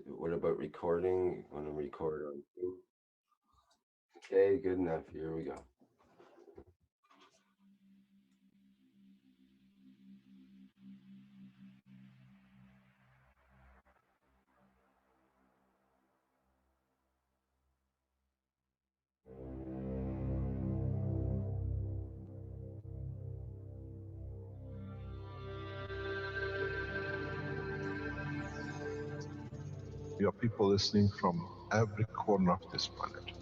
What about recording? Want to record on two? Okay, good enough. Here we go. You have people listening from every corner of this planet.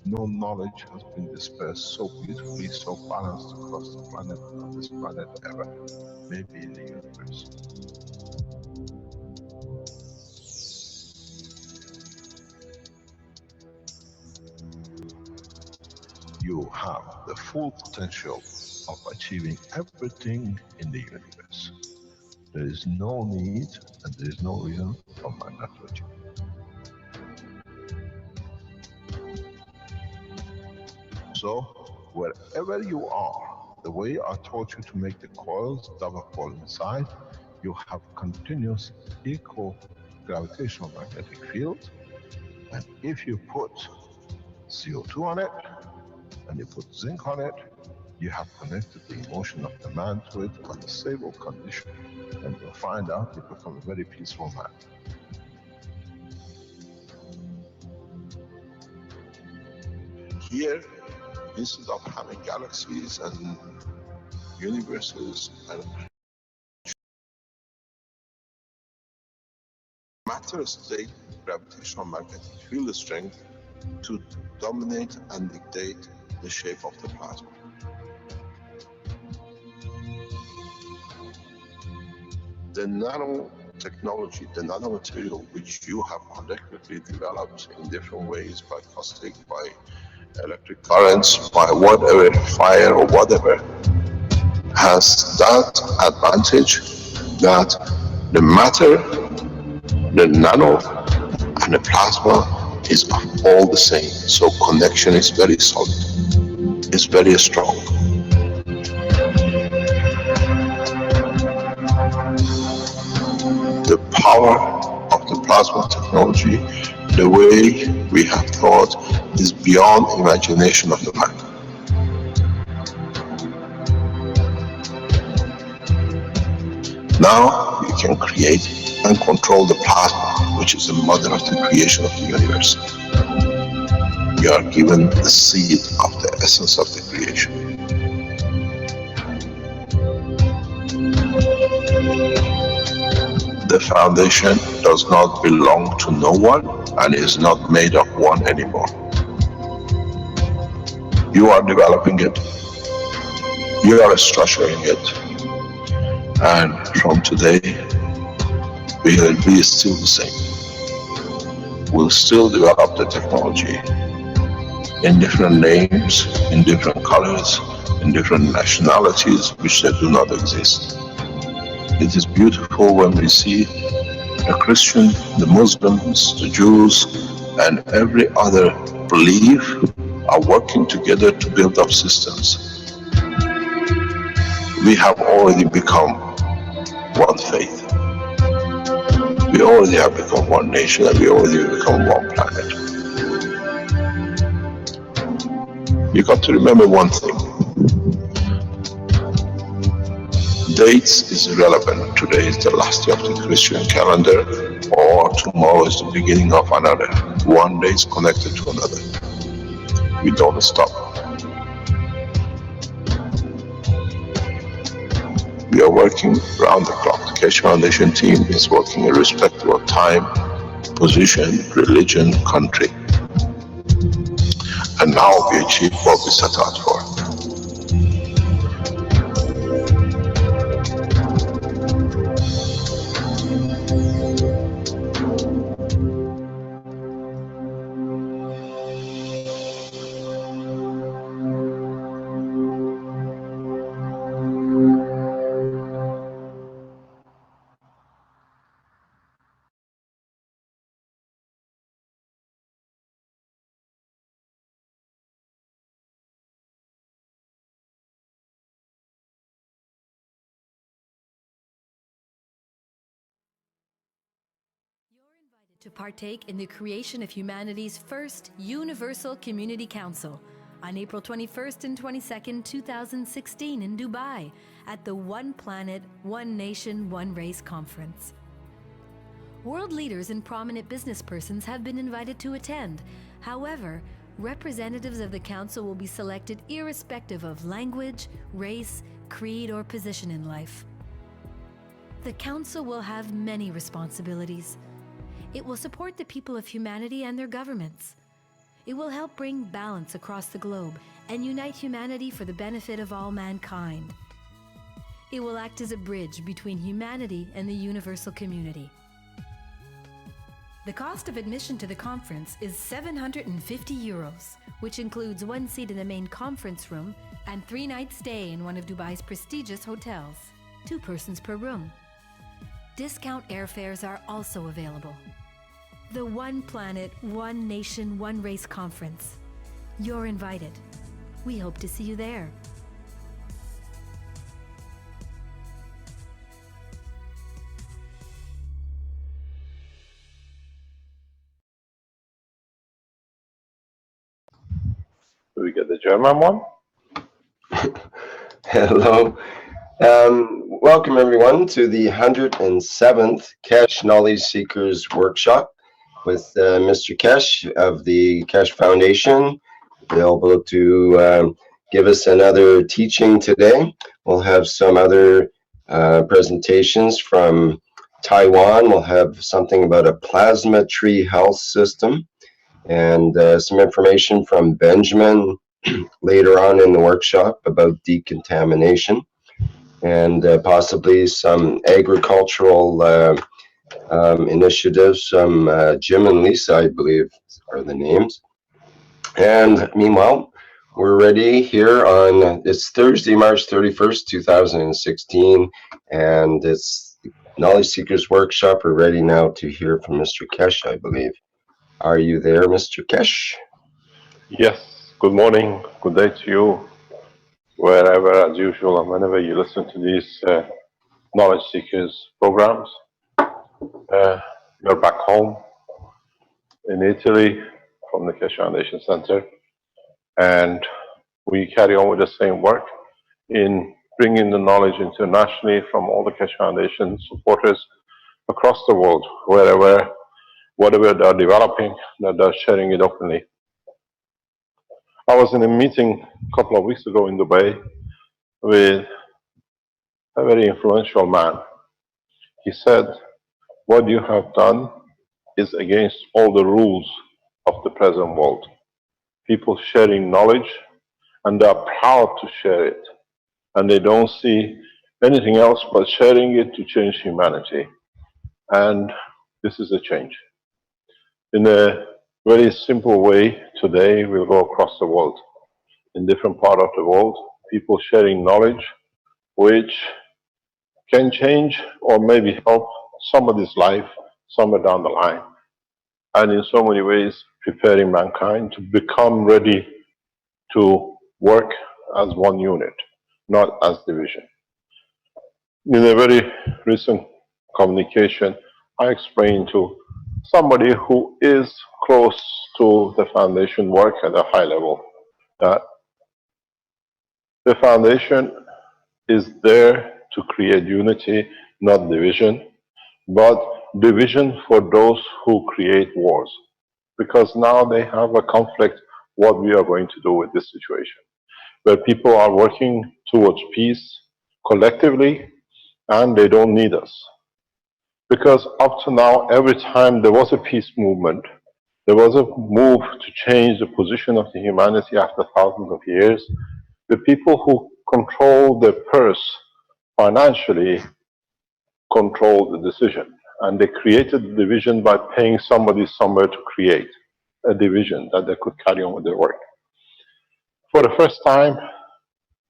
No knowledge has been dispersed so beautifully, so balanced across the planet, on this planet ever, maybe in the universe. You have the full potential of achieving everything in the universe. There is no need and there is no reason for man not to achieve. So, wherever you are, the way I taught you to make the coils double coil inside, you have continuous equal gravitational magnetic field, and if you put CO2 on it and you put zinc on it, you have connected the emotion of the man to it on a stable condition, and you'll find out you become a very peaceful man. Here, instead of having galaxies and universes and matter state gravitational magnetic field strength to dominate and dictate the shape of the plasma. The nanotechnology, the nanomaterial which you have collectively developed in different ways by caustic, by electric currents, by whatever, fire or whatever, has that advantage that the matter, the nano, and the plasma is all the same. So connection is very solid. It's very strong. The power of the plasma technology, the way we have thought, is beyond imagination of the man. Now you can create and control the plasma, which is the mother of the creation of the universe. You are given the seed of the essence of the creation. The foundation does not belong to no one and is not made of one anymore. You are developing it, you are structuring it, and from today we will be still the same. We'll still develop the technology in different names, in different colors, in different nationalities which they do not exist. It is beautiful when we see the Christian, the Muslims, the Jews, and every other belief are working together to build up systems. We have already become one faith. We already have become one nation, and we already become one planet. You got to remember one thing. Dates is irrelevant. Today is the last day of the Christian calendar, or tomorrow is the beginning of another. One day is connected to another. We don't stop. We are working round the clock. The Keshe Foundation team is working irrespective of time, position, religion, country. And now we achieve what we set out for. To partake in the creation of humanity's first Universal Community Council on April 21st and 22nd, 2016 in Dubai at the One Planet, One Nation, One Race Conference. World leaders and prominent business persons have been invited to attend. However, representatives of the Council will be selected irrespective of language, race, creed, or position in life. The Council will have many responsibilities. It will support the people of humanity and their governments. It will help bring balance across the globe and unite humanity for the benefit of all mankind. It will act as a bridge between humanity and the universal community. The cost of admission to the conference is €750, which includes one seat in the main conference room and 3-night stay in one of Dubai's prestigious hotels, 2 persons per room. Discount airfares are also available. The One Planet, One Nation, One Race Conference. You're invited. We hope to see you there. Do we get the German one? Hello. Welcome everyone to the 107th Keshe Knowledge Seekers Workshop with Mr. Keshe of the Keshe Foundation, available to give us another teaching today. We'll have some other presentations from Taiwan. We'll have something about a plasma tree health system and some information from Benjamin later on in the workshop about decontamination, and possibly some agricultural initiatives from Jim and Lisa, I believe are the names. And meanwhile, we're ready here on, it's Thursday, March 31st, 2016, and it's Knowledge Seekers Workshop. We're ready now to hear from Mr. Keshe, I believe. Are you there, Mr. Keshe? Yes. Good morning. Good day to you, wherever, as usual, and whenever you listen to these Knowledge Seekers programs. You're back home in Italy from the Keshe Foundation Center, and we carry on with the same work in bringing the knowledge internationally from all the Keshe Foundation supporters across the world, wherever, whatever they're developing, that they're sharing it openly. I was in a meeting a couple of weeks ago in Dubai with a very influential man. He said, what you have done is against all the rules of the present world. People sharing knowledge, and they are proud to share it. And they don't see anything else but sharing it to change humanity. And this is a change. In a very simple way, today we'll go across the world. In different parts of the world, people sharing knowledge which can change or maybe help somebody's life somewhere down the line. And in so many ways, preparing mankind to become ready to work as one unit, not as division. In a very recent communication, I explained to somebody who is close to the foundation work at a high level that the foundation is there to create unity, not division, but division for those who create wars. Because now they have a conflict what we are going to do with this situation, where people are working towards peace collectively and they don't need us. Because up to now, every time there was a peace movement, there was a move to change the position of the humanity after thousands of years, the people who control the purse financially control the decision. And they created the division by paying somebody somewhere to create a division that they could carry on with their work. For the first time,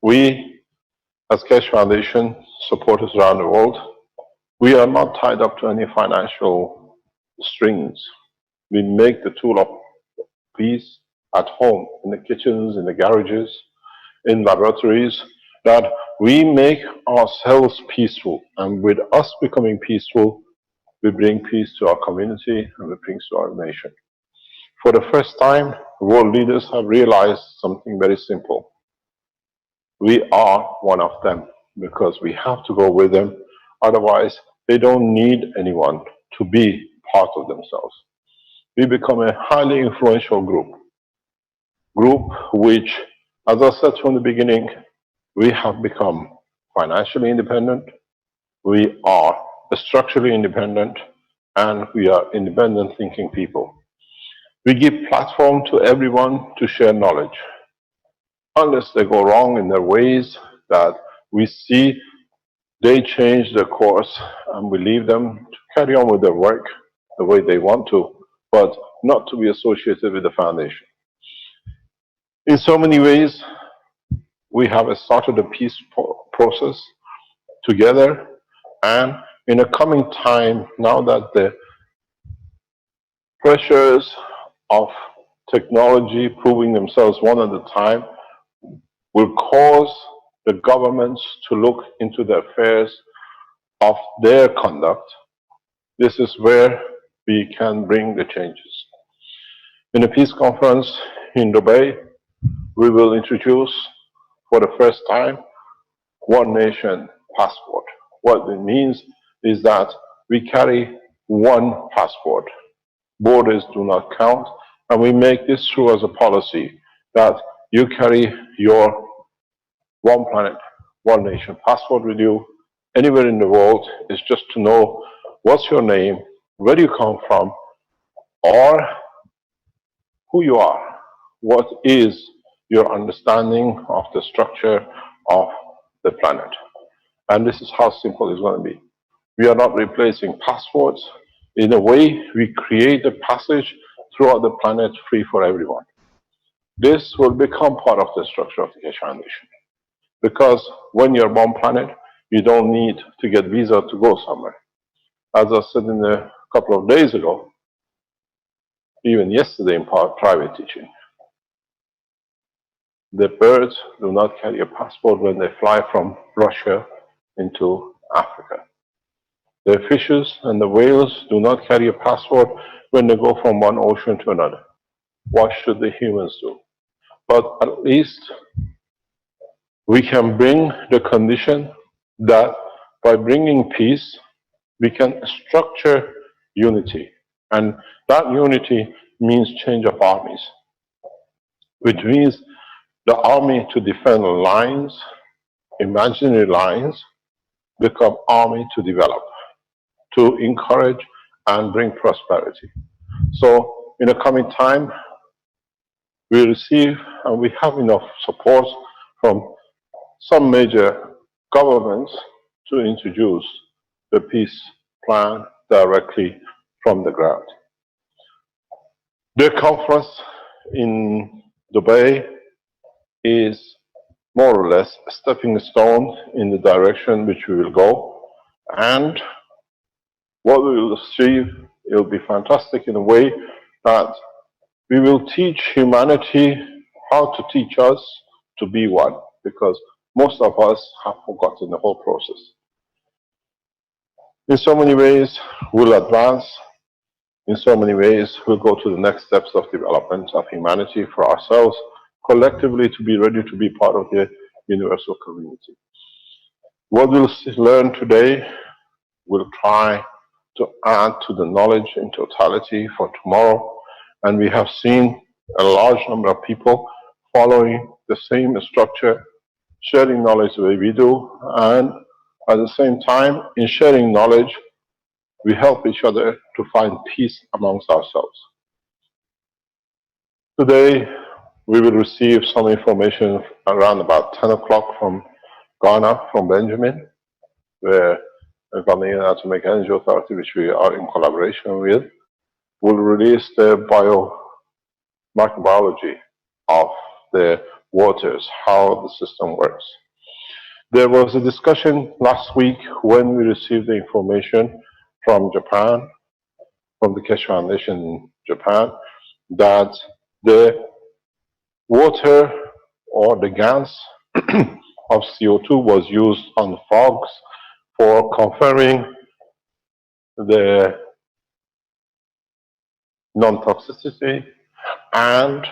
we, as Keshe Foundation supporters around the world, we are not tied up to any financial strings. We make the tool of peace at home, in the kitchens, in the garages, in laboratories, that we make ourselves peaceful. And with us becoming peaceful, we bring peace to our community, and we bring to our nation. For the first time, world leaders have realized something very simple. We are one of them because we have to go with them. Otherwise, they don't need anyone to be part of themselves. We become a highly influential group which, as I said from the beginning, we have become financially independent, we are structurally independent, and we are independent thinking people. We give platform to everyone to share knowledge. Unless they go wrong in their ways that we see they change their course, and we leave them to carry on with their work the way they want to, but not to be associated with the foundation. In so many ways, we have started a peace process together, and in a coming time, now that the pressures of technology proving themselves one at a time will cause the governments to look into the affairs of their conduct. This is where we can bring the changes. In a peace conference in Dubai, we will introduce for the first time one nation passport. What it means is that we carry one passport. Borders do not count, and we make this true as a policy that you carry your one planet, one nation passport with you anywhere in the world. Is just to know what's your name, where you come from, or who you are. What is your understanding of the structure of the planet? And this is how simple it's going to be. We are not replacing passports. In a way, we create a passage throughout the planet free for everyone. This will become part of the structure of the Keshe Foundation. Because when you're one planet, you don't need to get visa to go somewhere. As I said in a couple of days ago, even yesterday in private teaching, the birds do not carry a passport when they fly from Russia into Africa. The fishes and the whales do not carry a passport when they go from one ocean to another. What should the humans do? But at least we can bring the condition that by bringing peace, we can structure unity. And that unity means change of armies, which means the army to defend lines, imaginary lines, become army to develop, to encourage and bring prosperity. So in the coming time, we receive and we have enough support from some major governments to introduce the peace plan directly from the ground. The conference in Dubai is more or less a stepping stone in the direction which we will go, and what we will achieve, it will be fantastic in a way that we will teach humanity how to teach us to be one, because most of us have forgotten the whole process. In so many ways, we'll advance. In so many ways, we'll go to the next steps of development of humanity for ourselves, collectively to be ready to be part of the universal community. What we'll learn today, we'll try to add to the knowledge in totality for tomorrow. And we have seen a large number of people following the same structure, sharing knowledge the way we do, and at the same time, in sharing knowledge, we help each other to find peace amongst ourselves. Today, we will receive some information around about 10 o'clock from Ghana, from Benjamin, where the Ghanaian Atomic Energy Authority, which we are in collaboration with, will release the microbiology of the waters, how the system works. There was a discussion last week when we received the information from Japan, from the Keshe Foundation in Japan, that the water or the gas of CO2 was used on fogs for conferring the non-toxicity, and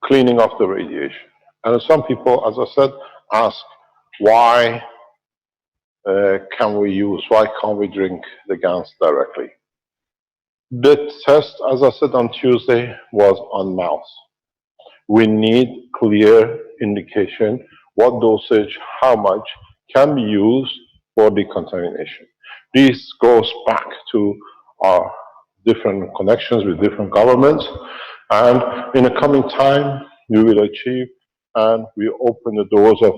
cleaning of the radiation. And some people, as I said, ask why why can't we drink the GANs directly? The test, as I said on Tuesday, was on mouse. We need clear indication what dosage, how much can be used for decontamination. This goes back to our different connections with different governments, and in the coming time we will achieve, and we open the doors of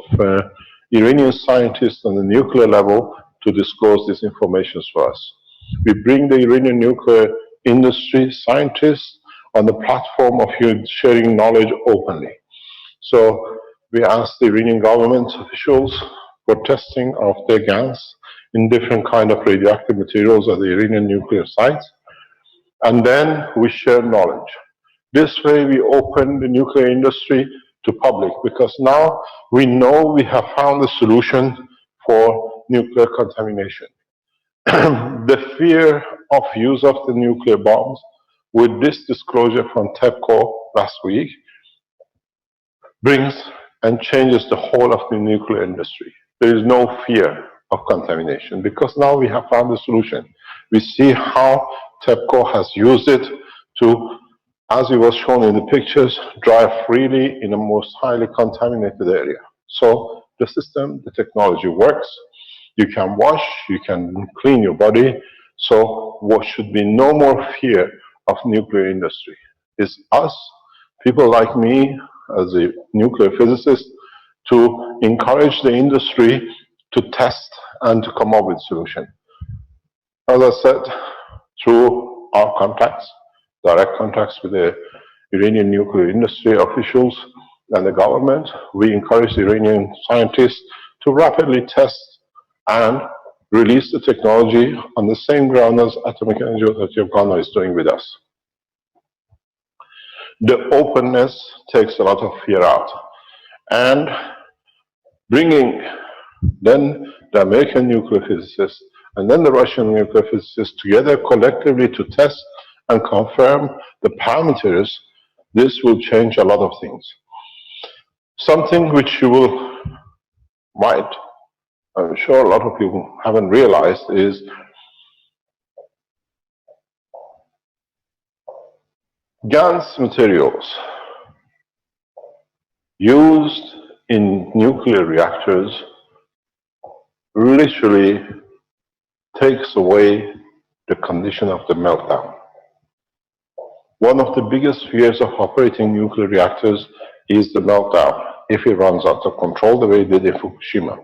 Iranian scientists on the nuclear level to disclose this information for us. We bring the Iranian nuclear industry scientists on the platform of sharing knowledge openly. So we ask the Iranian government officials for testing of their GANs in different kind of radioactive materials at the Iranian nuclear sites, and then we share knowledge. This way we open the nuclear industry to public, because now we know we have found a solution for nuclear contamination. The fear of use of the nuclear bombs, with this disclosure from TEPCO last week, brings and changes the whole of the nuclear industry. There is no fear of contamination, because now we have found a solution. We see how TEPCO has used it to, as it was shown in the pictures, drive freely in the most highly contaminated area. So the system, the technology works. You can wash, you can clean your body. So what should be no more fear of nuclear industry. It's us, people like me, as a nuclear physicist, to encourage the industry to test and to come up with solution. As I said, through our contacts, direct contacts with the Iranian nuclear industry officials and the government, we encourage the Iranian scientists to rapidly test and release the technology on the same ground as Atomic Energy Authority of Ghana is doing with us. The openness takes a lot of fear out. And bringing then the American nuclear physicists and then the Russian nuclear physicists together collectively to test and confirm the parameters, this will change a lot of things. Something which you might, I'm sure a lot of people haven't realized, is GANs materials used in nuclear reactors literally takes away the condition of the meltdown. One of the biggest fears of operating nuclear reactors is the meltdown if it runs out of control the way it did in Fukushima.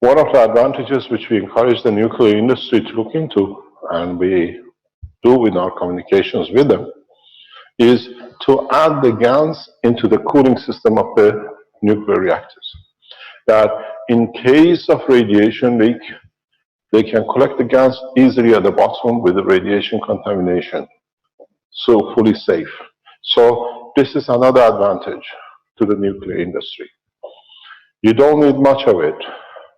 One of the advantages which we encourage the nuclear industry to look into, and we do in our communications with them, is to add the GANs into the cooling system of the nuclear reactors. That in case of radiation leak, they can collect the GANs easily at the bottom with the radiation contamination, so fully safe. So this is another advantage to the nuclear industry. You don't need much of it,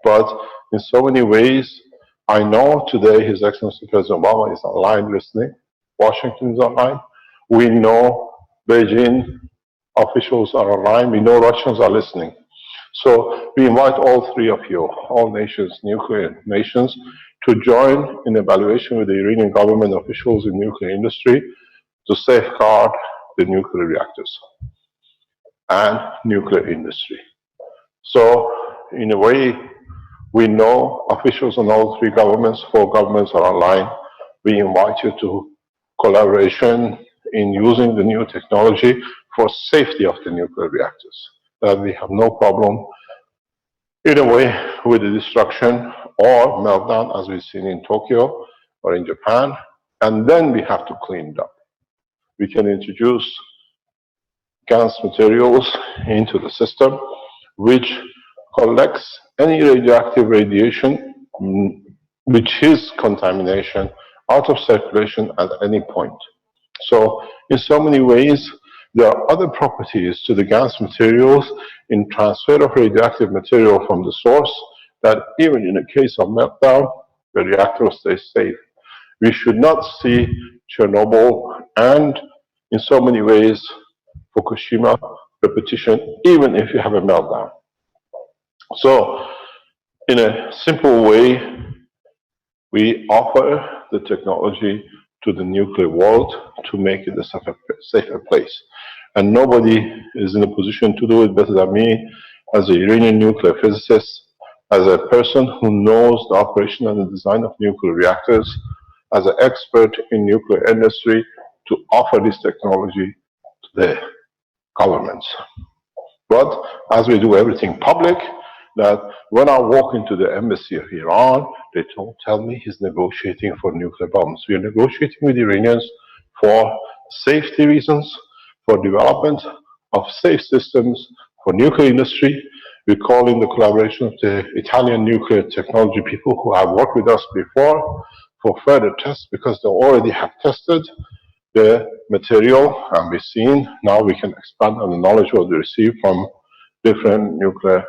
but in so many ways, I know today His Excellency President Obama is online listening, Washington is online, we know Beijing officials are online, we know Russians are listening. So we invite all three of you, all nations, nuclear nations, to join in evaluation with the Iranian government officials in nuclear industry to safeguard the nuclear reactors and nuclear industry. So in a way, we know officials on all three governments, 4 governments are online. We invite you to collaboration in using the new technology for safety of the nuclear reactors. That we have no problem in a way with the destruction or meltdown as we've seen in Tokyo or in Japan, and then we have to clean it up. We can introduce GANs materials into the system which collects any radioactive radiation which is contamination out of circulation at any point. So in so many ways, there are other properties to the GANs materials in transfer of radioactive material from the source that even in a case of meltdown, the reactor stays safe. We should not see Chernobyl and, in so many ways, Fukushima repetition, even if you have a meltdown. So, in a simple way, we offer the technology to the nuclear world to make it a safer place. And nobody is in a position to do it better than me as a Iranian nuclear physicist, as a person who knows the operation and the design of nuclear reactors, as an expert in nuclear industry, to offer this technology to the governments. But as we do everything public, that when I walk into the embassy of Iran, they don't tell me he's negotiating for nuclear bombs. We are negotiating with Iranians for safety reasons, for development of safe systems, for nuclear industry. We call in the collaboration of the Italian nuclear technology people who have worked with us before for further tests, because they already have tested the material, and we've seen now we can expand on the knowledge what we receive from different nuclear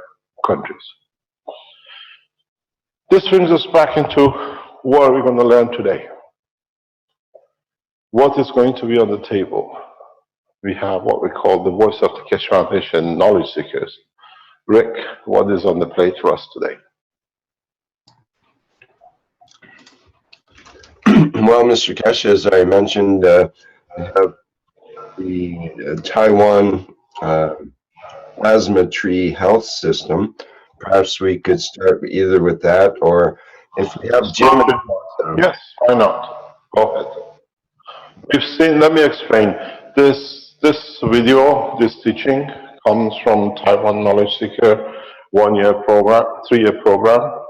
countries. This brings us back into what are we going to learn today? What is going to be on the table? We have what we call the Voice of the Keshe Foundation Knowledge Seekers. Rick, what is on the plate for us today? Well, Mr. Keshe, as I mentioned, we have the Taiwan plasma tree health system. Perhaps we could start either with that, or if we have Jim. Yes, why not? Go ahead. We've seen, let me explain. This video, this teaching comes from Taiwan Knowledge Seeker 1-year program, 3-year program.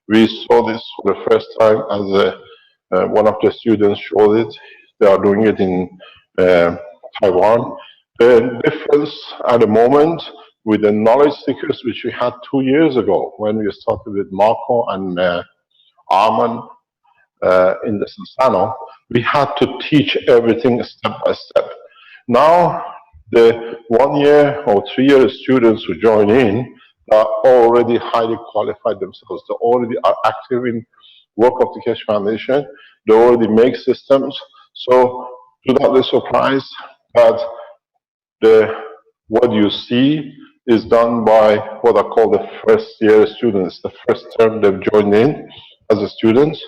We saw this for the first time as one of the students showed it. They are doing it in Taiwan. The difference at the moment with the knowledge seekers, which we had 2 years ago when we started with Marco and Arman in the Sansano, we had to teach everything step by step. Now, the 1-year or 3-year students who join in are already highly qualified themselves. They already are active in work of the Keshe Foundation. They already make systems. So do not be surprised that what you see is done by what I call the first-year students. The first term they've joined in as a students,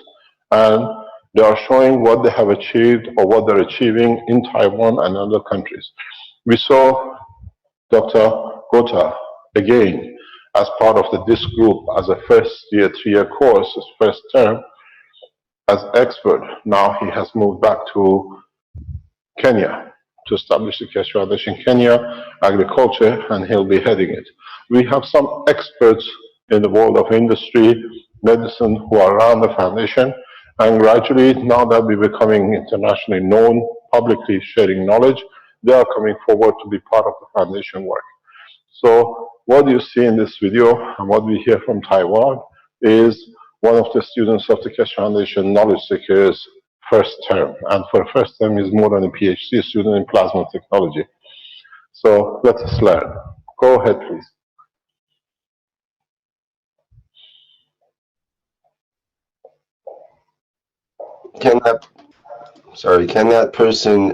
and they are showing what they have achieved or what they're achieving in Taiwan and other countries. We saw Dr. Gota again as part of this group as a first-year, 3-year course, his first term as expert. Now he has moved back to Kenya to establish the Keshe Foundation in Kenya, agriculture, and he'll be heading it. We have some experts in the world of industry, medicine, who are around the foundation, and gradually, now that we're becoming internationally known, publicly sharing knowledge, they are coming forward to be part of the foundation work. So what you see in this video and what we hear from Taiwan is one of the students of the Keshe Foundation Knowledge Seekers first term, and for first term is more than a PhD student in plasma technology. So let us learn. Go ahead, please. Can that person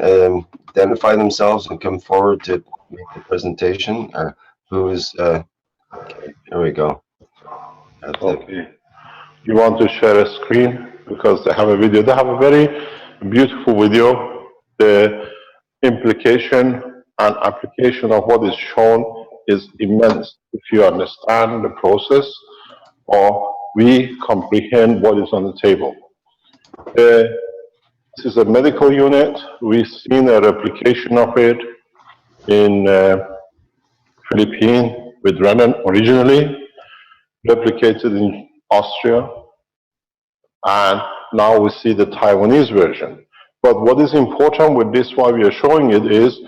identify themselves and come forward to make the presentation? Or who is, okay, there we go. Okay. You want to share a screen? Because they have a video. They have a very beautiful video. The implication and application of what is shown is immense if you understand the process or we comprehend what is on the table. This is a medical unit. We've seen a replication of it in Philippines with Renan originally, replicated in Austria, and now we see the Taiwanese version. But what is important with this, why we are showing it, is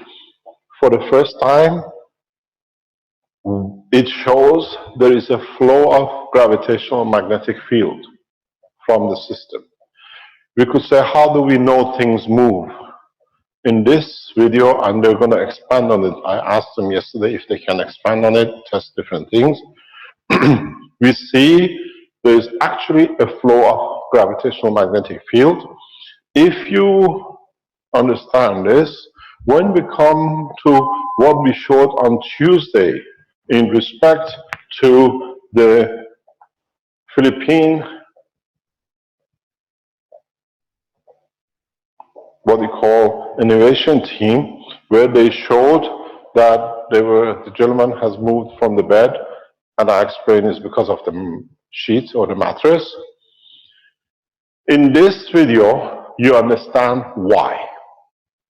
for the first time, it shows there is a flow of gravitational magnetic field from the system. We could say, how do we know things move? In this video, and they're going to expand on it. I asked them yesterday if they can expand on it, test different things. We see there is actually a flow of gravitational magnetic field. If you understand this, when we come to what we showed on Tuesday in respect to the Philippine, what we call innovation team, where they showed that the gentleman has moved from the bed, and I explained it's because of the sheet or the mattress. In this video, you understand why.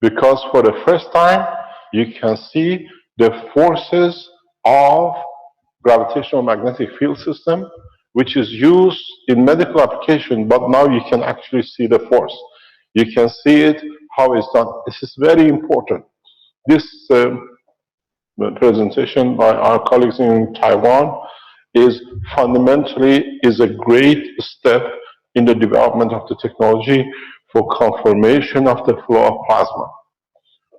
Because for the first time, you can see the forces of gravitational magnetic field system, which is used in medical application, but now you can actually see the force. You can see it, how it's done. This is very important. This presentation by our colleagues in Taiwan is fundamentally a great step in the development of the technology for confirmation of the flow of plasma.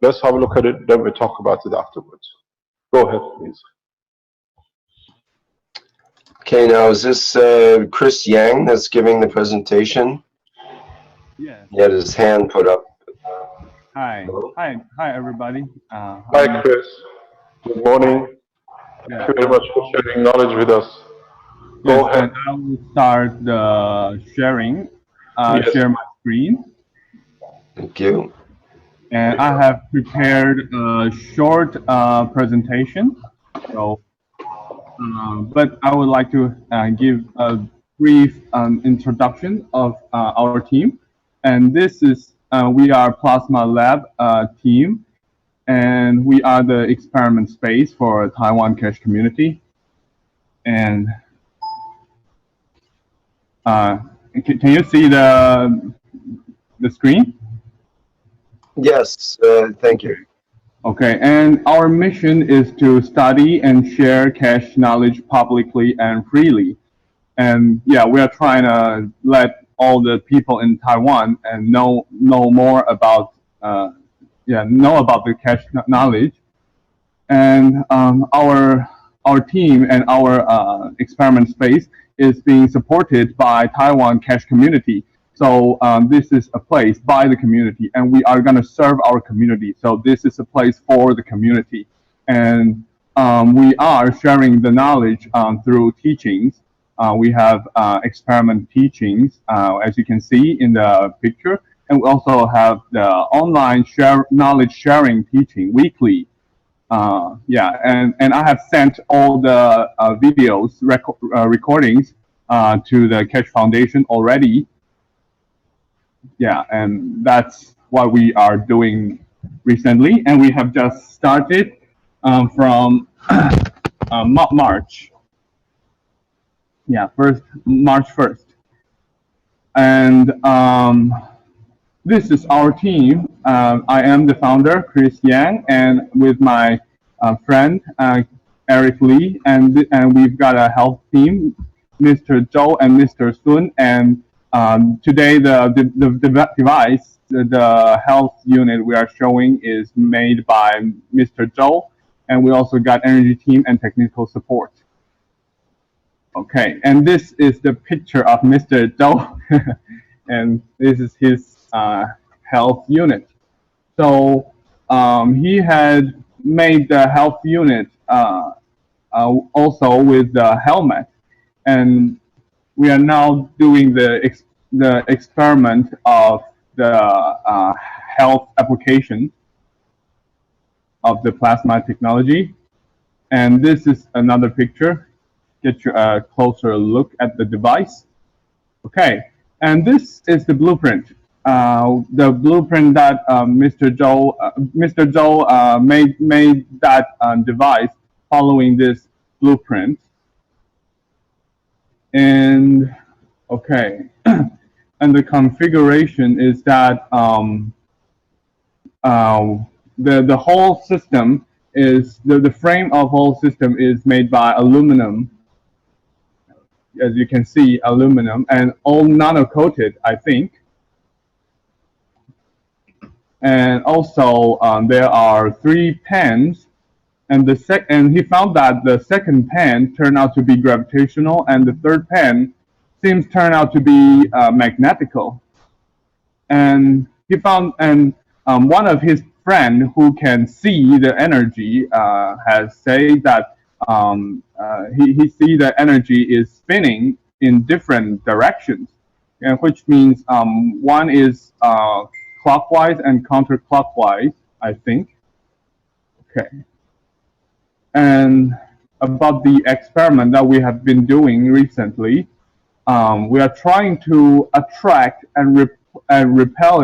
Let's have a look at it, then we talk about it afterwards. Go ahead, please. Okay, now is this Chris Yang that's giving the presentation? Yes. He had his hand put up. Hi. Hello? Hi, everybody. Hi, Chris. Good morning. Yeah, Thank you very much for sharing knowledge with us. Go yes, ahead. and I will start the sharing. Yes. Share my screen. Thank you. And I have prepared a short presentation. So, but I would like to give a brief introduction of our team. And this is, we are Plasma Lab team, and we are the experiment space for Taiwan Cache community. And can you see the screen? Yes, thank you. Okay, and our mission is to study and share cache knowledge publicly and freely. And yeah, we are trying to let all the people in Taiwan and know more about the cache knowledge. And our team and our experiment space is being supported by Taiwan Cache community. So this is a place by the community, and we are going to serve our community. So this is a place for the community, and we are sharing the knowledge through teachings. We have experiment teachings, as you can see in the picture, and we also have the online knowledge sharing teaching weekly. And I have sent all the videos recordings to the Cache Foundation already. Yeah, and that's what we are doing recently, and we have just started from March. Yeah, March 1st. And this is our team. I am the founder, Chris Yang, and with my friend Eric Lee, and we've got a health team, Mr. Zhou and Mr. Sun, and today the device, the health unit we are showing is made by Mr. Zhou, and we also got energy team and technical support. Okay, and this is the picture of Mr. Zhou, and this is his health unit. So he had made the health unit also with the helmet, and we are now doing the experiment of the health application of the plasma technology. And this is another picture. Get you a closer look at the device. Okay, and this is the blueprint. The blueprint that Mr. Zhou made that device following this blueprint. And okay, and the configuration is that the whole system is the frame of whole system is made by aluminum. As you can see, aluminum, and all nano-coated, I think. And also, there are 3 pens, and he found that the second pen turned out to be gravitational, and the third pen seems turned out to be magnetical. And he found, and one of his friend who can see the energy has said that he see the energy is spinning in different directions, and which means one is clockwise and counterclockwise, I think. Okay. And about the experiment that we have been doing recently, we are trying to attract and repel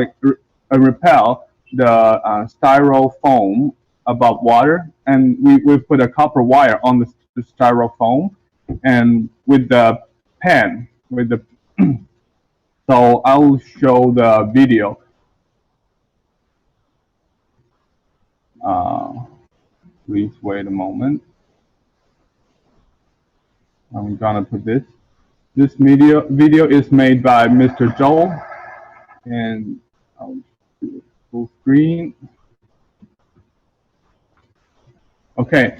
the styrofoam above water, and we put a copper wire on the styrofoam, and with the pen, with the so I'll show the video. Please wait a moment. I'm gonna put this. This video is made by Mr. Joel, and I'll do it full screen. Okay.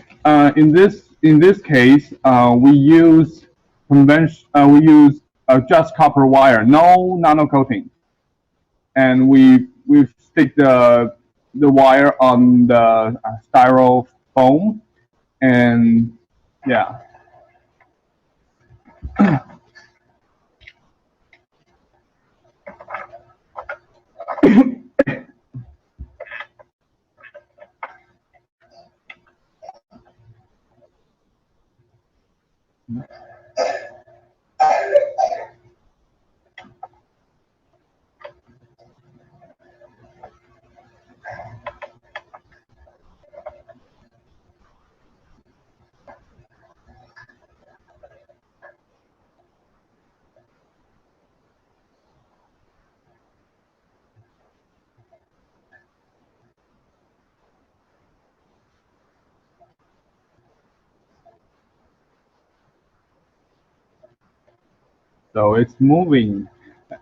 In this case, we use just copper wire, no nano coating, and we stick the wire on the styrofoam, and yeah. So it's moving,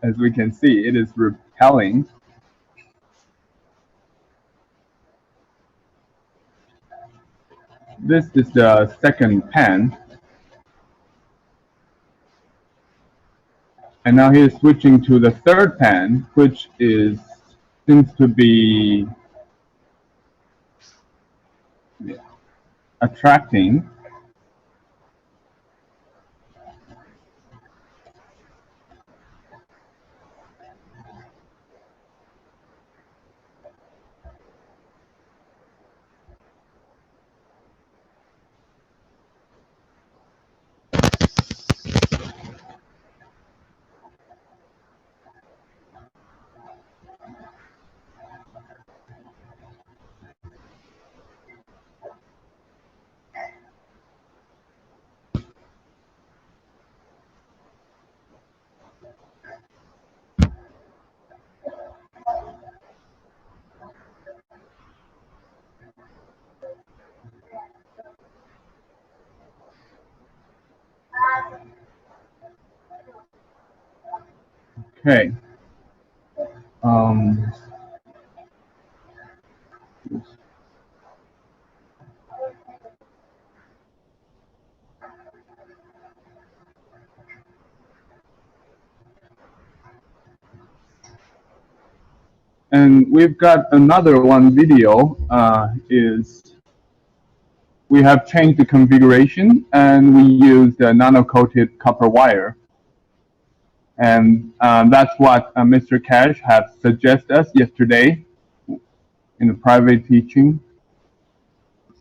as we can see, it is repelling. This is the second pen. And now he is switching to the third pen, which seems to be attracting. Okay. And we've got another one video, we have changed the configuration and we used a nano-coated copper wire. And that's what Mr. Cash had suggested us yesterday in the private teaching.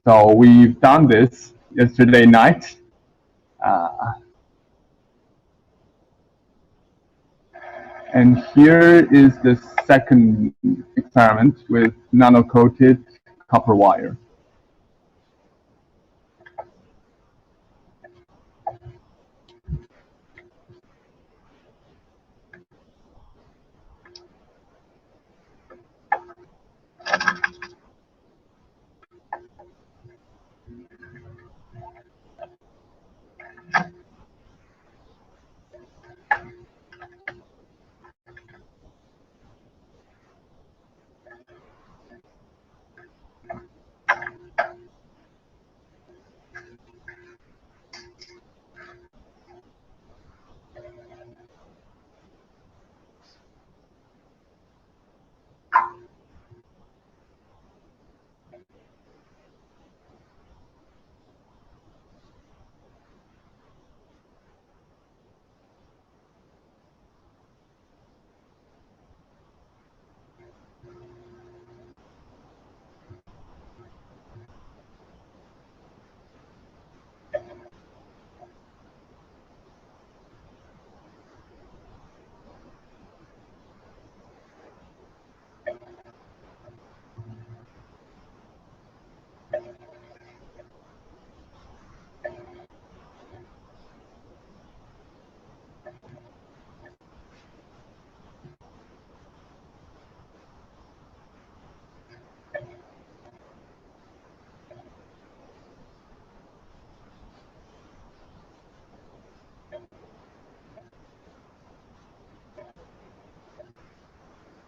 So we've done this yesterday night. And here is the second experiment with nano-coated copper wire.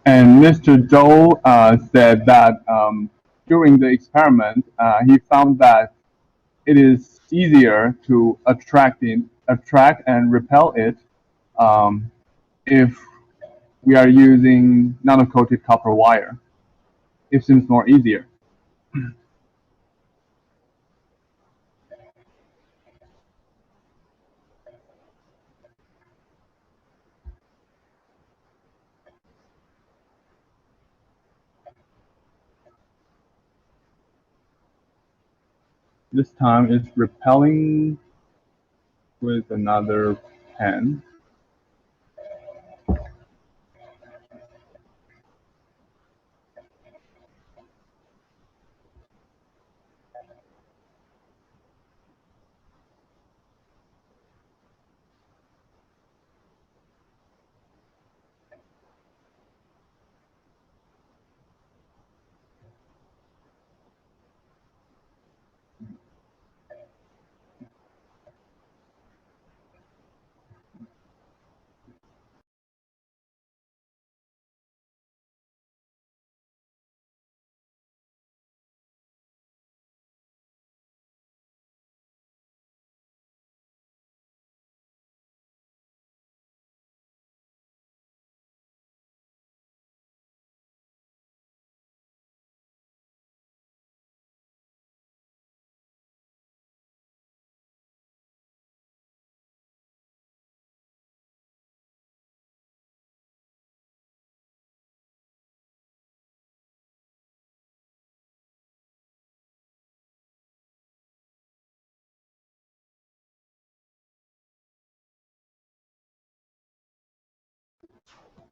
And Mr. Zhou said that during the experiment, he found that it is easier to attract and repel it if we are using nano-coated copper wire. It seems more easier. This time it's repelling with another pen.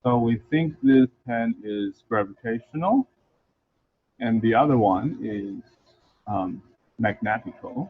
So we think this pen is gravitational, and the other one is magnetical.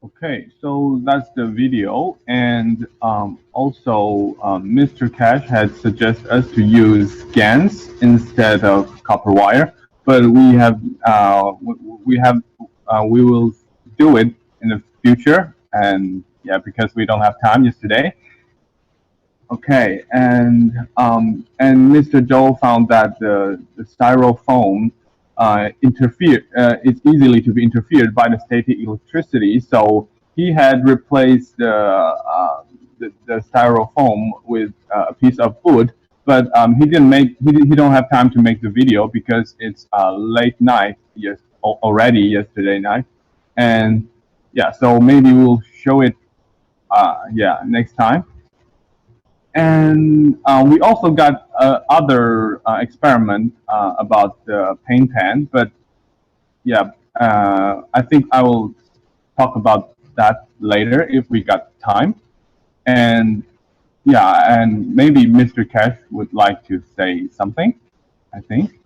Okay, so that's the video, and also Mr. Cash had suggested us to use GaNs instead of copper wire, but we will do it in the future, and yeah, because we don't have time yesterday. Okay, and Mr. Zhou found that the styrofoam it's easily to be interfered by the static electricity. So he had replaced the styrofoam with a piece of wood, but he don't have time to make the video because it's late night already yesterday night, and yeah, so maybe we'll show it next time. And we also got other experiment about the paint pen, but yeah, I think I will talk about that later if we got time. And yeah, and maybe Mr. Cash would like to say something, I think.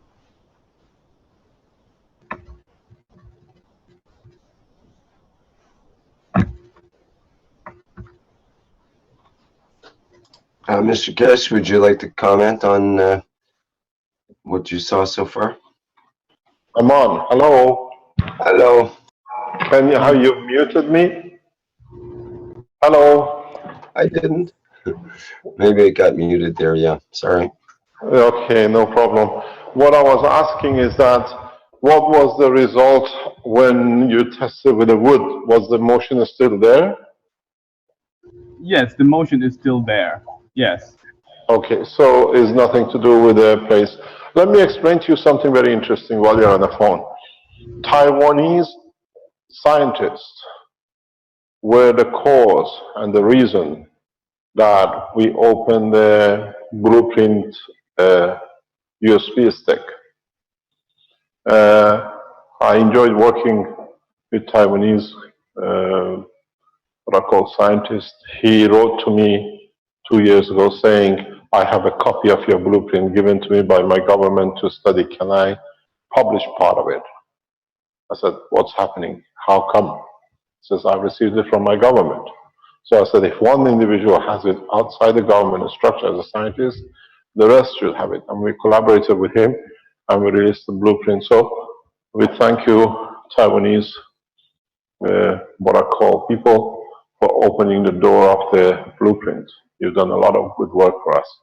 Mr. Cash, would you like to comment on what you saw so far? I'm on. Hello. Hello. Can you, have you muted me? Hello. I didn't. Maybe it got muted there. Yeah, sorry. Okay, no problem. What I was asking is that, what was the result when you tested with the wood? Was the motion still there? Yes, the motion is still there. Yes. Okay, so it's nothing to do with the place. Let me explain to you something very interesting while you're on the phone. Taiwanese scientists were the cause and the reason that we opened the blueprint USB stick. I enjoyed working with Taiwanese, what I call scientists. He wrote to me 2 years ago saying, I have a copy of your blueprint given to me by my government to study. Can I publish part of it? I said, what's happening? How come? He says, I received it from my government. So I said, if one individual has it outside the government structure as a scientist, the rest should have it. And we collaborated with him and we released the blueprint. So we thank you, Taiwanese, what I call people, for opening the door of the blueprint. You've done a lot of good work for us.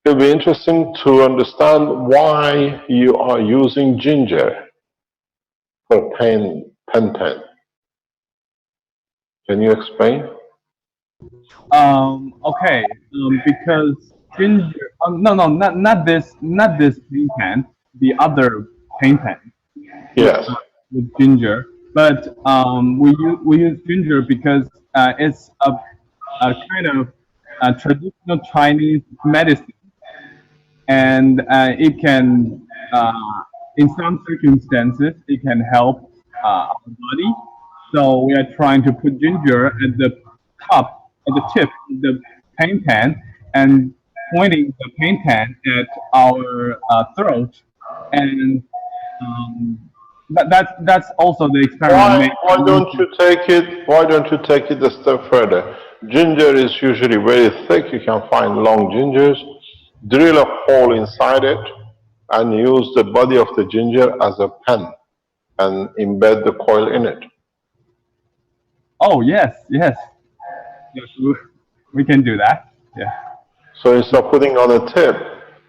It'll be interesting to understand why you are using ginger for pen. Can you explain? Okay. Because ginger. No, not this paint pen. The other paint pen. Yes. With ginger, but we use ginger because it's a kind of a traditional Chinese medicine, and it can, in some circumstances, it can help our body. So we are trying to put ginger at the top, at the tip of the paint pan, and pointing the paint pan at our throat, and that's also the experiment. Why don't you take it? Why don't you take it a step further? Ginger is usually very thick. You can find long gingers. Drill a hole inside it and use the body of the ginger as a pen and embed the coil in it. Oh yes, we can do that. Yeah. So instead of putting on a tip,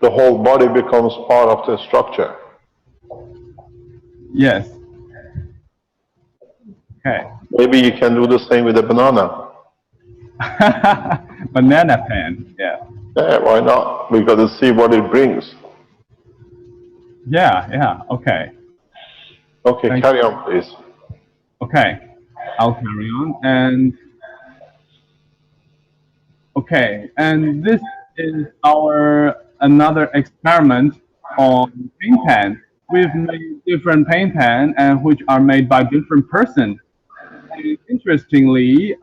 the whole body becomes part of the structure. Yes. Okay. Maybe you can do the same with a banana. Banana pen. Yeah. Yeah, why not? We got to see what it brings. Yeah. Okay. Okay, carry on, please. Okay, I'll carry on. And okay, and this is our another experiment on paint pen. We've made different paint pen and which are made by different persons. Interestingly,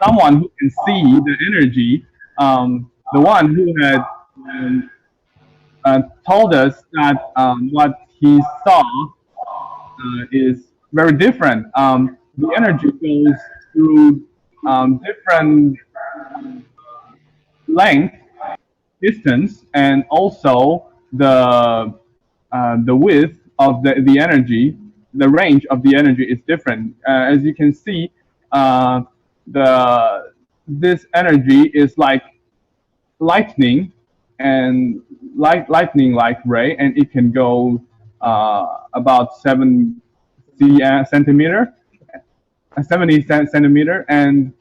someone who can see the energy, the one who had told us that what he saw is very different. The energy goes through different length, distance, and also the width of the energy. The range of the energy is different. As you can see, this energy is like lightning and lightning-like ray, and it can go about 70 centimeter, and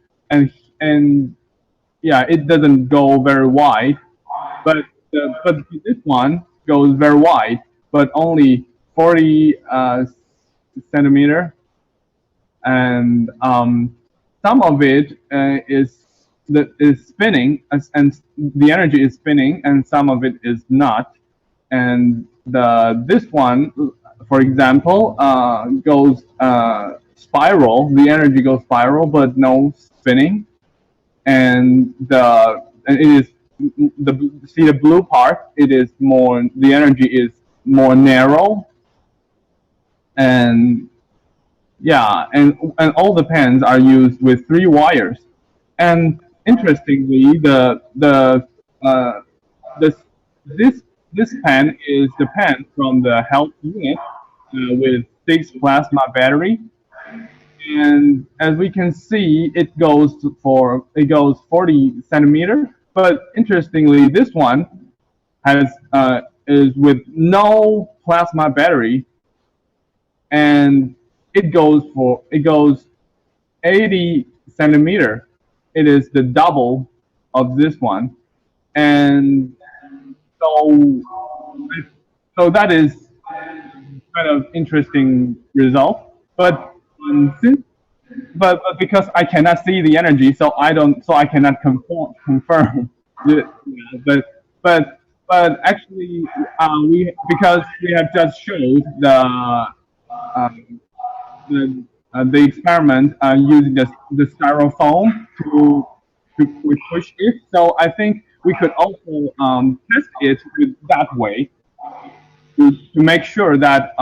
yeah, it doesn't go very wide, but this one goes very wide, but only 40 centimeter, and some of it is spinning, and the energy is spinning, and some of it is not. And this one for example, goes spiral. The energy goes spiral, but no spinning, and it is the blue part. It is more, the energy is more narrow, and yeah, and all the pens are used with 3 wires. And interestingly, this this pen is the pen from the health unit with 6 plasma battery. And as we can see, it goes 40 centimeter. But interestingly, this one is with no plasma battery, and it goes 80 centimeter. It is the double of this one, and so that is kind of interesting result. But but because I cannot see the energy, so I cannot confirm. But actually, because we have just showed the experiment using the styrofoam to push it. So I think we could also test it with that way to make sure that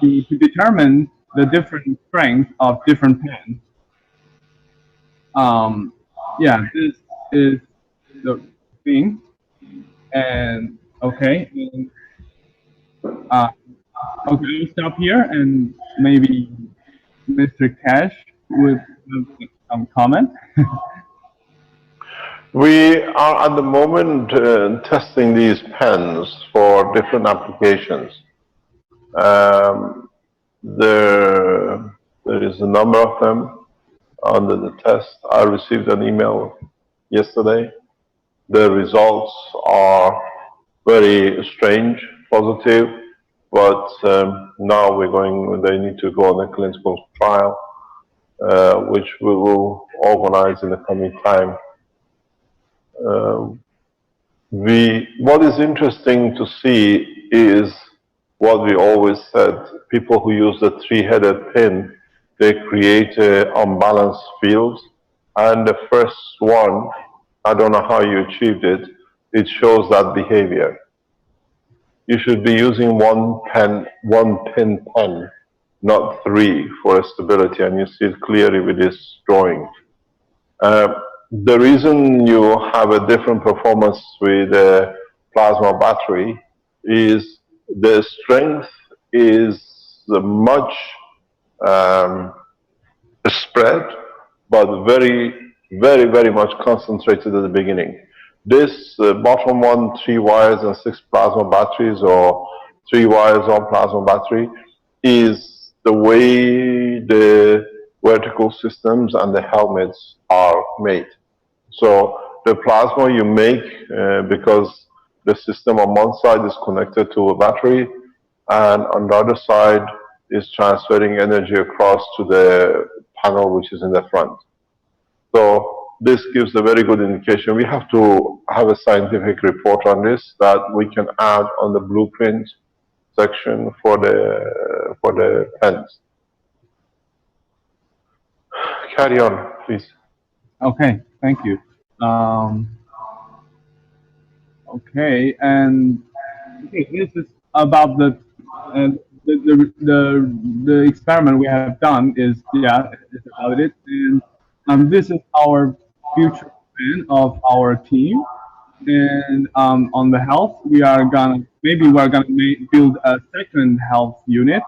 to determine the different strength of different pens. Yeah, this is the thing. And okay, okay, I'll stop here, and maybe Mr. Cash would have some comment. We are at the moment testing these pens for different applications. There is a number of them under the test. I received an email yesterday. The results are very strange, positive, but now they need to go on a clinical trial, which we will organize in the coming time. What is interesting to see is what we always said: people who use the 3-headed pin, they create unbalanced fields. And the first one, I don't know how you achieved it, it shows that behavior. You should be using one pin pen, not 3 for stability, and you see it clearly with this drawing. The reason you have a different performance with a plasma battery is the strength is much spread, but very, very, very much concentrated at the beginning. This bottom one, 3 wires and 6 plasma batteries, or 3 wires on plasma battery, is the way the vertical systems and the helmets are made. So the plasma you make, because the system on one side is connected to a battery, and on the other side is transferring energy across to the panel which is in the front. So this gives a very good indication. We have to have a scientific report on this that we can add on the blueprint section for the pens. Carry on, please. Okay, thank you. Okay, and this is about the experiment we have done is about it, and this is our future plan of our team. And on the health, we're gonna build a second health unit,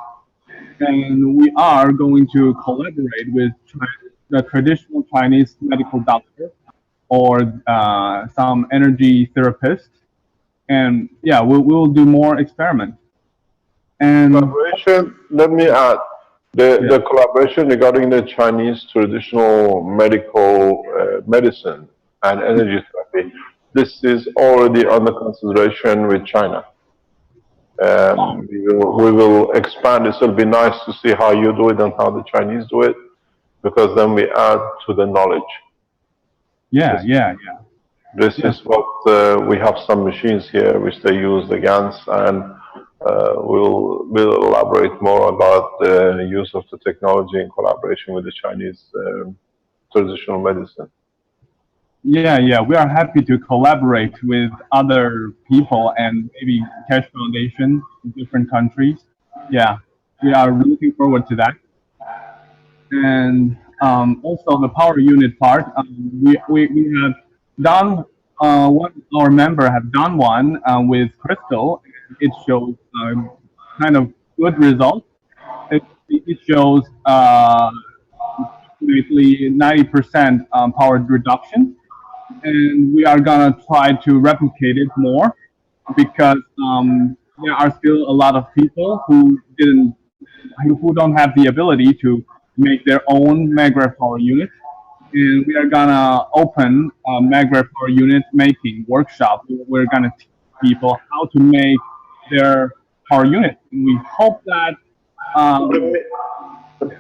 and we are going to collaborate with the traditional Chinese medical doctor or some energy therapist, and yeah, we'll do more experiments. And collaboration, let me add, the collaboration regarding the Chinese traditional medical medicine and energy therapy, this is already under consideration with China. We will expand. This will be nice to see how you do it and how the Chinese do it, because then we add to the knowledge. This is what we have some machines here which they use the GANs, and we'll elaborate more about the use of the technology in collaboration with the Chinese traditional medicine. Yeah, we are happy to collaborate with other people and maybe Cash Foundation in different countries. Yeah, we are looking forward to that. And also the power unit part, we have done one, our member have done one with Crystal. It shows kind of good results. It shows approximately 90% power reduction, and we are gonna try to replicate it more because there are still a lot of people who don't have the ability to make their own maglev power unit, and we are gonna open a maglev power unit making workshop. We're gonna teach people how to make their power unit. And we hope that.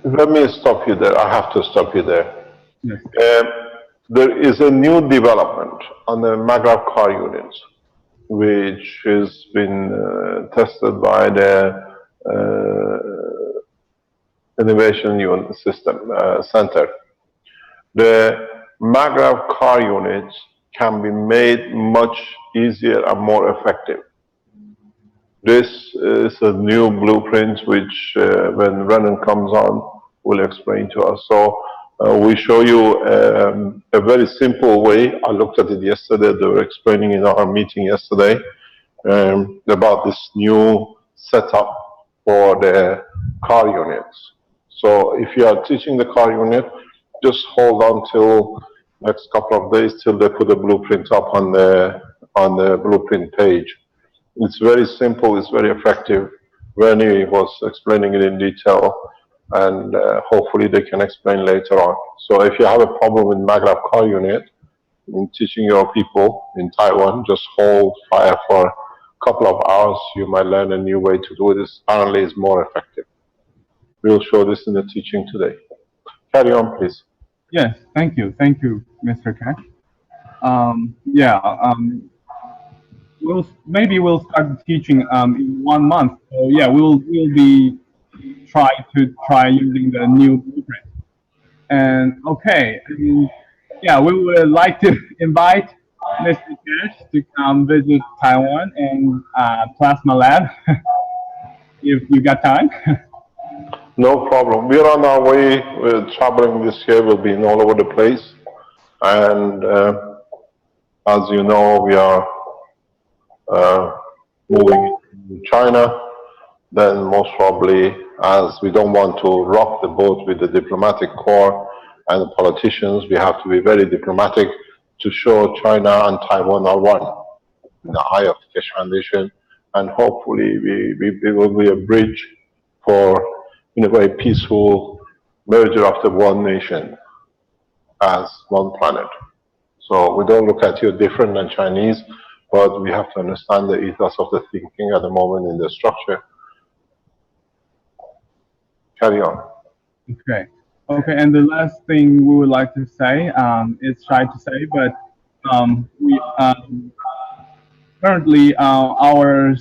Let me stop you there. I have to stop you there. Yes. There is a new development on the maglev car units, which has been tested by the Innovation Unit System Center. The maglev car units can be made much easier and more effective. This is a new blueprint which, when Renan comes on, will explain to us. So we show you a very simple way. I looked at it yesterday. They were explaining in our meeting yesterday about this new setup for the car units. So if you are teaching the car unit, just hold on till next couple of days till they put the blueprint up on the blueprint page. It's very simple, it's very effective. Rennie was explaining it in detail, and hopefully they can explain later on. So if you have a problem with maglev car unit, in teaching your people in Taiwan, just hold fire for a couple of hours. You might learn a new way to do this. Apparently it's more effective. We'll show this in the teaching today. Carry on, please. Yes, thank you, Mr. Cash. We'll start teaching in 1 month. So yeah, we'll be try using the new blueprint. And okay, yeah, we would like to invite Mr. Cash to come visit Taiwan and Plasma Lab if you got time. No problem. We're on our way. We're traveling this year. We'll be in all over the place. And as you know, we are moving to China. Then most probably, as we don't want to rock the boat with the diplomatic corps and the politicians, we have to be very diplomatic to show China and Taiwan are one in the eye of the Keshe Foundation. And hopefully we will be a bridge for, in a very peaceful merger of the one nation as one planet. So we don't look at you different than Chinese, but we have to understand the ethos of the thinking at the moment in the structure. Carry on. Okay, and the last thing we would like to say, it's shy to say, but we currently our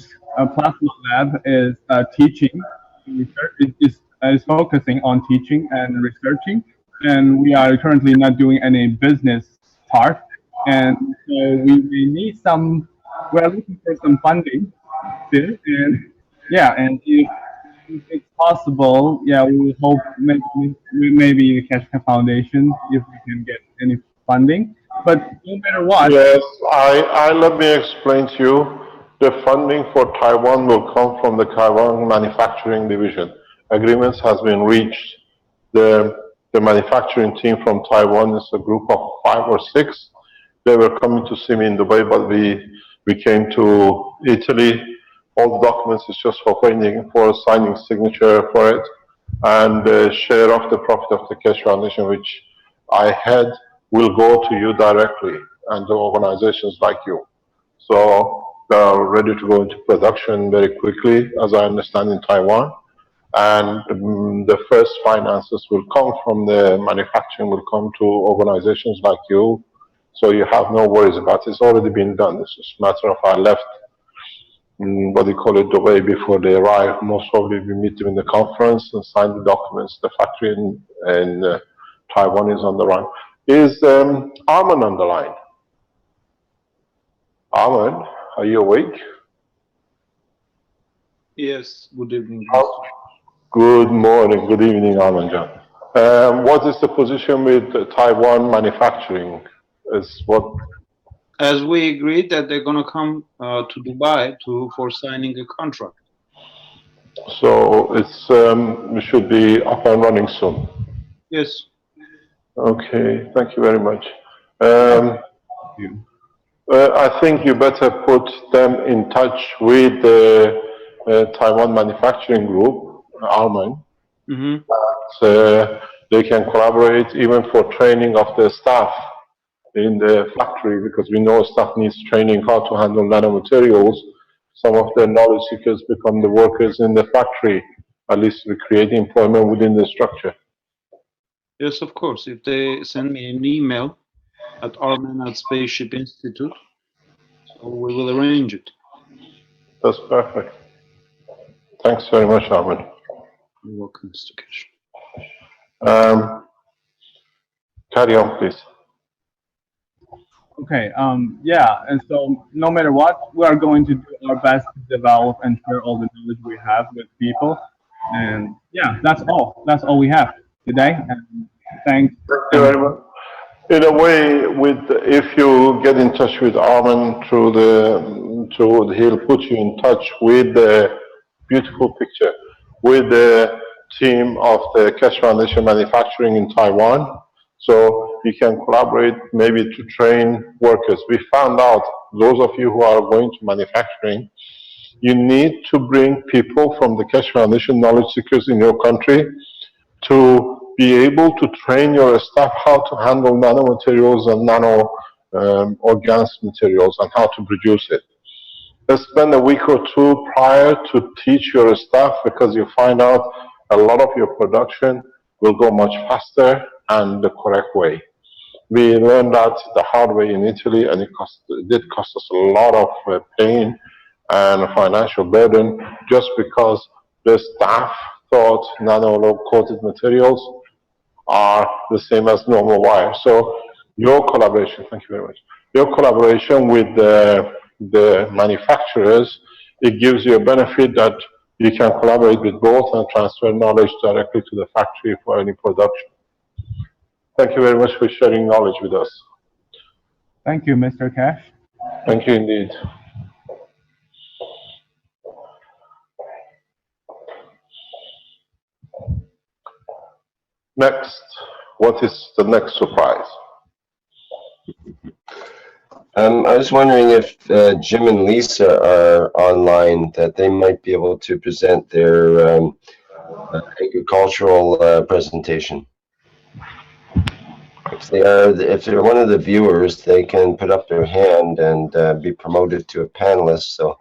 Plasma Lab is teaching, is focusing on teaching and researching, and we are currently not doing any business part, and so we need some. We are looking for some funding still, and yeah, and if it's possible, yeah, we hope maybe the Keshe Foundation, if we can get any funding. But no matter what. Yes, let me explain to you. The funding for Taiwan will come from the Taiwan Manufacturing Division. Agreements has been reached. The manufacturing team from Taiwan is a group of 5 or 6. They were coming to see me in Dubai, but we came to Italy. All the documents is just for waiting for signing signature for it, and the share of the profit of the Keshe Foundation, which I had, will go to you directly and to organizations like you. So they are ready to go into production very quickly, as I understand, in Taiwan. And the first finances will come from the manufacturing, will come to organizations like you. So you have no worries about it. It's already been done. It's just a matter of I left what do you call it, Dubai before they arrive. Most probably we meet them in the conference and sign the documents. The factory in Taiwan is on the line. Is Arman on the line? Arman, are you awake? Yes, good evening. Good morning, good evening, Arman John. What is the position with Taiwan manufacturing? Is what? As we agreed that they're going to come to Dubai for signing a contract. So it's we should be up and running soon. Yes. Okay, thank you very much. You. I think you better put them in touch with the Taiwan Manufacturing Group, Arman. Mm-hmm. They can collaborate even for training of the staff in the factory, because we know staff needs training how to handle nanomaterials. Some of the knowledge seekers become the workers in the factory. At least we create employment within the structure. Yes, of course. If they send me an email at Arman@Spaceship Institute, so we will arrange it. That's perfect. Thanks very much, Arman. You're welcome, Mr. Cash. Carry on, please. Okay, yeah, and so no matter what, we are going to do our best to develop and share all the knowledge we have with people. And yeah, that's all. That's all we have today. And thanks. Thank you very much. In a way, if you get in touch with Arman he'll put you in touch with the beautiful picture, with the team of the Keshe Foundation Manufacturing in Taiwan. So we can collaborate maybe to train workers. We found out, those of you who are going to manufacturing, you need to bring people from the Keshe Foundation knowledge seekers in your country to be able to train your staff how to handle nanomaterials and nano organic materials and how to produce it. Let's spend a week or two prior to teach your staff, because you find out a lot of your production will go much faster and the correct way. We learned that the hard way in Italy, and it did cost us a lot of pain and financial burden, just because the staff thought nano-coated materials are the same as normal wire. So your collaboration, thank you very much. Your collaboration with the manufacturers, it gives you a benefit that you can collaborate with both and transfer knowledge directly to the factory for any production. Thank you very much for sharing knowledge with us. Thank you, Mr. Cash. Thank you indeed. Next, what is the next surprise? I was wondering if Jim and Lisa are online, that they might be able to present their agricultural presentation. If they're one of the viewers, they can put up their hand and be promoted to a panelist, so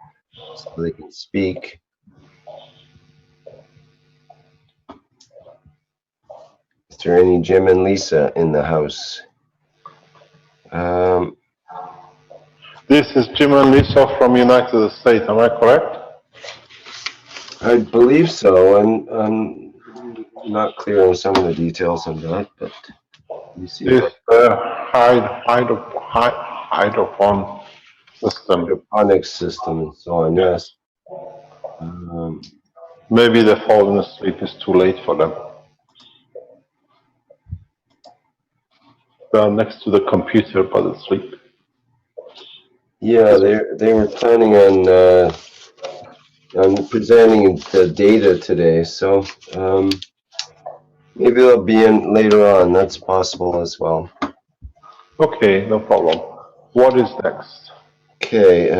they can speak. Is there any Jim and Lisa in the house? This is Jim and Lisa from United States, am I correct? I believe so. I'm not clear on some of the details of that, but let me see. It's the hydrophone system. Hydroponics system and so on, yes. Maybe they're falling asleep, it's too late for them. They're next to the computer but asleep. Yeah, they were planning on presenting the data today, so maybe they'll be in later on. That's possible as well. Okay, no problem. What is next? Okay,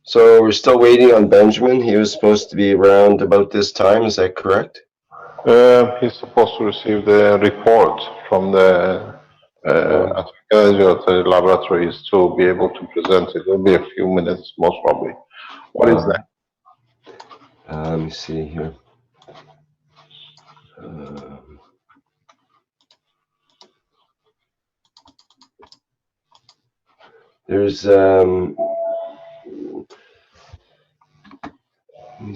so we're still waiting on Benjamin. He was supposed to be around about this time. Is that correct? He's supposed to receive the report from the laboratories to be able to present it. It'll be a few minutes, most probably. What is that? Let me see here. There's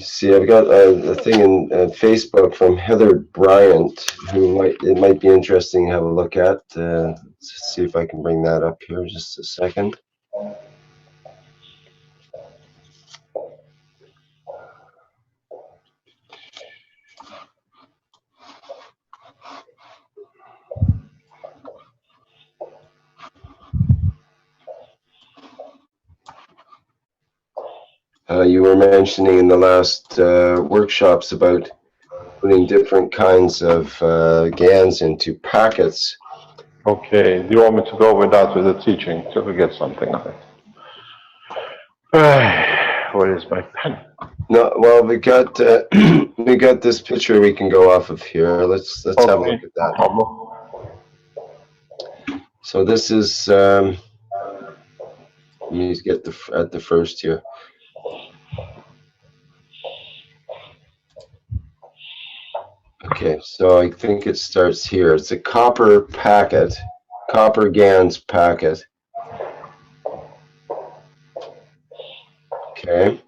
see, I've got a thing in Facebook from Heather Bryant, who it might be interesting to have a look at. Let's see if I can bring that up here just a second. You were mentioning in the last workshops about putting different kinds of GANs into packets. Okay, do you want me to go with that with the teaching to get something of it? Where is my pen? No, well, we got we got this picture we can go off of here. Let's have a look at that. No problem. So this is let me get at the first here. Okay, so I think it starts here. It's a copper packet, copper GANs packet. Okay,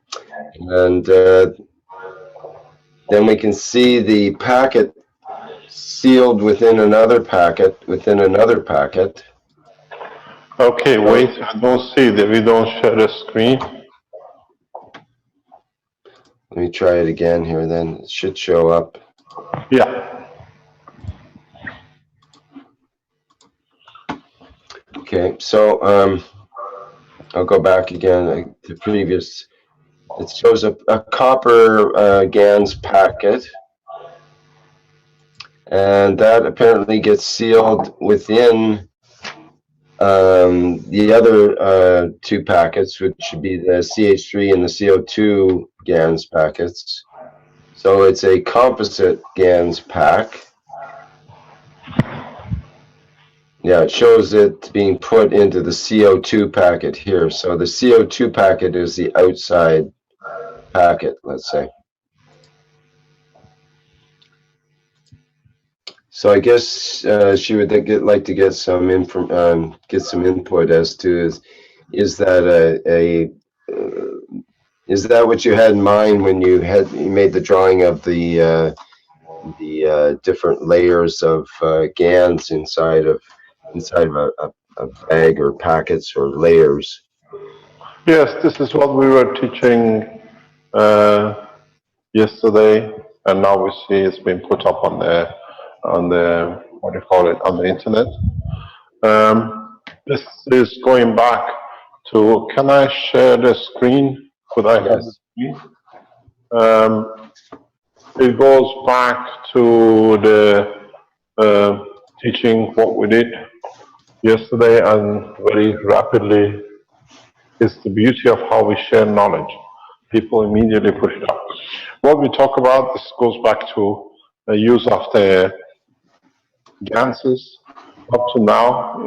and then we can see the packet sealed within another packet, Okay, wait, I don't see that. We don't share the screen. Let me try it again here, then it should show up. Yeah. Okay, so I'll go back again to previous. It shows a copper GANs packet, and that apparently gets sealed within the other two packets, which should be the CH3 and the CO2 GANs packets. So it's a composite GANs pack. Yeah, it shows it being put into the CO2 packet here. So the CO2 packet is the outside packet, let's say. So I guess she would like to get some input as to is that is that what you had in mind when you made the drawing of the different layers of GANs inside of a bag or packets or layers? Yes, this is what we were teaching yesterday, and now we see it's been put up on the what do you call it, on the internet. This is going back to, can I share the screen? Could I have the screen? It goes back to the teaching what we did yesterday, and very rapidly. It's the beauty of how we share knowledge. People immediately push it up. What we talk about, this goes back to the use of the GANSes up to now.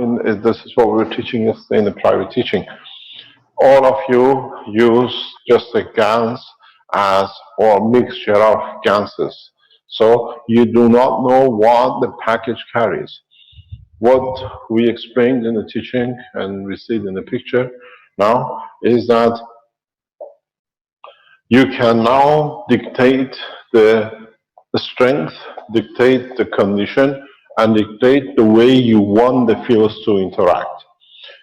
This is what we were teaching yesterday in the private teaching. All of you use just the GANs as, or a mixture of GANSes. So you do not know what the package carries. What we explained in the teaching, and we see it in the picture now, is that you can now dictate the strength, dictate the condition, and dictate the way you want the fields to interact.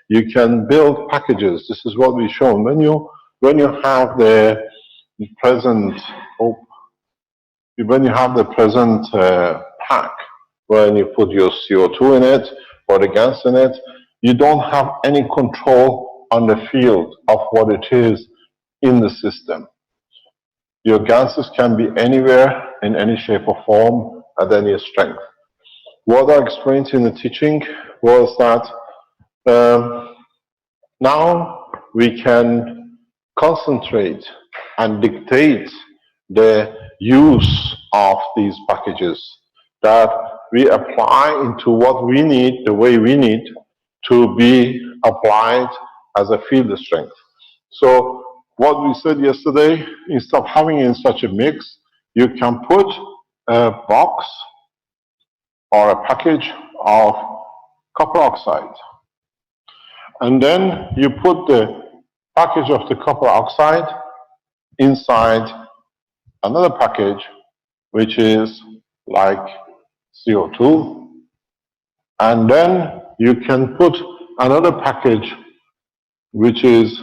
You can build packages. This is what we've shown. When you have the present, pack, when you put your CO2 in it or the gas in it, you don't have any control on the field of what it is in the system. Your gases can be anywhere, in any shape or form, at any strength. What I explained in the teaching was that now we can concentrate and dictate the use of these packages that we apply into what we need, the way we need to be applied as a field strength. So what we said yesterday, instead of having in such a mix, you can put a box or a package of copper oxide. And then you put the package of the copper oxide inside another package which is like CO2, and then you can put another package which is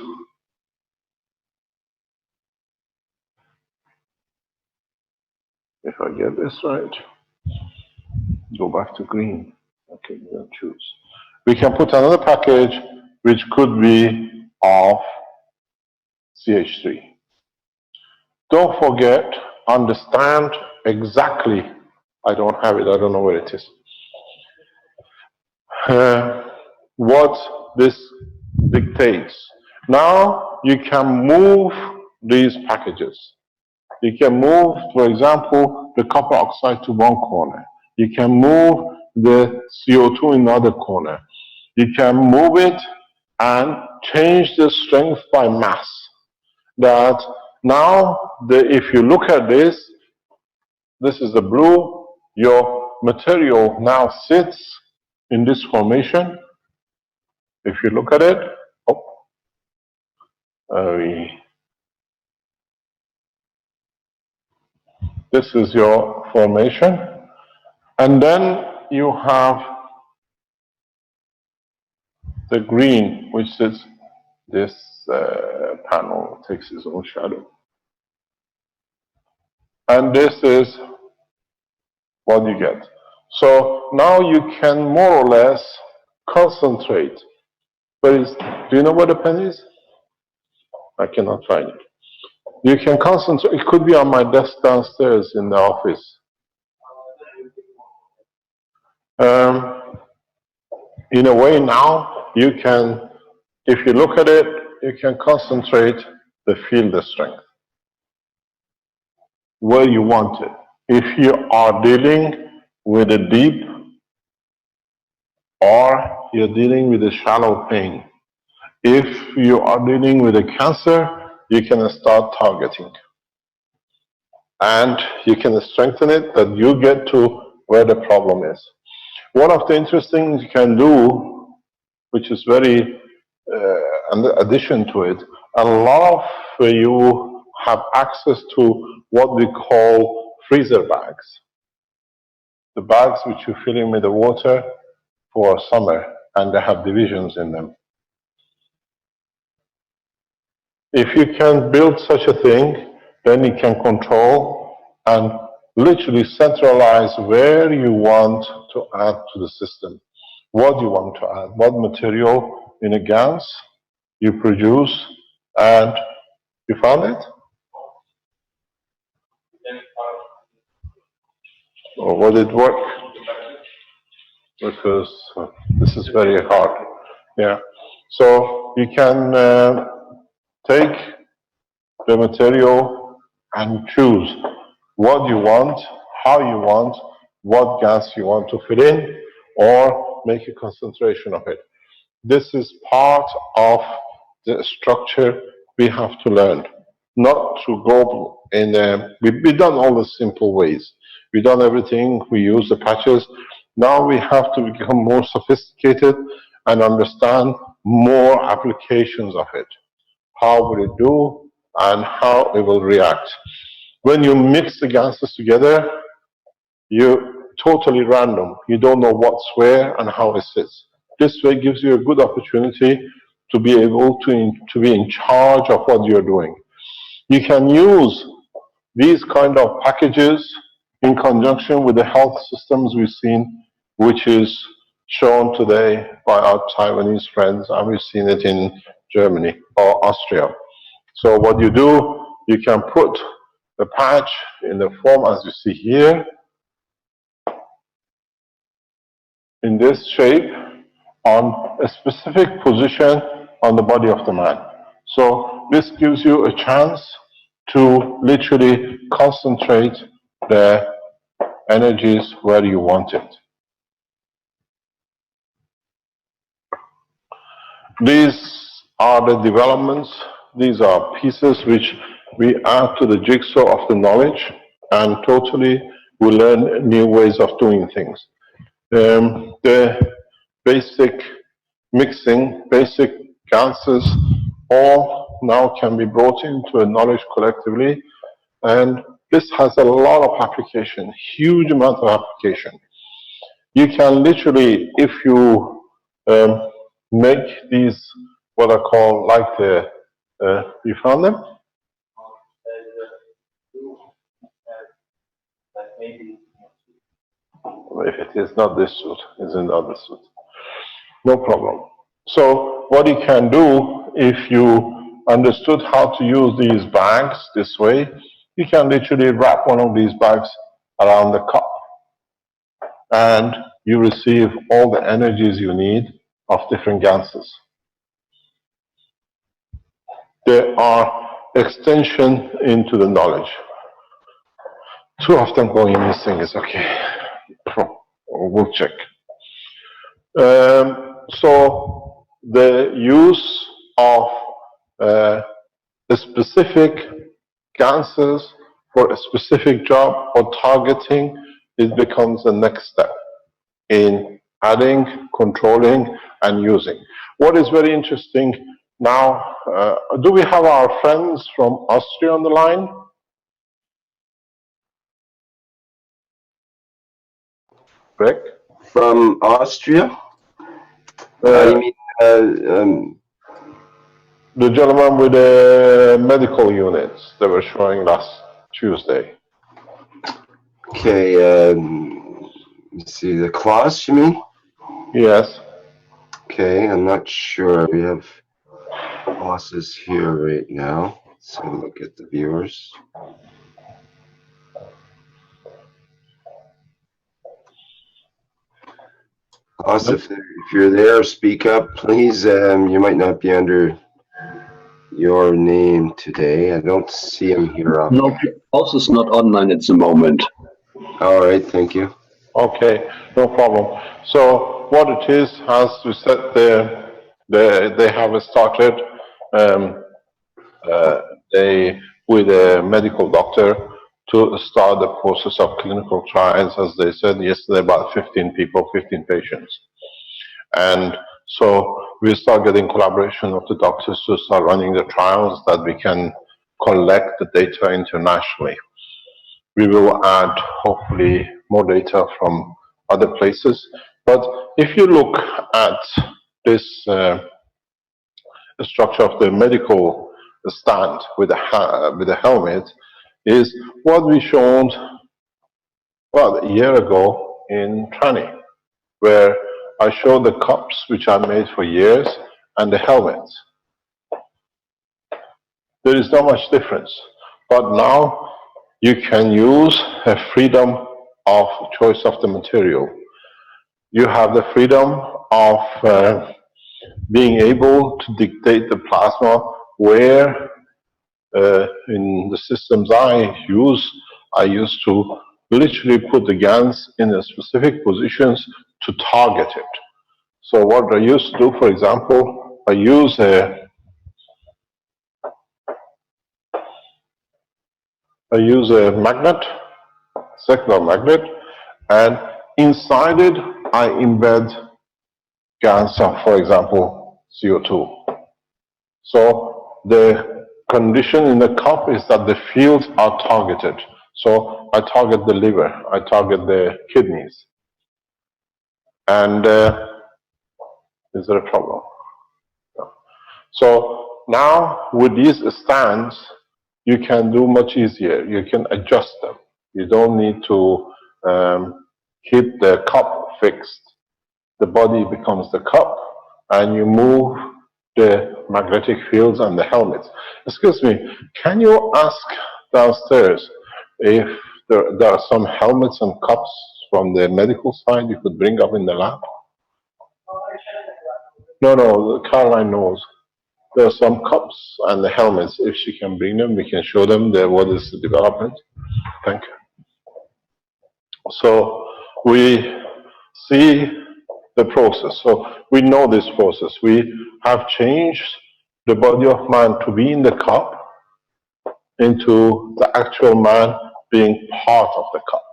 if I get this right, go back to green. Okay, we'll choose. We can put another package which could be of CH3. Don't forget, understand exactly, I don't have it, I don't know where it is, what this dictates. Now you can move these packages. You can move, for example, the copper oxide to one corner. You can move the CO2 in the other corner. You can move it and change the strength by mass. That now, if you look at this is the blue, your material now sits in this formation. If you look at it, this is your formation. And then you have the green, which sits, this panel takes its own shadow. And this is what you get. So now you can more or less concentrate. But do you know what a pen is? I cannot find it. You can concentrate. It could be on my desk downstairs in the office. In a way now, you can, if you look at it, you can concentrate the field strength where you want it. If you are dealing with a deep or you're dealing with a shallow pain, if you are dealing with a cancer, you can start targeting. And you can strengthen it that you get to where the problem is. One of the interesting things you can do, which is very, in addition to it, a lot of you have access to what we call freezer bags. The bags which you fill in with the water for summer, and they have divisions in them. If you can build such a thing, then you can control and literally centralize where you want to add to the system. What you want to add, what material in a GANS you produce, and you found it? Or would it work? Because this is very hard. Yeah. So you can take the material and choose what you want, how you want, what gas you want to fill in, or make a concentration of it. This is part of the structure we have to learn. Not to go in, we've done all the simple ways. We've done everything, we use the patches. Now we have to become more sophisticated and understand more applications of it. How will it do and how it will react. When you mix the gases together, you're totally random. You don't know what's where and how it sits. This way gives you a good opportunity to be able to be in charge of what you're doing. You can use these kind of packages in conjunction with the health systems we've seen, which is shown today by our Taiwanese friends, and we've seen it in Germany or Austria. So what you do, you can put the patch in the form as you see here, in this shape, on a specific position on the body of the man. So this gives you a chance to literally concentrate the energies where you want it. These are the developments. These are pieces which we add to the jigsaw of the knowledge, and totally we learn new ways of doing things. The basic mixing, basic gases, all now can be brought into a knowledge collectively, and This has a lot of application, huge amount of application. You can literally, if you make these, what I call like the, you found them? If it is not this suit, it's in the other suit. No problem. So what you can do, if you understood how to use these bags this way, you can literally wrap one of these bags around the cup. And you receive all the energies you need of different gases. There are extension into the knowledge. Two of them going missing is okay. We'll check. So the use of specific gases for a specific job or targeting, it becomes the next step in adding, controlling, and using. What is very interesting now, do we have our friends from Austria on the line? Rick? From Austria? You mean, the gentleman with the medical units that were showing last Tuesday. okay, let's see, the Klaus, you mean? Yes. Okay, I'm not sure. We have bosses here right now. Let's have a look at the viewers. Klaus, if you're there, speak up, please. You might not be under your name today. I don't see him here. No, Klaus is not online at the moment. All right, thank you. Okay, no problem. So what it is, as we said, they have started with a medical doctor to start the process of clinical trials, as they said yesterday, about 15 people, 15 patients. And so we start getting collaboration of the doctors to start running the trials that we can collect the data internationally. We will add, hopefully, more data from other places. But if you look at this structure of the medical stand with the helmet, is what we showed, well, a year ago in Trani, where I showed the cups, which I made for years, and the helmets. There is not much difference. But now you can use a freedom of choice of the material. You have the freedom of being able to dictate the plasma where in the systems I used to literally put the GANs in a specific positions to target it. So what I used to do, for example, I use a magnet, secular magnet, and inside it I embed GANs of, for example, CO2. So the condition in the cup is that the fields are targeted. So I target the liver, I target the kidneys. And is there a problem? No. So now with these stands, you can do much easier. You can adjust them. You don't need to keep the cup fixed. The body becomes the cup, and you move the magnetic fields and the helmets. Excuse me, can you ask downstairs if there are some helmets and cups from the medical side you could bring up in the lab? No, Caroline knows. There are some cups and the helmets. If she can bring them, we can show them what is the development. Thank you. So we see the process. So we know this process. We have changed the body of man to be in the cup into the actual man being part of the cup.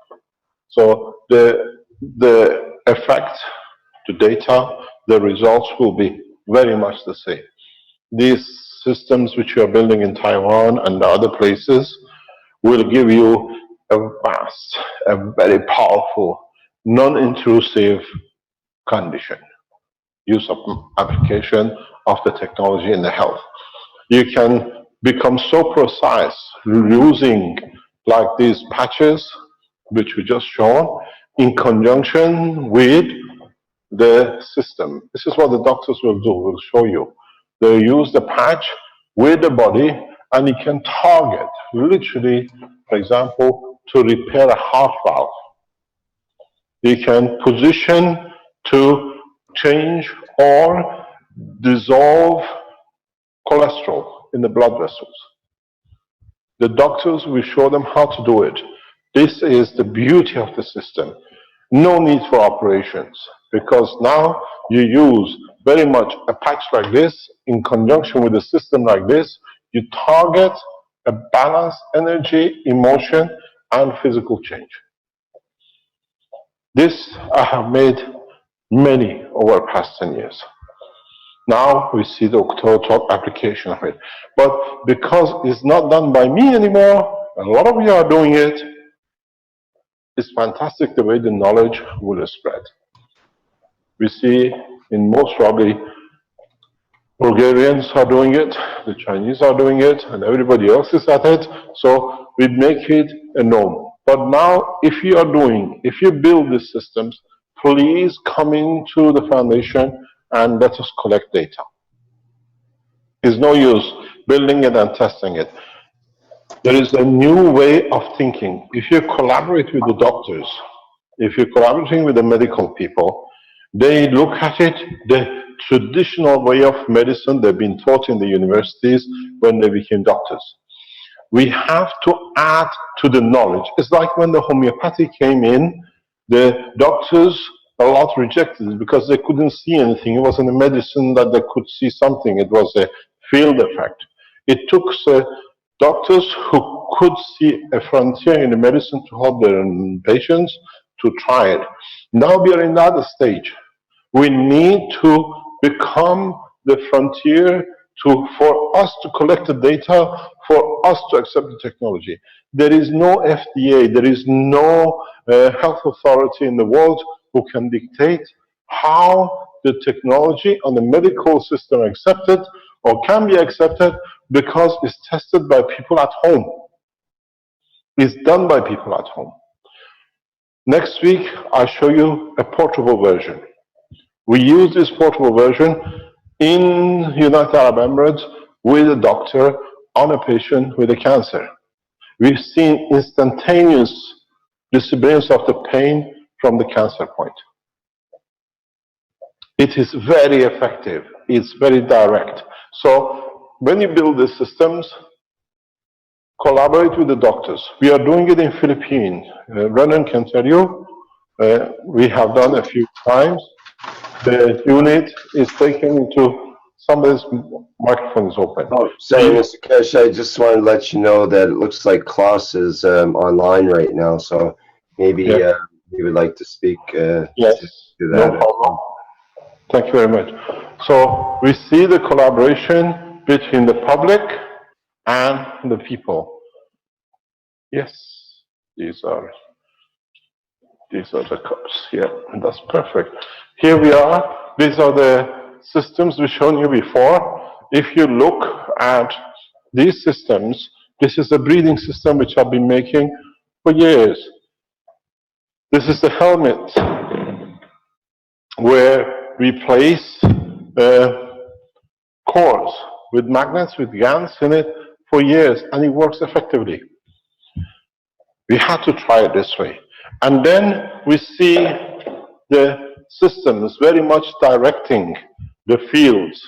So the effect, the data, the results will be very much the same. These systems which you are building in Taiwan and other places will give you a vast, a very powerful, non-intrusive condition, use of application of the technology in the health. You can become so precise using like these patches, which we just shown, in conjunction with the system. This is what the doctors will do, will show you. They use the patch with the body, and you can target, literally, for example, to repair a heart valve. You can position to change or dissolve cholesterol in the blood vessels. The doctors will show them how to do it. This is the beauty of the system. No need for operations, because now you use very much a patch like this in conjunction with a system like this. You target a balanced energy, emotion, and physical change. This I have made many over the past 10 years. Now we see the total application of it. But because it's not done by me anymore, a lot of you are doing it. It's fantastic the way the knowledge will spread. We see in most probably Bulgarians are doing it, the Chinese are doing it, and everybody else is at it. So we make it a norm. But now, if you build these systems, please come into the foundation and let us collect data. There's no use building it and testing it. There is a new way of thinking. If you collaborate with the doctors, if you're collaborating with the medical people, they look at it, the traditional way of medicine they've been taught in the universities when they became doctors. We have to add to the knowledge. It's like when the homeopathy came in, the doctors a lot rejected it because they couldn't see anything. It wasn't a medicine that they could see something. It was a field effect. It took doctors who could see a frontier in the medicine to help their patients to try it. Now we are in another stage. We need to become the frontier for us to collect the data, for us to accept the technology. There is no FDA, there is no health authority in the world who can dictate how the technology on the medical system accepted or can be accepted, because it's tested by people at home. It's done by people at home. Next week, I'll show you a portable version. We use this portable version in United Arab Emirates with a doctor on a patient with a cancer. We've seen instantaneous disappearance of the pain from the cancer point. It is very effective. It's very direct. So when you build the systems, collaborate with the doctors. We are doing it in Philippines. Renan can tell you, we have done a few times. The unit is taken into somebody's microphone is open. Oh, sorry, Mr. Kesh, I just wanted to let you know that it looks like Klaus is online right now, so maybe he would like to speak yes, to that. No problem. Thank you very much. So we see the collaboration between the public and the people. Yes, these are the cups. Yeah, that's perfect. Here we are. These are the systems we've shown you before. If you look at these systems, this is a breathing system which I've been making for years. This is the helmet where we place cores with magnets, with GaNs in it for years, and it works effectively. We had to try it this way. And then we see the systems very much directing the fields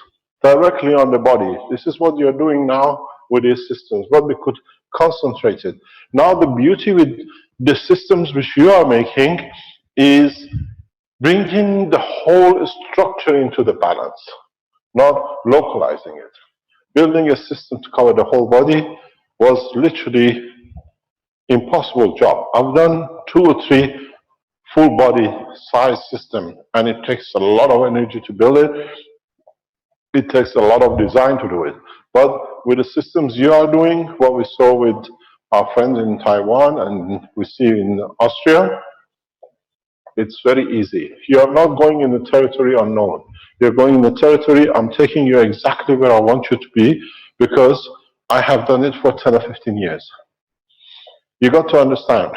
directly on the body. This is what you're doing now with these systems, what we could concentrate it. Now the beauty with the systems which you are making is bringing the whole structure into the balance, not localizing it. Building a system to cover the whole body was literally impossible job. I've done 2 or 3 full body size system, and it takes a lot of energy to build it. It takes a lot of design to do it. But with the systems you are doing, what we saw with our friends in Taiwan and we see in Austria, it's very easy. You're not going in the territory unknown. You're going in the territory, I'm taking you exactly where I want you to be because I have done it for 10 or 15 years. You got to understand,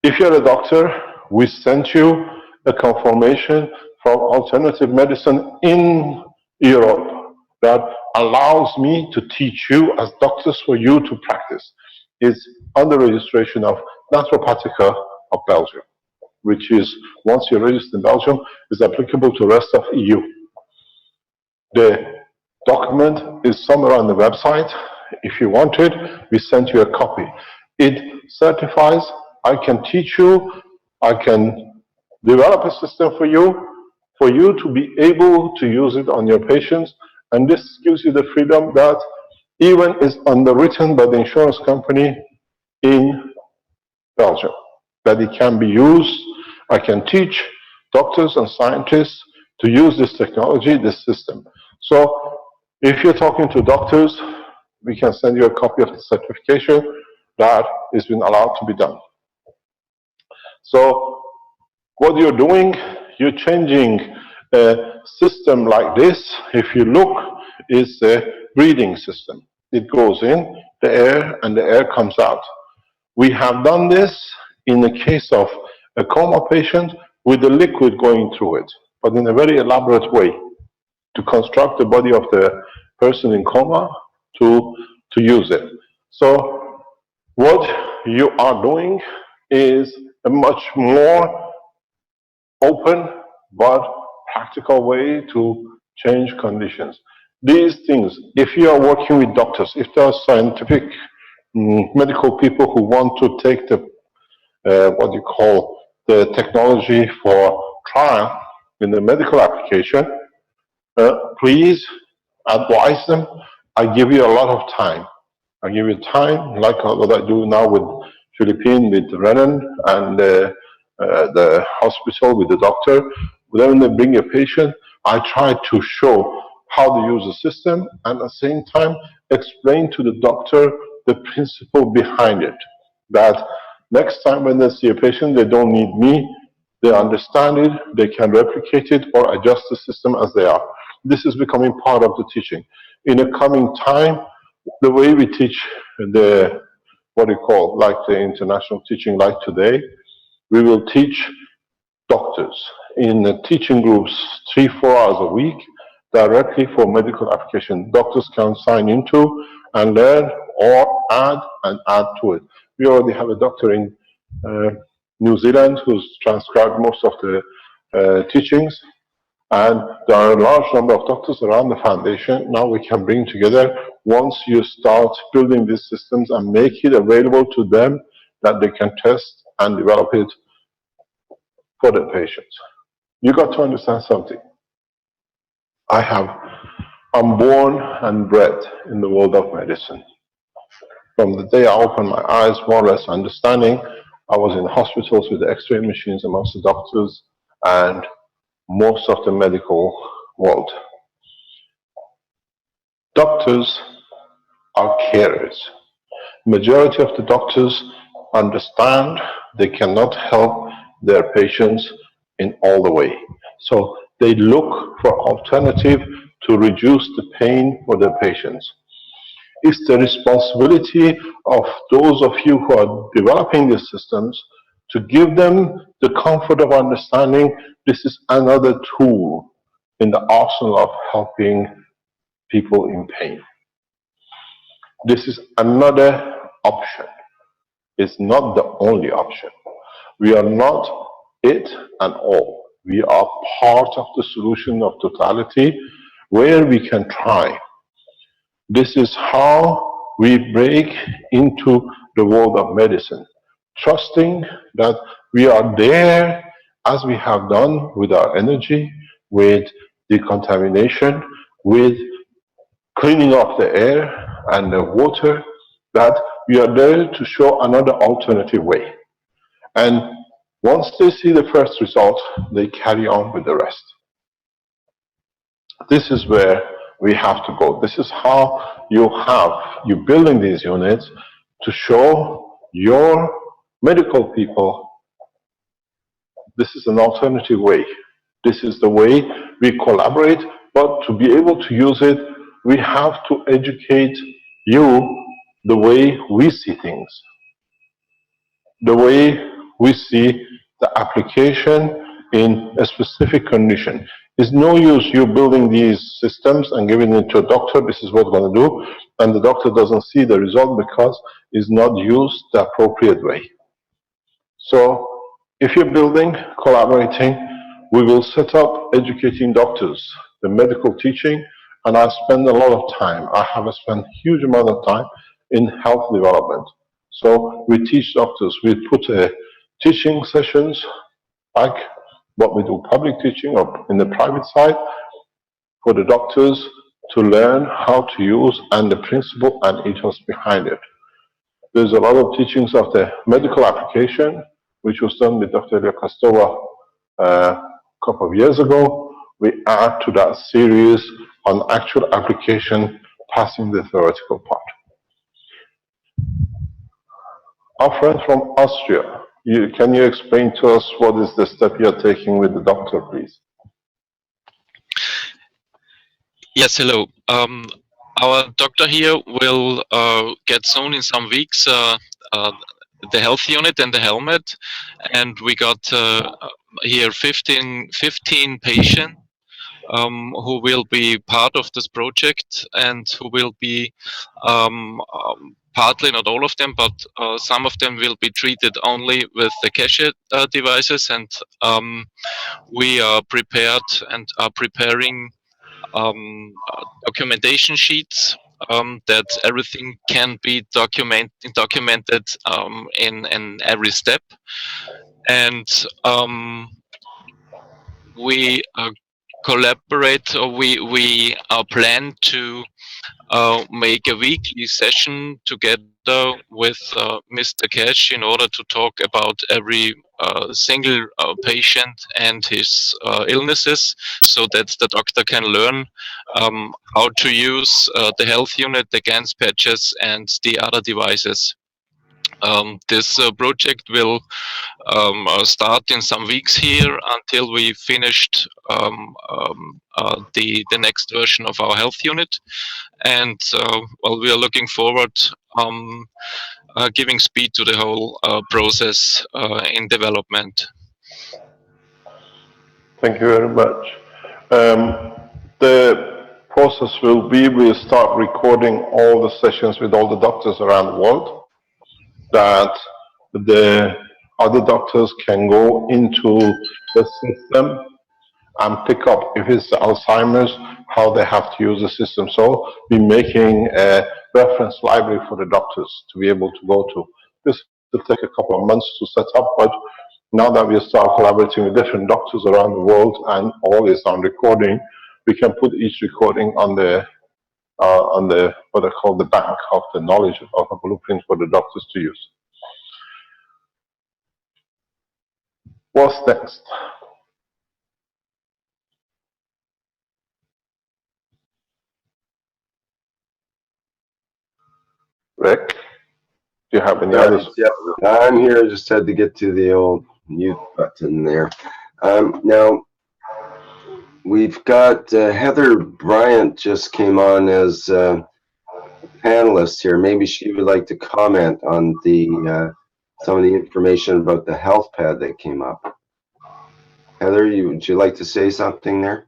if you're a doctor, we sent you a confirmation from alternative medicine in Europe that allows me to teach you as doctors for you to practice. It's under registration of Naturopathica of Belgium, which is, once you're registered in Belgium, is applicable to the rest of EU. The document is somewhere on the website. If you want it, we sent you a copy. It certifies I can teach you, I can develop a system for you to be able to use it on your patients, and this gives you the freedom that even is underwritten by the insurance company in Belgium, that it can be used. I can teach doctors and scientists to use this technology, this system. So if you're talking to doctors, we can send you a copy of the certification that has been allowed to be done. So what you're doing, you're changing a system like this. If you look, is a breathing system. It goes in the air and the air comes out. We have done this in the case of a coma patient with the liquid going through it, but in a very elaborate way to construct the body of the person in coma to use it. So what you are doing is a much more open but practical way to change conditions. These things, if you are working with doctors, if there are scientific medical people who want to take the what you call the technology for trial in the medical application, please advise them. I give you a lot of time. I give you time, like what I do now with Philippines, with Renan and the hospital with the doctor. When they bring a patient, I try to show how to use the system and at the same time explain to the doctor the principle behind it. That next time when they see a patient, they don't need me, they understand it, they can replicate it or adjust the system as they are. This is becoming part of the teaching. In a coming time, the way we teach the, what you call, like the international teaching like today, we will teach doctors in the teaching groups 3-4 hours a week directly for medical application. Doctors can sign into and learn or add to it. We already have a doctor in New Zealand who's transcribed most of the teachings, and there are a large number of doctors around the foundation. Now we can bring together once you start building these systems and make it available to them that they can test and develop it for the patients. You got to understand something. I'm born and bred in the world of medicine. From the day I opened my eyes, more or less understanding, I was in hospitals with the X-ray machines amongst the doctors and most of the medical world. Doctors are carers. Majority of the doctors understand they cannot help their patients in all the way. So they look for alternative to reduce the pain for their patients. It's the responsibility of those of you who are developing these systems to give them the comfort of understanding this is another tool in the arsenal of helping people in pain. This is another option. It's not the only option. We are not it and all. We are part of the solution of totality where we can try. This is how we break into the world of medicine, trusting that we are there as we have done with our energy, with decontamination, with cleaning up the air and the water, that we are there to show another alternative way. And once they see the first result, they carry on with the rest. This is where we have to go. This is how you're building these units to show your medical people this is an alternative way. This is the way we collaborate, but to be able to use it, we have to educate you the way we see things, the way we see the application in a specific condition. It's no use you building these systems and giving it to a doctor, this is what we're going to do, and the doctor doesn't see the result because it's not used the appropriate way. So if you're building, collaborating, we will set up educating doctors, the medical teaching, and I spend a lot of time. I have spent huge amount of time in health development. So we teach doctors, we put teaching sessions like what we do public teaching or in the private side for the doctors to learn how to use and the principle and ethos behind it. There's a lot of teachings of the medical application, which was done with Dr. Ilya Kostova a couple of years ago. We add to that series on actual application, passing the theoretical part. Our friend from Austria, can you explain to us what is the step you're taking with the doctor, please? Yes, hello. Our doctor here will get soon in some weeks the health unit and the helmet, and we got here 15 patients who will be part of this project and who will be partly, not all of them, but some of them will be treated only with the cash devices, and we are prepared and are preparing documentation sheets that everything can be documented in every step, and we collaborate, or we plan to make a weekly session together with Mr. Cash in order to talk about every single patient and his illnesses, so that the doctor can learn how to use the health unit, the GANS patches, and the other devices. This project will start in some weeks here until we finished the next version of our health unit, and well, we are looking forward giving speed to the whole process in development. Thank you very much. The process will be, we'll start recording all the sessions with all the doctors around the world, that the other doctors can go into the system and pick up, if it's Alzheimer's, how they have to use the system. So we're making a reference library for the doctors to be able to go to. This will take a couple of months to set up, but now that we start collaborating with different doctors around the world and all is on recording, we can put each recording on the what I call the bank of the knowledge of a blueprint for the doctors to use. What's next? Rick, do you have any others? Yeah, I'm here. I just had to get to the old mute button there. Now, we've got Heather Bryant just came on as panelist here. Maybe she would like to comment on the some of the information about the health pad that came up. Heather, would you like to say something there?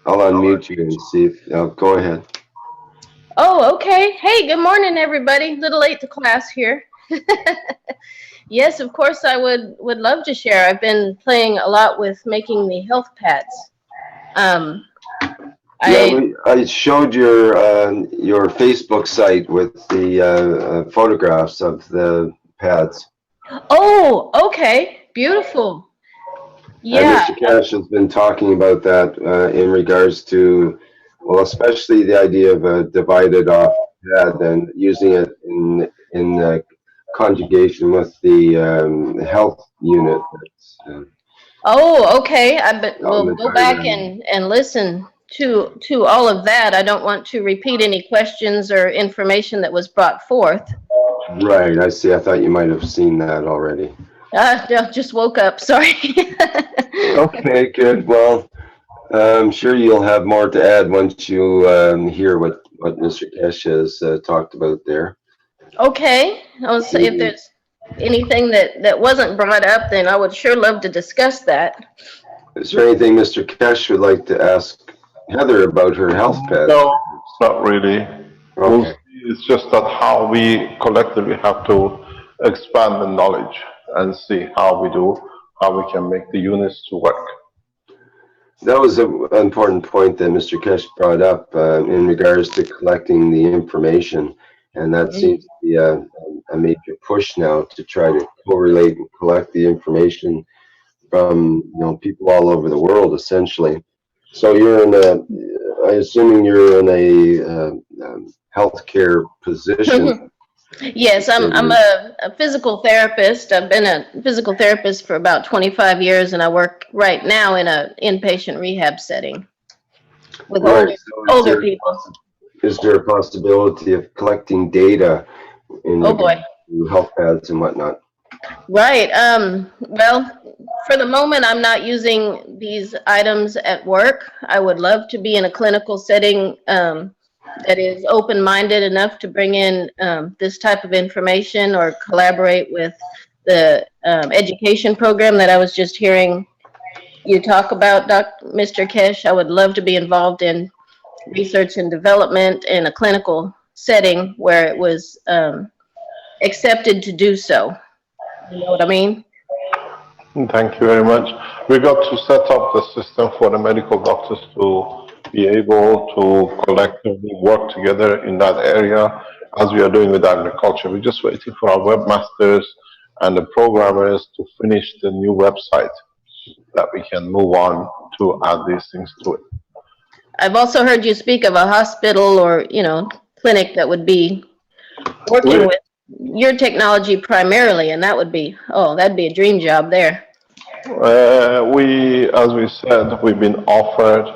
I'll unmute you and see if, go ahead. Oh, okay. Hey, good morning, everybody. A little late to class here. Yes, of course, I would love to share. I've been playing a lot with making the health pads. I showed your Facebook site with the photographs of the pads. Oh, okay. Beautiful. Yeah. And Mr. Cash has been talking about that in regards to, well, especially the idea of a divided off pad and using it in conjugation with the health unit. Oh, okay. We'll go back and listen to all of that, I don't want to repeat any questions or information that was brought forth. Right, I see. I thought you might have seen that already. No, just woke up, sorry. Okay, good. Well, I'm sure you'll have more to add once you hear what Mr. Kesh has talked about there. Okay, I'll say if there's anything that wasn't brought up, then I would sure love to discuss that. Is there anything Mr. Kesh would like to ask Heather about her health pad? No, it's not really. Okay. It's just that how we collectively have to expand the knowledge and see how we can make the units to work. That was an important point that Mr. Kesh brought up in regards to collecting the information. And that seems to be a major push now to try to correlate and collect the information from people all over the world, essentially. So you're in I'm assuming you're in a healthcare position. Yes, I'm a physical therapist. I've been a physical therapist for about 25 years, and I work right now in an inpatient rehab setting with older people. Is there a possibility of collecting data in Oh boy. health pads and whatnot? Right. Well, for the moment, I'm not using these items at work. I would love to be in a clinical setting that is open-minded enough to bring in this type of information or collaborate with the education program that I was just hearing you talk about, Mr. Kesh. I would love to be involved in research and development in a clinical setting where it was accepted to do so. You know what I mean? Thank you very much. We got to set up the system for the medical doctors to be able to collectively work together in that area as we are doing with agriculture. We're just waiting for our webmasters and the programmers to finish the new website that we can move on to add these things to it. I've also heard you speak of a hospital or, clinic that would be working with your technology primarily, and that would be, that'd be a dream job there. As we said, we've been offered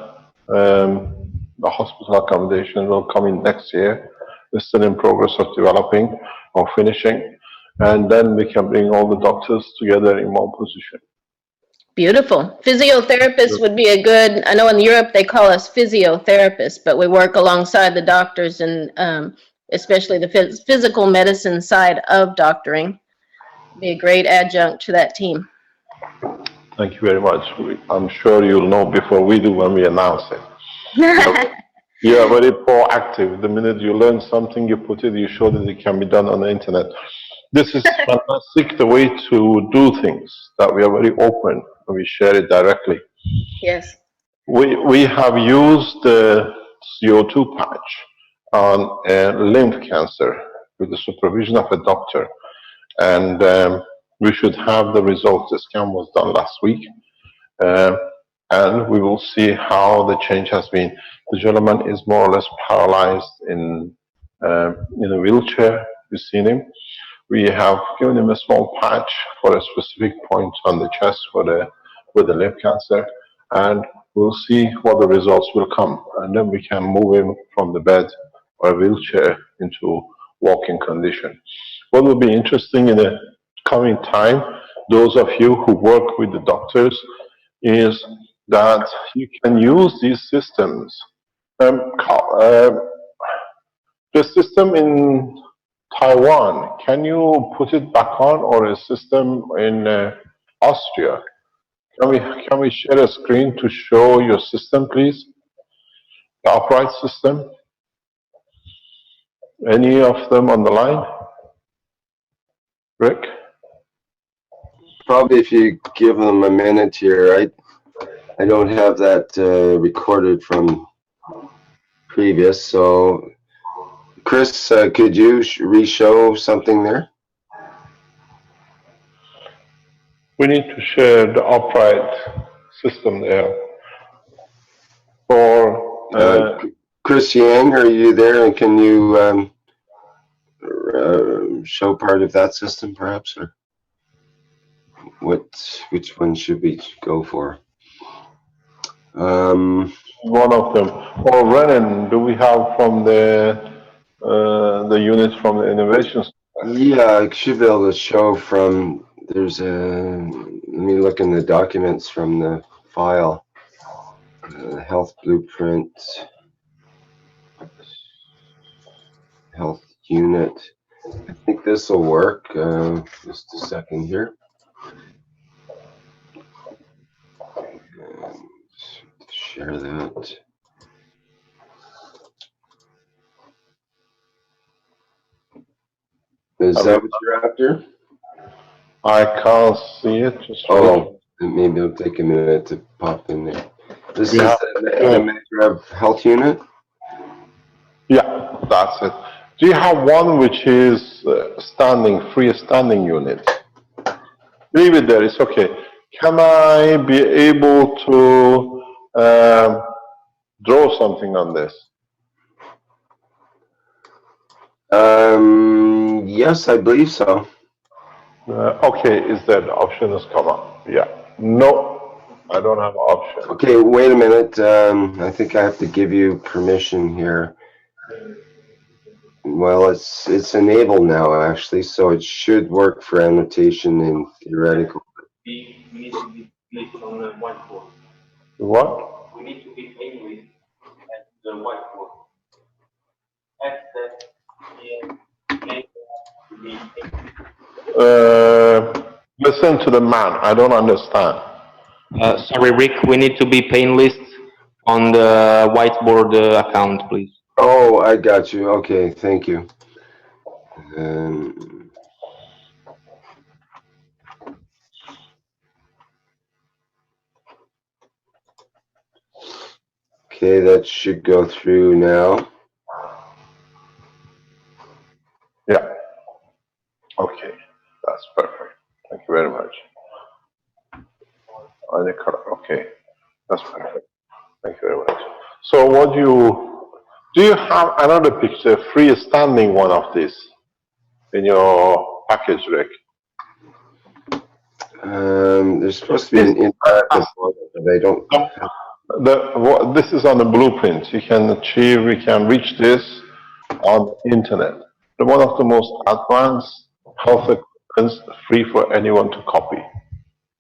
the hospital accommodation will come in next year. We're still in progress of developing or finishing, and then we can bring all the doctors together in one position. Beautiful. Physiotherapist would be a good, I know in Europe they call us physiotherapists, but we work alongside the doctors and especially the physical medicine side of doctoring. Be a great adjunct to that team. Thank you very much. I'm sure you'll know before we do when we announce it. You are very proactive. The minute you learn something, you put it, you show that it can be done on the internet. This is fantastic, the way to do things, that we are very open and we share it directly. Yes. We have used the CO2 patch on lymph cancer with the supervision of a doctor, and we should have the results. The scan was done last week, and we will see how the change has been. The gentleman is more or less paralyzed in a wheelchair. You've seen him. We have given him a small patch for a specific point on the chest with the lymph cancer, and we'll see what the results will come, and then we can move him from the bed or a wheelchair into walking condition. What will be interesting in the coming time, those of you who work with the doctors, is that you can use these systems. The system in Taiwan, can you put it back on, or a system in Austria? Can we share a screen to show your system, please? The upright system. Any of them on the line? Rick? Probably if you give them a minute here. I don't have that recorded from previous, so Chris, could you re-show something there? We need to share the upright system there. For Chris Yang, are you there, and can you show part of that system, perhaps, or which one should we go for? one of them. Or Renan, do we have from the unit from the innovation? Yeah, I should be able to show from, there's a, let me look in the documents from the file. Health blueprint, health unit. I think this will work. Just a second here. And share that. Is that what you're after? I can't see it. Just Oh, maybe it'll take a minute to pop in there. This is the measure of health unit? yeah, that's it. Do you have one which is freestanding unit? Leave it there, it's okay. Can I be able to draw something on this? Yes, I believe so. Okay, is that the option has come up? Yeah. No, I don't have an option. Okay, wait a minute. I think I have to give you permission here. Well, it's enabled now, actually, so it should work for annotation in theoretical. We need to be placed on the whiteboard. What? We need to be plain at the whiteboard. Access here. Listen to the man. I don't understand. Sorry, Rick. We need to be painless on the whiteboard account, please. Oh, I got you. Okay, thank you. Okay, that should go through now. Yeah. Okay, that's perfect. Thank you very much. Okay, that's perfect. Thank you very much. So what do you have another picture, freestanding one of these in your package, Rick? There's supposed to be an interactive one, but I don't. This is on the blueprint. You can reach this on the internet. One of the most advanced health equipment free for anyone to copy.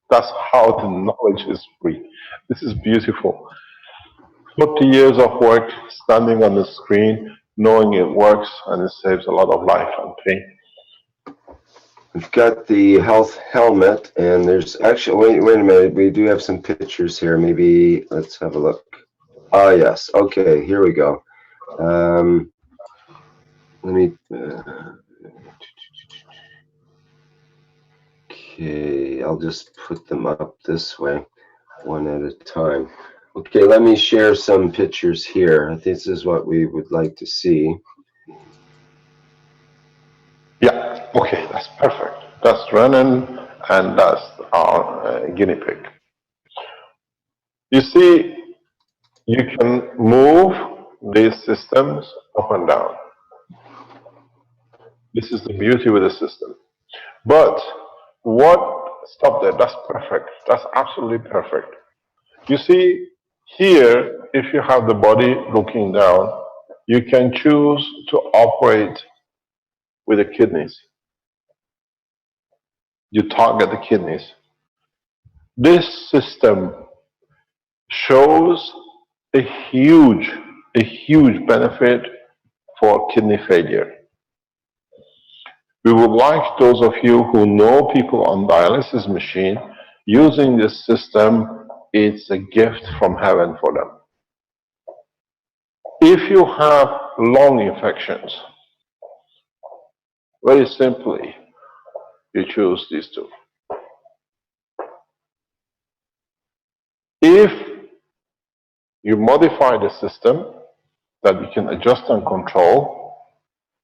That's how the knowledge is free. This is beautiful. 40 years of work standing on the screen, knowing it works, and it saves a lot of life and pain. We've got the health helmet, and there's actually, wait a minute, we do have some pictures here. Maybe let's have a look. Ah, yes. Okay, here we go. Let me. Okay, I'll just put them up this way, one at a time. Okay, let me share some pictures here. This is what we would like to see. Yeah, okay, that's perfect. That's Renan, and that's our guinea pig. You see, you can move these systems up and down. This is the beauty with the system. But stop there, that's perfect. That's absolutely perfect. You see, here, if you have the body looking down, you can choose to operate with the kidneys. You target the kidneys. This system shows a huge benefit for kidney failure. We would like those of you who know people on dialysis machine, using this system, it's a gift from heaven for them. If you have lung infections, very simply, you choose these two. If you modify the system that you can adjust and control,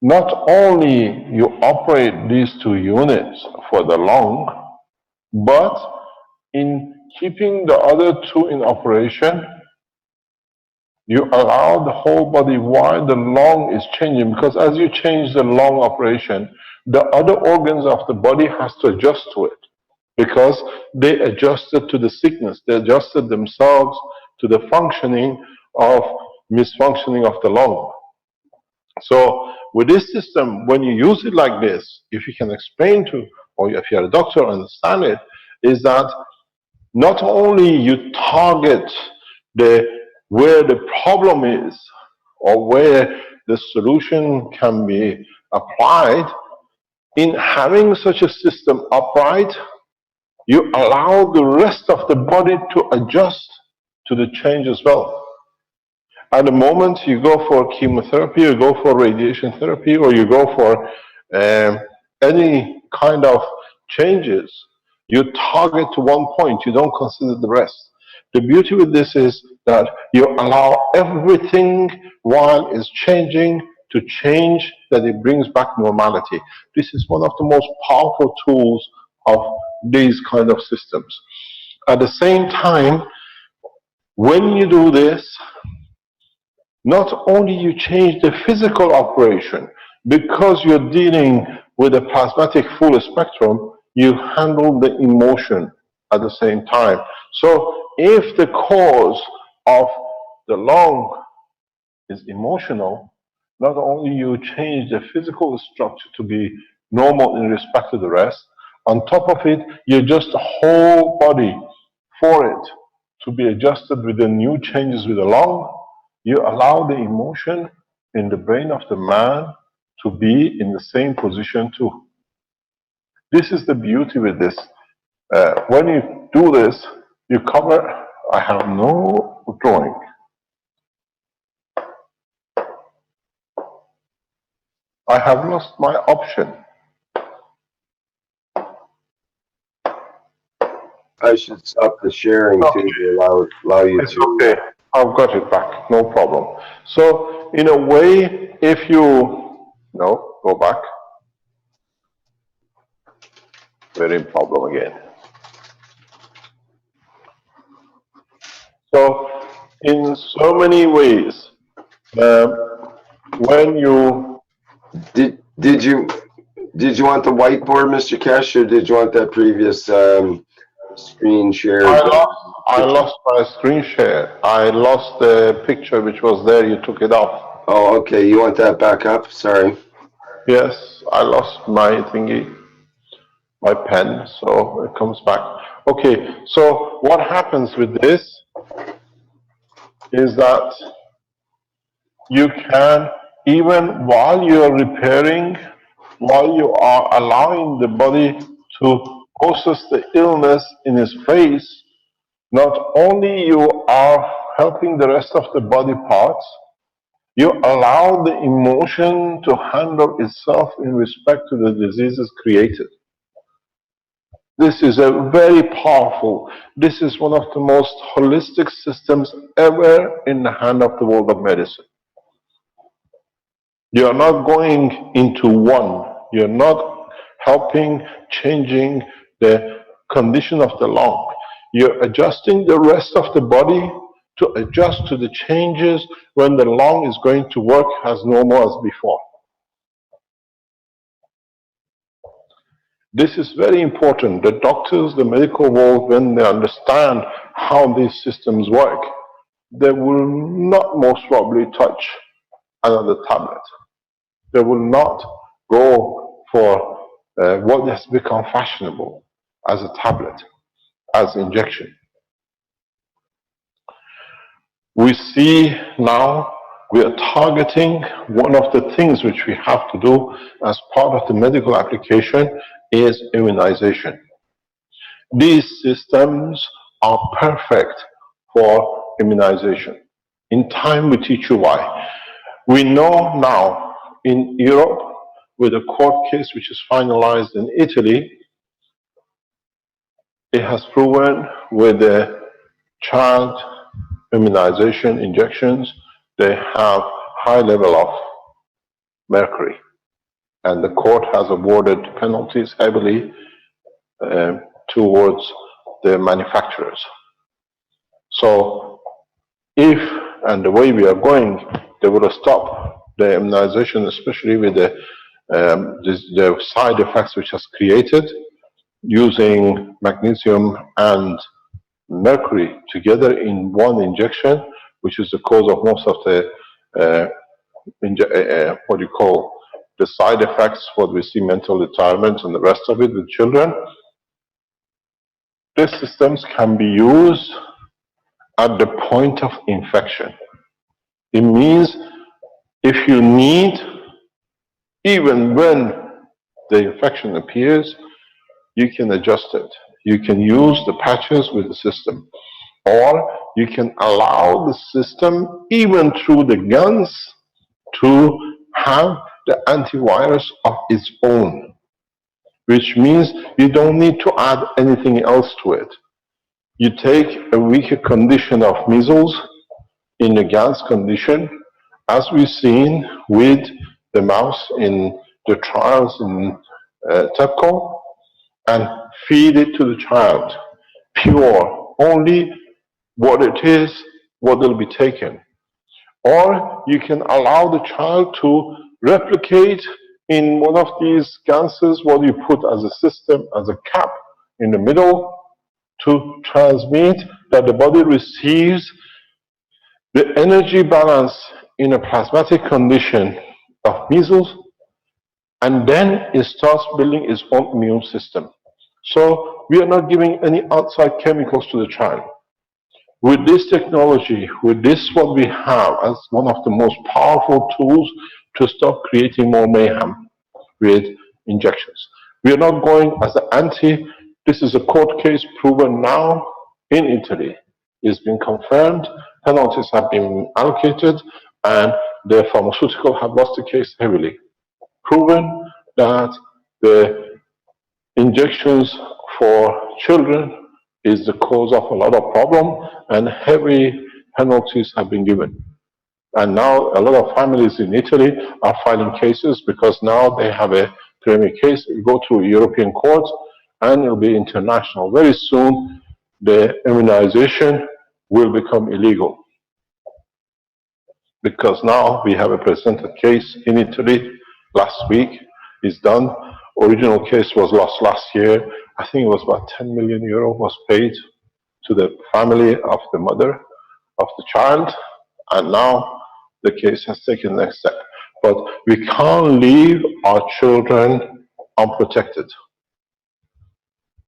not only you operate these two units for the lung, but in keeping the other two in operation, you allow the whole body while the lung is changing, because as you change the lung operation, the other organs of the body has to adjust to it, because they adjusted to the sickness, they adjusted themselves to the functioning of misfunctioning of the lung. So with this system, when you use it like this, if you can explain to, or if you're a doctor, understand it, is that not only you target where the problem is or where the solution can be applied, in having such a system upright, you allow the rest of the body to adjust to the change as well. At the moment you go for chemotherapy, you go for radiation therapy, or you go for any kind of changes, you target to one point, you don't consider the rest. The beauty with this is that you allow everything while it's changing to change, that it brings back normality. This is one of the most powerful tools of these kind of systems. At the same time, when you do this, not only you change the physical operation, because you're dealing with a plasmatic full spectrum, you handle the emotion at the same time. So if the cause of the lung is emotional, not only you change the physical structure to be normal in respect to the rest, on top of it, you adjust the whole body for it to be adjusted with the new changes with the lung. You allow the emotion in the brain of the man to be in the same position too. This is the beauty with this. When you do this, you cover, I have no drawing. I have lost my option. I should stop the sharing to allow you It's to. okay. I've got it back. No problem. So in a way, if you go back. We're in problem again. So in so many ways, when you Did you want the whiteboard, Mr. Kesh, or did you want that previous screen share? I lost my screen share. I lost the picture which was there. You took it off. Oh, okay. You want that back up? Sorry. Yes, I lost my thingy, my pen, so it comes back. Okay, so what happens with this is that you can, even while you are repairing, while you are allowing the body to process the illness in its face, not only you are helping the rest of the body parts, you allow the emotion to handle itself in respect to the diseases created. This is a very powerful, this is one of the most holistic systems ever in the hand of the world of medicine. You are not going into one, you're not helping changing the condition of the lung. You're adjusting the rest of the body to adjust to the changes when the lung is going to work as normal as before. This is very important. The doctors, the medical world, when they understand how these systems work, they will not most probably touch another tablet. They will not go for what has become fashionable as a tablet, as injection. We see now we are targeting one of the things which we have to do as part of the medical application is immunization. These systems are perfect for immunization. In time we teach you why. We know now in Europe with a court case which is finalized in Italy, it has proven with the child immunization injections, they have high level of mercury. And the court has awarded penalties heavily towards the manufacturers. So if, and the way we are going, they will stop the immunization, especially with the side effects which has created, using magnesium and mercury together in one injection which is the cause of most of the what you call the side effects, what we see, mental retirement and the rest of it with children. These systems can be used at the point of infection. It means if you need, even when the infection appears, you can adjust it. You can use the patches with the system, or you can allow the system, even through the guns, to have the antivirus of its own, which means you don't need to add anything else to it. You take a weaker condition of measles in a GANS condition, as we've seen with the mouse in the trials in TEPCO, and feed it to the child, pure, only what it is, what will be taken. Or you can allow the child to replicate in one of these ganses what you put as a system, as a cap in the middle, to transmit that the body receives the energy balance in a plasmatic condition of measles, and then it starts building its own immune system. So we are not giving any outside chemicals to the child. With this technology, with this what we have as one of the most powerful tools to stop creating more mayhem with injections. We are not going as an anti. This is a court case proven now in Italy. It's been confirmed, penalties have been allocated, and the pharmaceutical have lost the case heavily. Proven that the injections for children is the cause of a lot of problem, and heavy penalties have been given. And now a lot of families in Italy are filing cases because now they have a premier case. It will go to a European court and it will be international. Very soon the immunization will become illegal, because now we have a presented case in Italy last week. It's done. Original case was lost last year. I think it was about 10 million euro was paid to the family of the mother of the child, and now the case has taken the next step. But we can't leave our children unprotected.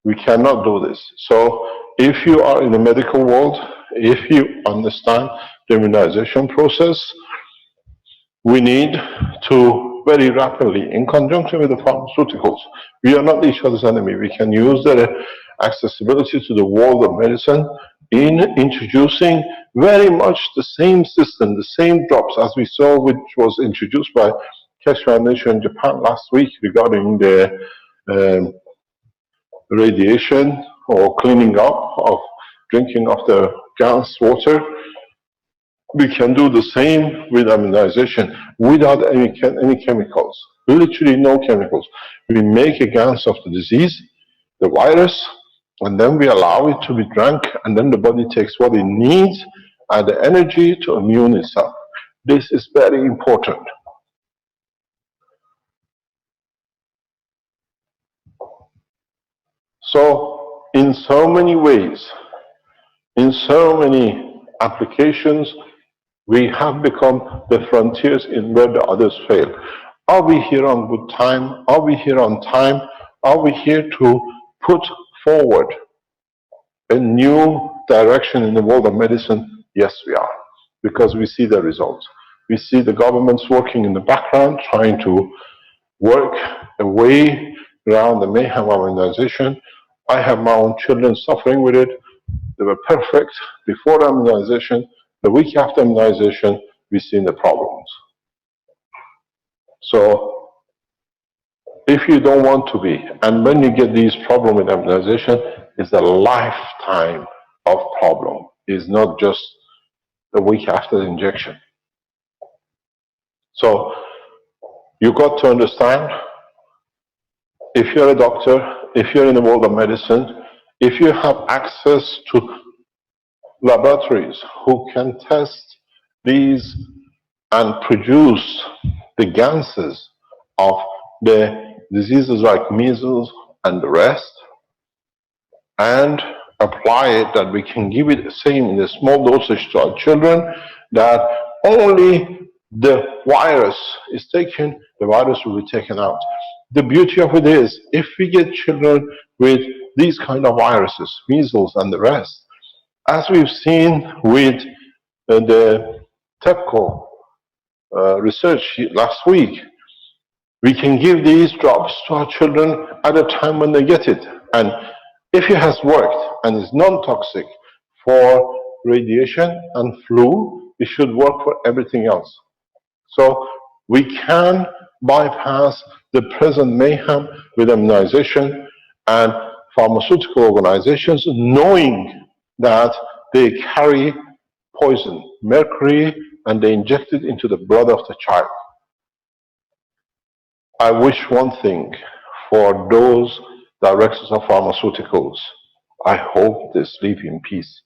We cannot do this. So if you are in the medical world, if you understand the immunization process, we need to very rapidly, in conjunction with the pharmaceuticals, we are not each other's enemy. We can use the accessibility to the world of medicine in introducing very much the same system, the same drops as we saw, which was introduced by Keshe Foundation in Japan last week regarding the radiation or cleaning up of drinking of the gas water. We can do the same with immunization without any chemicals, literally no chemicals. We make a GANS of the disease, the virus, and then we allow it to be drank, and then the body takes what it needs and the energy to immune itself. This is very important. So, in so many ways, in so many applications, we have become the frontiers in where the others fail. Are we here on good time? Are we here on time? Are we here to put forward a new direction in the world of medicine? Yes, we are, because we see the results. We see the governments working in the background, trying to work a way around the mayhem of immunization. I have my own children suffering with it. They were perfect before immunization. The week after immunization, we've seen the problems. So, if you don't want to be, and when you get these problems with immunization, it's a lifetime of problem. It's not just the week after the injection. So, you got to understand, if you're a doctor, if you're in the world of medicine, if you have access to laboratories who can test these and produce the ganses of the diseases like measles and the rest, and apply it, that we can give it the same in a small dosage to our children, that only the virus is taken, the virus will be taken out. The beauty of it is, if we get children with these kind of viruses, measles and the rest, as we've seen with the TEPCO research last week, we can give these drops to our children at a time when they get it. And if it has worked and is non-toxic for radiation and flu, it should work for everything else. So we can bypass the present mayhem with immunization, and pharmaceutical organizations, knowing that they carry poison, mercury, and they inject it into the blood of the child. I wish one thing for those directors of pharmaceuticals. I hope they sleep in peace,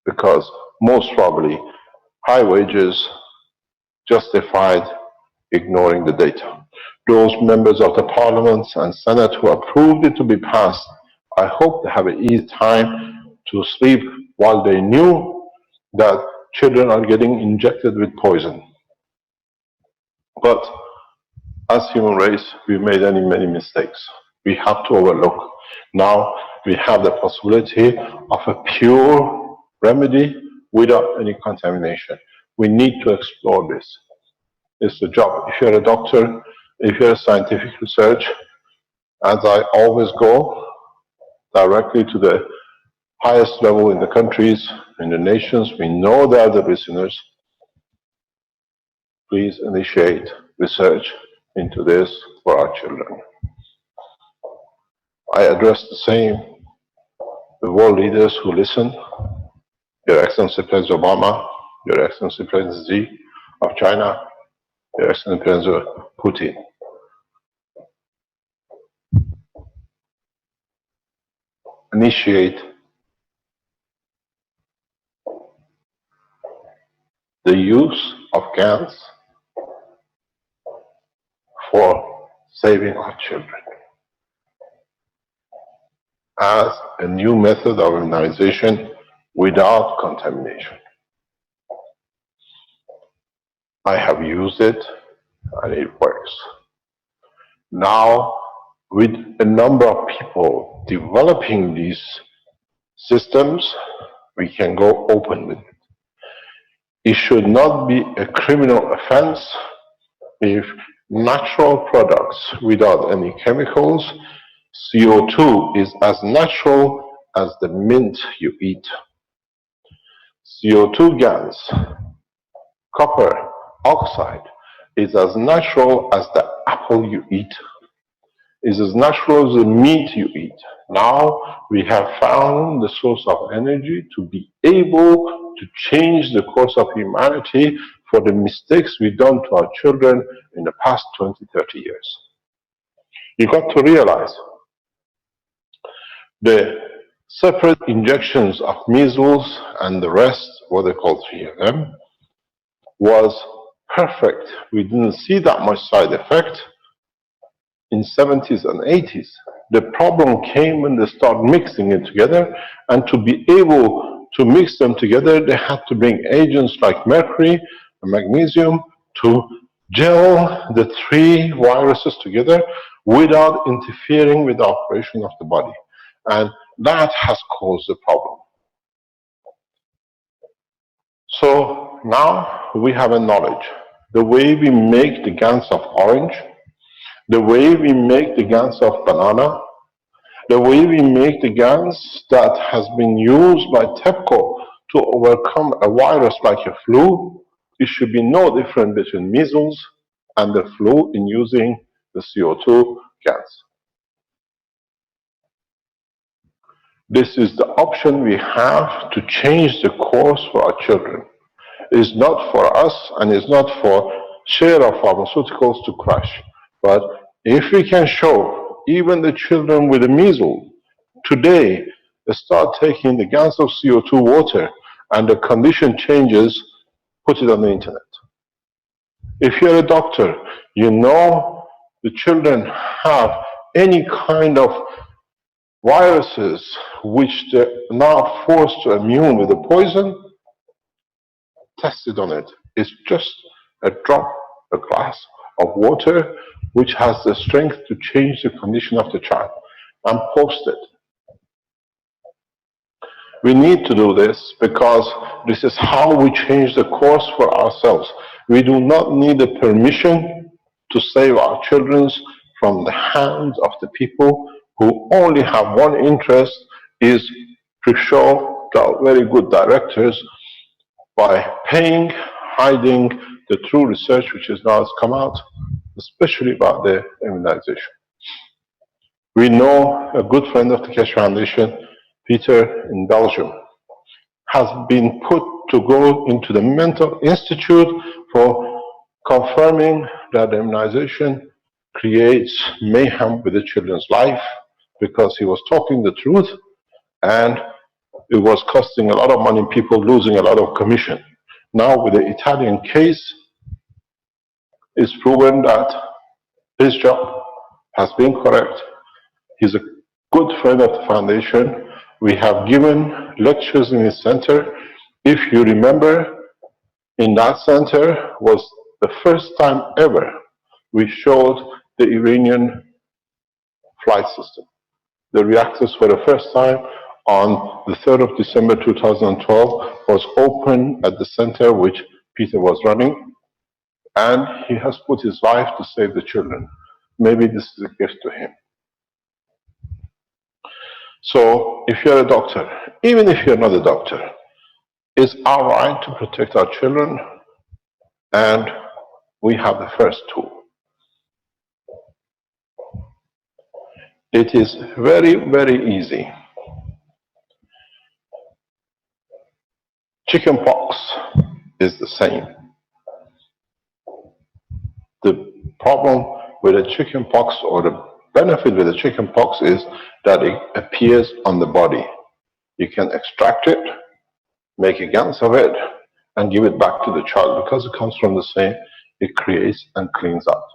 because most probably high wages justified ignoring the data. Those members of the parliament and senate who approved it to be passed, I hope they have an easy time to sleep while they knew that children are getting injected with poison. But as human race, we've made many mistakes. We have to overlook. Now we have the possibility of a pure remedy without any contamination. We need to explore this. It's the job. If you're a doctor, if you're a scientific research, as I always go directly to the highest level in the countries, in the nations, we know they are the listeners. Please initiate research into this for our children. I address the same, the world leaders who listen, Your Excellency President Obama, Your Excellency President Xi of China, Your Excellency President Putin. Initiate the use of GANs for saving our children as a new method of immunization without contamination. I have used it and it works. Now, with a number of people developing these systems, we can go open with it. It should not be a criminal offense if natural products without any chemicals, CO2 is as natural as the mint you eat. CO2 gas, copper oxide, is as natural as the apple you eat, is as natural as the meat you eat. Now we have found the source of energy to be able to change the course of humanity for the mistakes we've done to our children in the past 20, 30 years. You've got to realize the separate injections of measles and the rest, what they call 3M, was perfect. We didn't see that much side effect in 70s and 80s. The problem came when they started mixing it together, and to be able to mix them together, they had to bring agents like mercury and magnesium to gel the three viruses together without interfering with the operation of the body. And that has caused the problem. So now we have a knowledge. The way we make the GANs of orange, the way we make the GANs of banana, the way we make the GANs that has been used by TEPCO to overcome a virus like a flu, it should be no different between measles and the flu in using the CO2 GANs. This is the option we have to change the course for our children. It's not for us and it's not for share of pharmaceuticals to crash. But if we can show even the children with the measles today start taking the gallons of CO2 water and the condition changes, put it on the internet. If you're a doctor, you know the children have any kind of viruses which they're now forced to immune with the poison, tested on it. It's just a drop, a glass of water, which has the strength to change the condition of the child, and posted. We need to do this because this is how we change the course for ourselves. We do not need a permission to save our children from the hands of the people who only have one interest, is to show the very good directors by paying, hiding the true research which is now has come out, especially about the immunization. We know a good friend of the Keshe Foundation, Peter in Belgium, has been put to go into the mental institute for confirming that immunization creates mayhem with the children's life, because he was talking the truth and it was costing a lot of money, people losing a lot of commission. Now with the Italian case, it's proven that his job has been correct. He's a good friend of the foundation. We have given lectures in his center. If you remember, in that center was the first time ever we showed the Iranian flight system. The reactors for the first time on the 3rd of December 2012 was open at the center which Peter was running, and he has put his life to save the children. Maybe this is a gift to him. So if you're a doctor, even if you're not a doctor, it's our right to protect our children, and we have the first tool. It is very, very easy. Chickenpox is the same. The problem with the chickenpox, or the benefit with the chickenpox, is that it appears on the body. You can extract it, make a gans of it, and give it back to the child. Because it comes from the same, it creates and cleans out.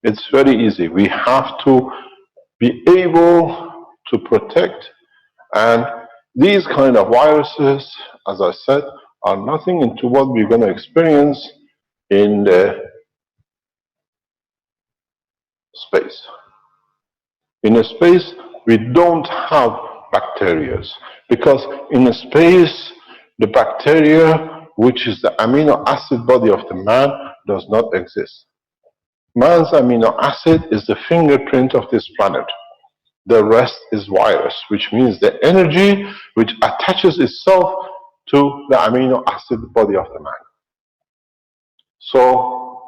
It's very easy. We have to be able to protect, and these kind of viruses, as I said, are nothing into what we're going to experience in the space. In a space, we don't have bacteria, because in a space, the bacteria, which is the amino acid body of the man, does not exist. Man's amino acid is the fingerprint of this planet. The rest is virus, which means the energy which attaches itself to the amino acid body of the man. So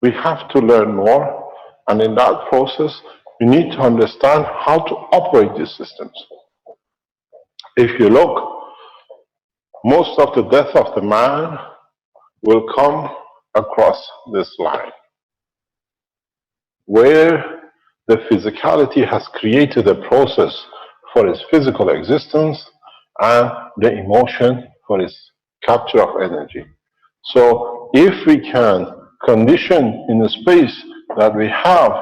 we have to learn more, and in that process, we need to understand how to operate these systems. If you look, most of the death of the man will come across this line, where the physicality has created a process for his physical existence and the emotion for his capture of energy. So if we can condition in a space that we have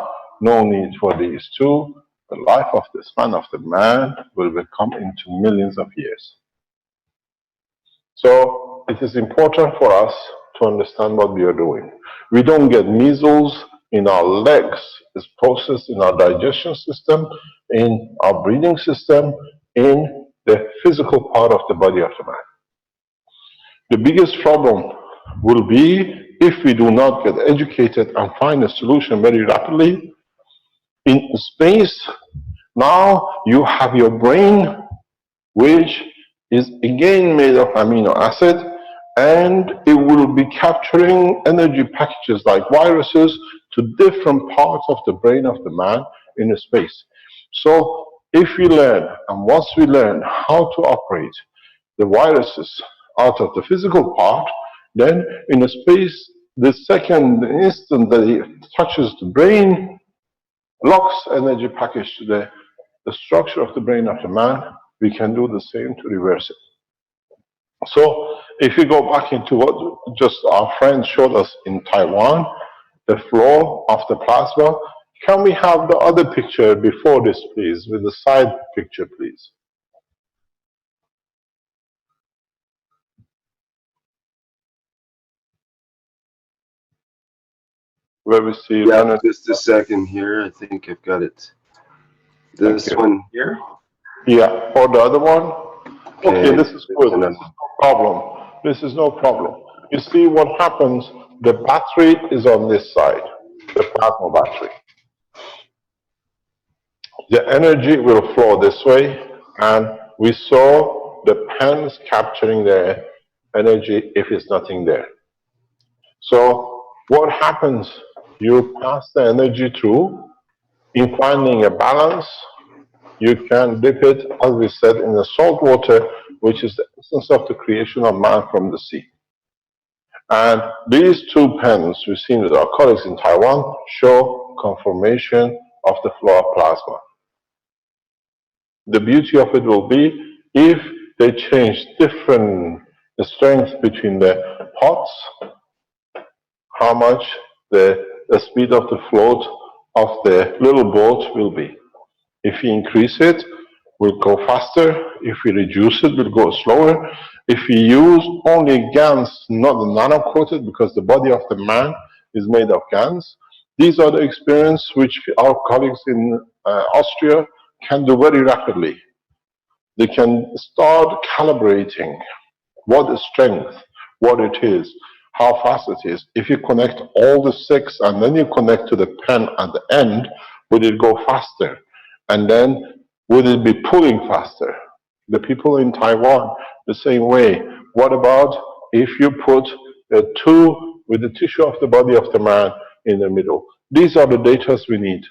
no need for these two, the life of the span of the man will become into millions of years. So it is important for us to understand what we are doing. We don't get measles in our legs. It's processed in our digestion system, in our breathing system, in the physical part of the body of the man. The biggest problem will be if we do not get educated and find a solution very rapidly. In space, now you have your brain, which is again made of amino acid, and it will be capturing energy packages like viruses to different parts of the brain of the man in a space. So if we learn, and once we learn how to operate the viruses out of the physical part, then in a space, the instant that it touches the brain, locks energy package to the structure of the brain of the man, we can do the same to reverse it. So if we go back into what just our friend showed us in Taiwan, the flow of the plasma Can we have the other picture before this, please, with the side picture, please? Where we see Yeah, just a second here. I think I've got it. This one here? Yeah, or the other one? Okay, this is good. And This then- is no problem. This is no problem. You see what happens, the battery is on this side, the plasma battery. The energy will flow this way, and we saw the pens capturing the energy if it's nothing there. So what happens? You pass the energy through. In finding a balance, you can dip it, as we said, in the salt water, which is the essence of the creation of man from the sea. And these two pens we've seen with our colleagues in Taiwan show conformation of the flow of plasma. The beauty of it will be if they change the strength between the pots, how much the speed of the float of the little boat will be. If we increase it, we'll go faster. If we reduce it, we'll go slower. If we use only GANs, not the nano-coated, because the body of the man is made of GANs, these are the experiences which our colleagues in Austria can do very rapidly. They can start calibrating what is strength, what it is, how fast it is. If you connect all the 6 and then you connect to the pen at the end, will it go faster? And then will it be pulling faster? The people in Taiwan, the same way. What about if you put a 2 with the tissue of the body of the man in the middle? These are the data we need.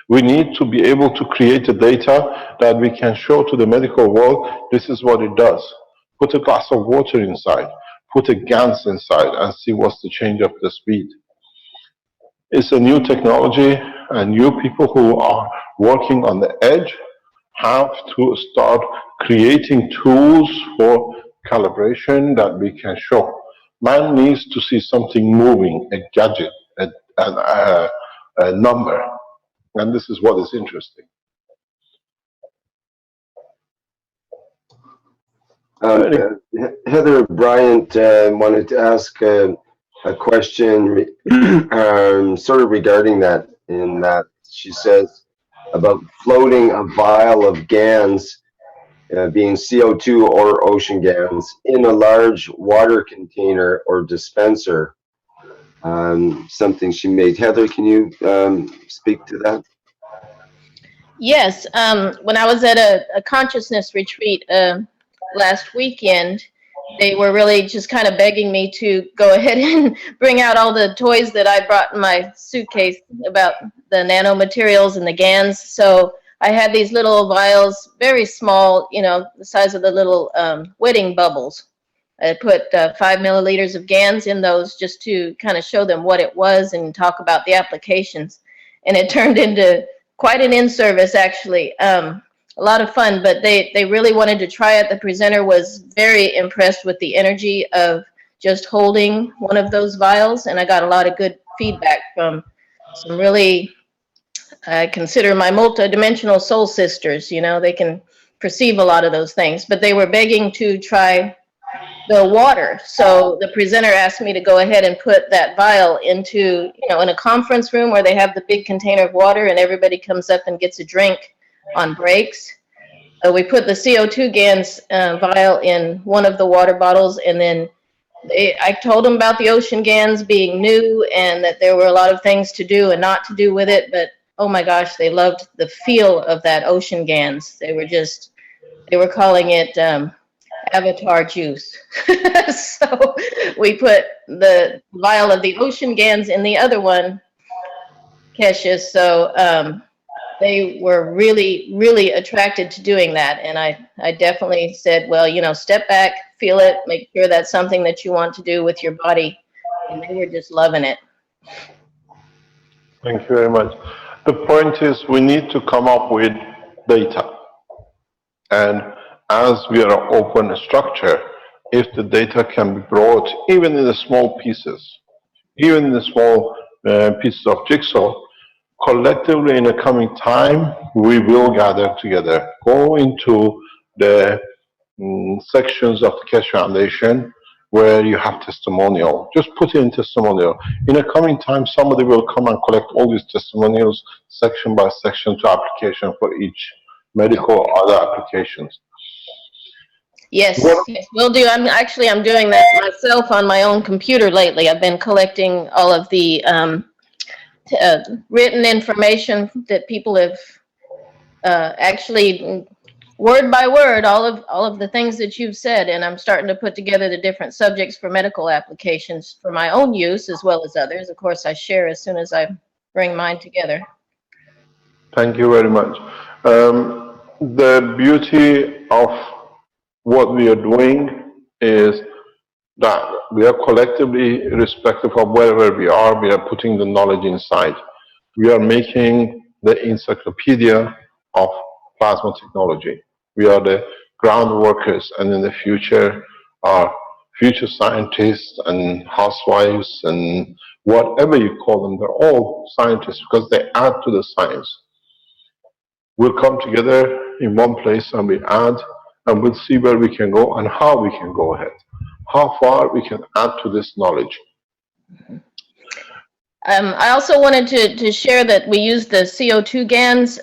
We need to be able to create a data that we can show to the medical world, this is what it does. Put a glass of water inside, put a GANS inside, and see what's the change of the speed. It's a new technology, and new people who are working on the edge have to start creating tools for calibration that we can show. Man needs to see something moving, a gadget, a number. And this is what is interesting. Heather Bryant wanted to ask a question sort of regarding that, in that she says about floating a vial of GANs, being CO2 or ocean GANs, in a large water container or dispenser. Something she made. Heather, can you speak to that? Yes, when I was at a consciousness retreat last weekend, they were really just kind of begging me to go ahead and bring out all the toys that I brought in my suitcase about the nanomaterials and the GANs. So I had these little vials, very small, you know, the size of the little wedding bubbles. I put 5 milliliters of GANs in those just to kind of show them what it was and talk about the applications. And it turned into quite an in-service, actually. A lot of fun, but they really wanted to try it. The presenter was very impressed with the energy of just holding one of those vials, and I got a lot of good feedback from some really, I consider my multidimensional soul sisters. You know, they can perceive a lot of those things, but they were begging to try the water. So the presenter asked me to go ahead and put that vial into, you know, in a conference room where they have the big container of water and everybody comes up and gets a drink on breaks. So we put the CO2 GANs vial in one of the water bottles, and then I told them about the ocean GANs being new and that there were a lot of things to do and not to do with it, but oh my gosh, they loved the feel of that ocean GANs. They were calling it avatar juice. So we put the vial of the ocean GANs in the other one, Kesha. So they were really, really attracted to doing that. And I definitely said, well, you know, step back, feel it, make sure that's something that you want to do with your body. And they were just loving it. Thank you very much. The point is we need to come up with data. And as we are an open structure, if the data can be brought even in the small pieces, even in the small pieces of jigsaw. Collectively, in the coming time, we will gather together, go into the sections of the Keshe Foundation where you have testimonial. Just put in testimonial. In the coming time, somebody will come and collect all these testimonials section by section to application for each medical or other applications. Yes, yes, will do. I'm doing that myself on my own computer lately. I've been collecting all of the written information that people have actually word by word, all of the things that you've said, and I'm starting to put together the different subjects for medical applications for my own use as well as others. Of course, I share as soon as I bring mine together. Thank you very much. The beauty of what we are doing is that we are collectively, irrespective of wherever we are putting the knowledge inside. We are making the encyclopedia of plasma technology. We are the ground workers, and in the future, our future scientists and housewives and whatever you call them, they're all scientists because they add to the science. We'll come together in one place and we add, and we'll see where we can go and how we can go ahead, how far we can add to this knowledge. I also wanted to share that we used the CO2 GANs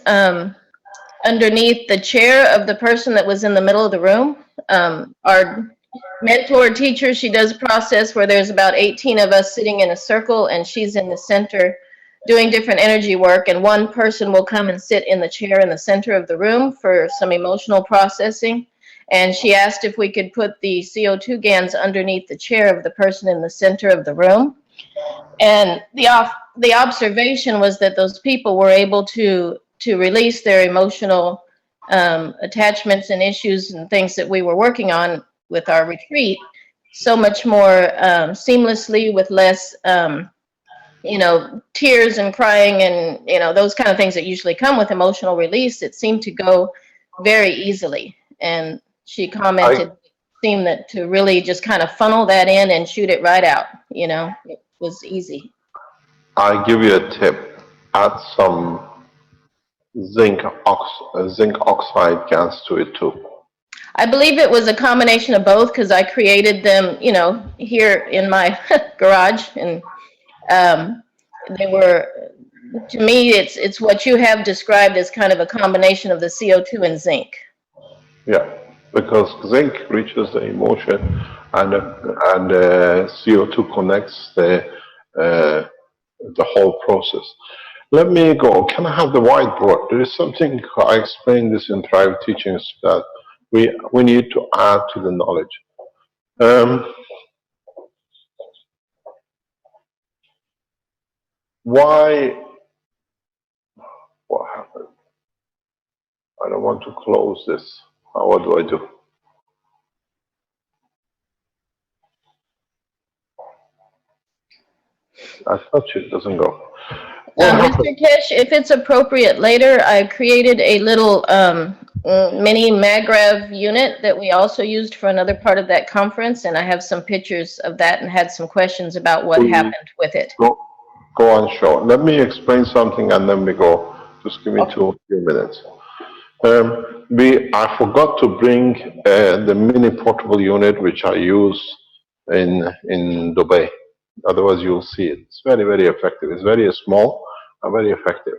underneath the chair of the person that was in the middle of the room. Our mentor teacher, she does a process where there's about 18 of us sitting in a circle, and she's in the center doing different energy work, and one person will come and sit in the chair in the center of the room for some emotional processing. And she asked if we could put the CO2 GANs underneath the chair of the person in the center of the room. And the observation was that those people were able to release their emotional attachments and issues and things that we were working on with our retreat so much more seamlessly, with less tears and crying and those kind of things that usually come with emotional release. It seemed to go very easily, and she commented it seemed that to really just kind of funnel that in and shoot it right out, it was easy. I give you a tip: add some zinc oxide GANs to it too. I believe it was a combination of both, because I created them, here in my garage, and they were, to me, it's what you have described as kind of a combination of the CO2 and zinc. Yeah, because zinc reaches the emotion, and CO2 connects the whole process. Let me go. Can I have the whiteboard? There is something, I explained this in private teachings, that we need to add to the knowledge. What happened? I don't want to close this. What do I do? I touch it, doesn't go. Mr. Keshe, if it's appropriate later, I created a little mini MagRav unit that we also used for another part of that conference, and I have some pictures of that and had some questions about what happened with it. Go on, show. Let me explain something and then we go. Just give me a few minutes. I forgot to bring the mini portable unit which I use in Dubai. Otherwise, you'll see it. It's very, very effective. It's very small and very effective.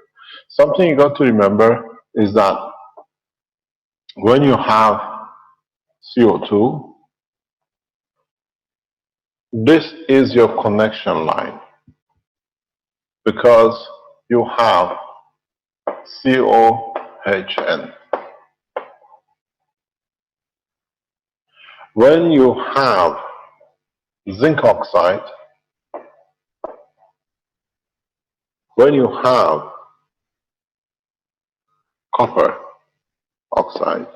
Something you got to remember is that when you have CO2, this is your connection line, because you have COHN. When you have zinc oxide, when you have copper oxide,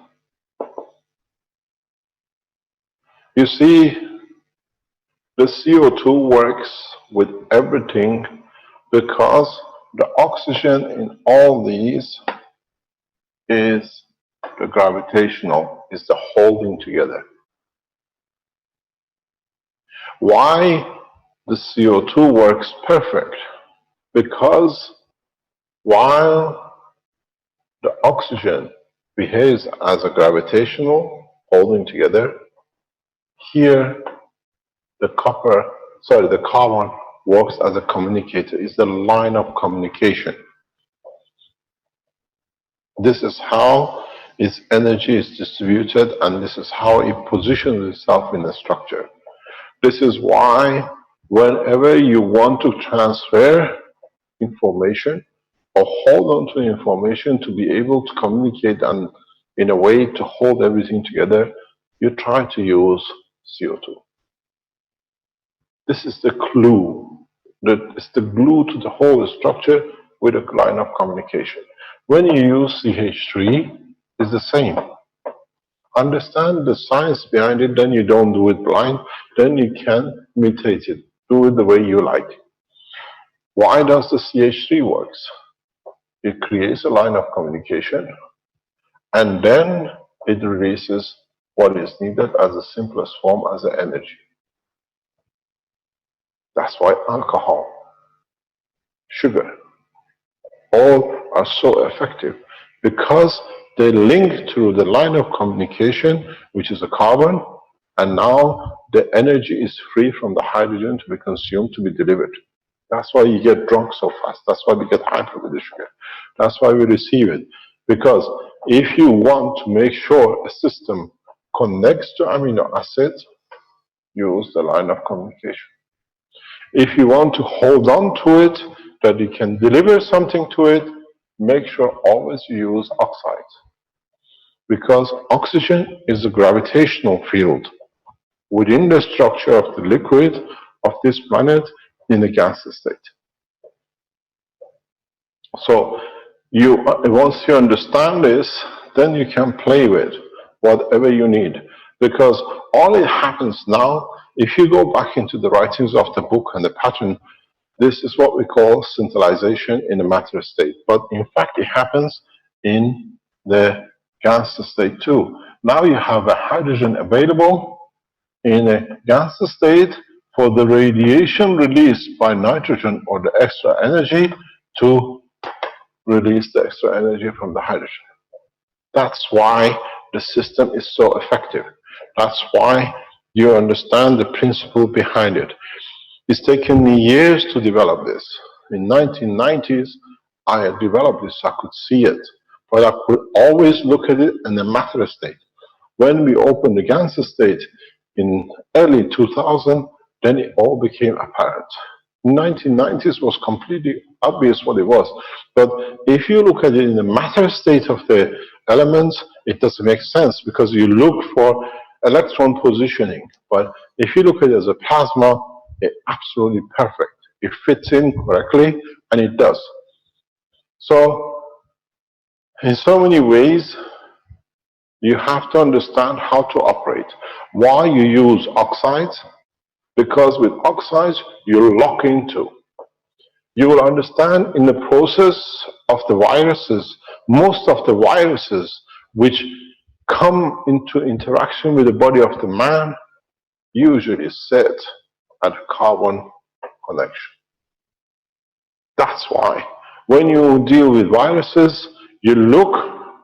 you see the CO2 works with everything, because the oxygen in all these is the gravitational, is the holding together. Why the CO2 works perfect Because while the oxygen behaves as a gravitational holding together, here the carbon works as a communicator, is the line of communication. This is how its energy is distributed, and this is how it positions itself in the structure. This is why whenever you want to transfer information or hold on to information to be able to communicate and in a way to hold everything together, you try to use CO2. This is the clue. It's the glue to the whole structure with a line of communication. When you use CH3, it's the same. Understand the science behind it, then you don't do it blind, then you can imitate it. Do it the way you like. Why does the CH3 works? It creates a line of communication, and then it releases what is needed as the simplest form as the energy. That's why alcohol, sugar, all are so effective, because they link through the line of communication, which is a carbon, and now the energy is free from the hydrogen to be consumed, to be delivered. That's why you get drunk so fast. That's why we get hyper with the sugar. That's why we receive it. Because if you want to make sure a system connects to amino acids, use the line of communication. If you want to hold on to it, that you can deliver something to it, make sure always you use oxides. Because oxygen is a gravitational field within the structure of the liquid of this planet in the gas state. So once you understand this, then you can play with whatever you need. Because all it happens now, if you go back into the writings of the book and the pattern, this is what we call scintillation in the matter state. But in fact, it happens in the gas state too. Now you have a hydrogen available in a gas state for the radiation released by nitrogen or the extra energy to release the extra energy from the hydrogen. That's why the system is so effective. That's why you understand the principle behind it. It's taken me years to develop this. In 1990s, I had developed this, I could see it, but I could always look at it in the matter state. When we opened the gas state in early 2000, then it all became apparent. In 1990s was completely obvious what it was. But if you look at it in the matter state of the elements, it doesn't make sense because you look for electron positioning. But if you look at it as a plasma, it's absolutely perfect. It fits in correctly, and it does. So, in so many ways, you have to understand how to operate. Why you use oxides? Because with oxides, you lock into. You will understand in the process of the viruses, most of the viruses which come into interaction with the body of the man usually sit at a carbon connection. That's why when you deal with viruses, you look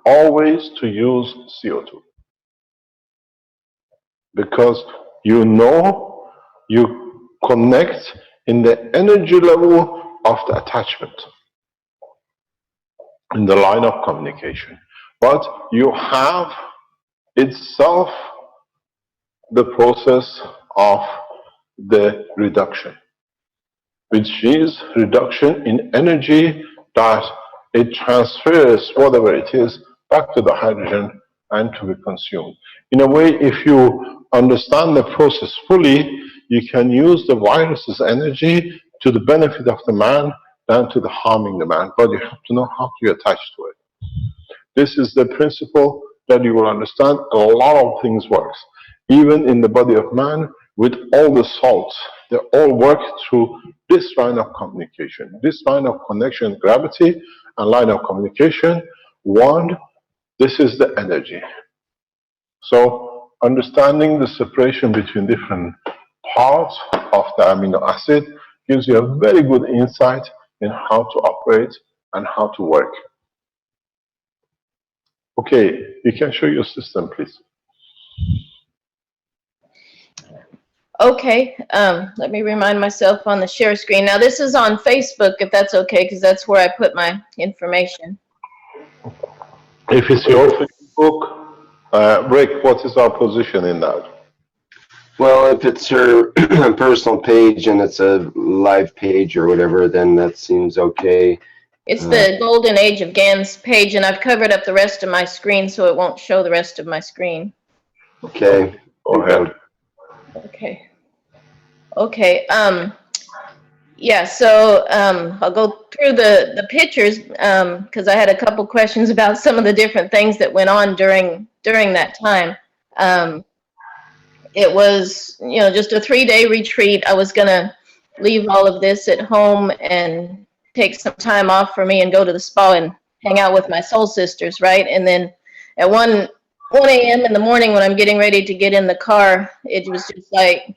always to use CO2. Because you know you connect in the energy level of the attachment, in the line of communication. But you have itself the process of the reduction, which is reduction in energy that it transfers whatever it is back to the hydrogen and to be consumed. In a way, if you understand the process fully, you can use the virus's energy to the benefit of the man than to the harming the man, but you have to know how to attach to it. This is the principle that you will understand. A lot of things works. Even in the body of man, with all the salts, they all work through this line of communication. This line of connection, gravity, and line of communication, one, this is the energy. So, understanding the separation between different parts of the amino acid gives you a very good insight in how to operate and how to work. Okay, you can show your system, please. Okay, let me remind myself on the share screen. Now this is on Facebook, if that's okay, because that's where I put my information. If it's your Facebook, Rick, what is our position in that? Well, if it's her personal page and it's a live page or whatever, then that seems okay. It's the Golden Age of GANs page, and I've covered up the rest of my screen so it won't show the rest of my screen. Okay. Go ahead. Okay. Okay. Yeah, so I'll go through the pictures because I had a couple questions about some of the different things that went on during that time. It was, you know, just a 3-day retreat. I was gonna leave all of this at home and take some time off for me and go to the spa and hang out with my soul sisters, right? And then at 1 a.m. in the morning when I'm getting ready to get in the car, it was just like,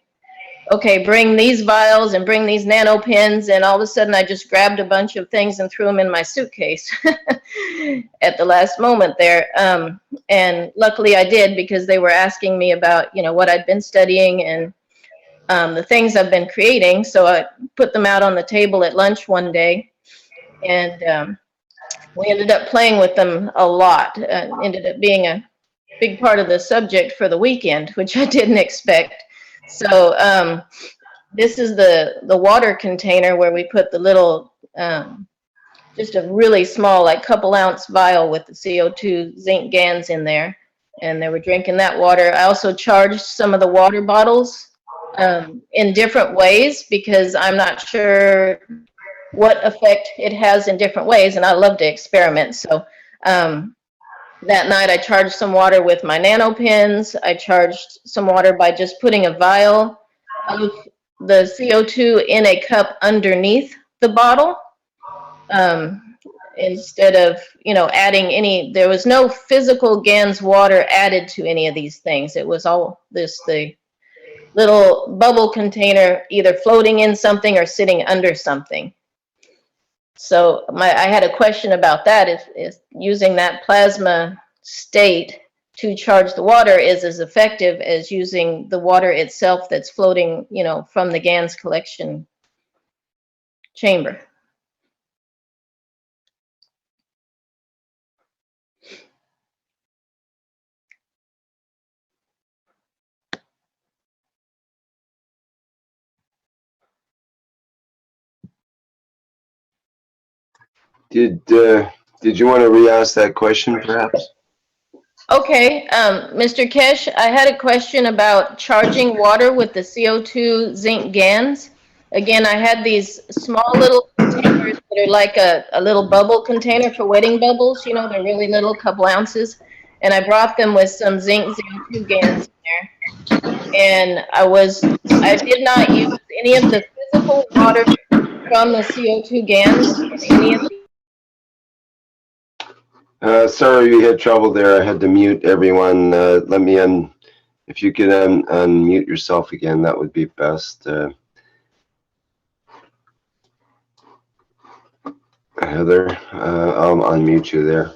okay, bring these vials and bring these nano pins, and all of a sudden I just grabbed a bunch of things and threw them in my suitcase at the last moment there. And luckily I did, because they were asking me about, you know, what I'd been studying and the things I've been creating. So I put them out on the table at lunch one day, and we ended up playing with them a lot. Ended up being a big part of the subject for the weekend, which I didn't expect. So this is the water container where we put the little, just a really small, like couple-ounce vial with the CO2 zinc GANs in there, and they were drinking that water. I also charged some of the water bottles in different ways because I'm not sure what effect it has in different ways, and I love to experiment. So that night I charged some water with my nano pins. I charged some water by just putting a vial of the CO2 in a cup underneath the bottle. Instead of, you know, adding any, there was no physical GANs water added to any of these things. It was all the little bubble container either floating in something or sitting under something. So I had a question about that. If using that plasma state to charge the water is as effective as using the water itself that's floating, you know, from the GANs collection chamber. Did you want to re-ask that question, perhaps? Okay, Mr. Kesh, I had a question about charging water with the CO2 zinc GANs. Again, I had these small little containers that are like a little bubble container for wedding bubbles. You know, they're really little, couple ounces. And I brought them with some zinc CO2 GANs in there. And I did not use any of the physical water from the CO2 GANs. Any of the Sorry, we had trouble there. I had to mute everyone. Let me if you could unmute yourself again, that would be best. Heather, I'll unmute you there.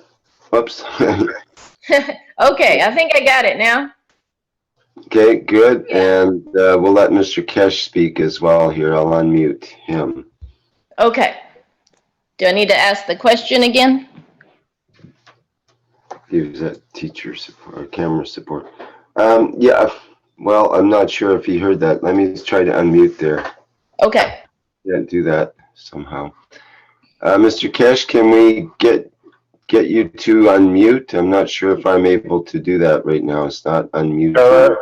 Whoops. Okay, I think I got it now. Okay, good. And we'll let Mr. Kesh speak as well here. I'll unmute him. Okay. Do I need to ask the question again? Use that teacher support or camera support. Yeah, well, I'm not sure if he heard that. Let me try to unmute there. Okay. Yeah, do that somehow. Mr. Kesh, can we get you to unmute? I'm not sure if I'm able to do that right now. It's not unmute.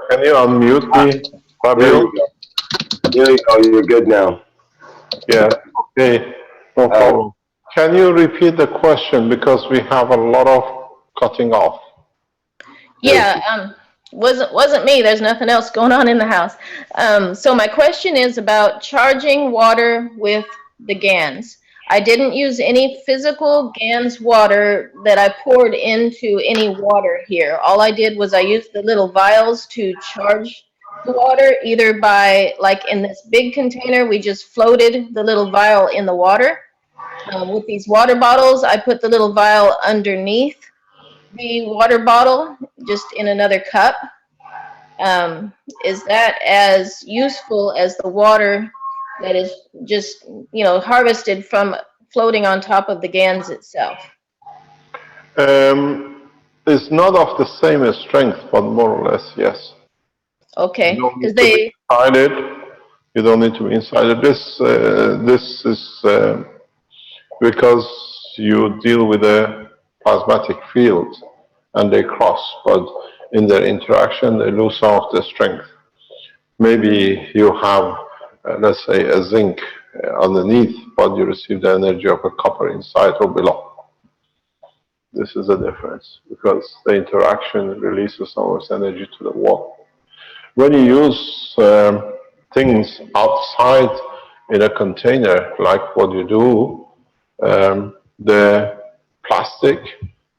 Can you unmute me, Fabio? There you go. You're good now. Yeah, okay, no problem. Can you repeat the question, because we have a lot of cutting off? Yeah, wasn't me. There's nothing else going on in the house. So my question is about charging water with the GANs. I didn't use any physical GANs water that I poured into any water here. All I did was I used the little vials to charge the water, either by, like in this big container, we just floated the little vial in the water, With these water bottles, I put the little vial underneath the water bottle, just in another cup. Is that as useful as the water that is just, harvested from floating on top of the GANs itself? It's not of the same strength, but more or less, yes. Okay, You don't because need to be inside it. You don't need to be inside it. This is because you deal with a plasmatic field and they cross, but in their interaction, they lose some of the strength. Maybe you have, let's say, a zinc underneath, but you receive the energy of a copper inside or below. This is the difference, because the interaction releases some of its energy to the wall. When you use things outside in a container, like what you do, the plastic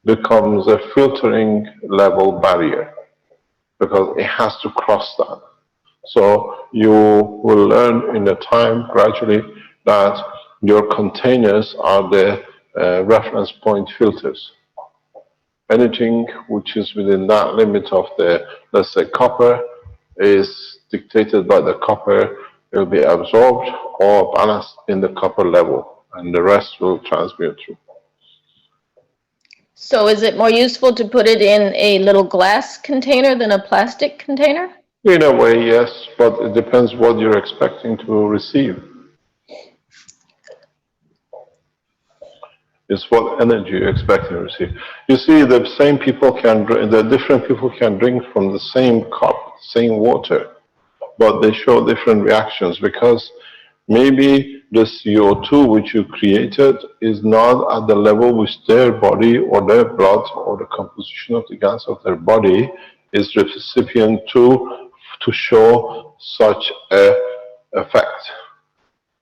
becomes a filtering level barrier, because it has to cross that. So you will learn in the time gradually that your containers are the reference point filters. Anything which is within that limit of the, let's say, copper, is dictated by the copper. It will be absorbed or balanced in the copper level, and the rest will transmute through. So is it more useful to put it in a little glass container than a plastic container? In a way, yes, but it depends what you're expecting to receive. It's what energy you're expecting to receive. You see, the same people can drink, the different people can drink from the same cup, same water, but they show different reactions, because maybe the CO2 which you created is not at the level which their body or their blood or the composition of the gas of their body is recipient to show such a effect.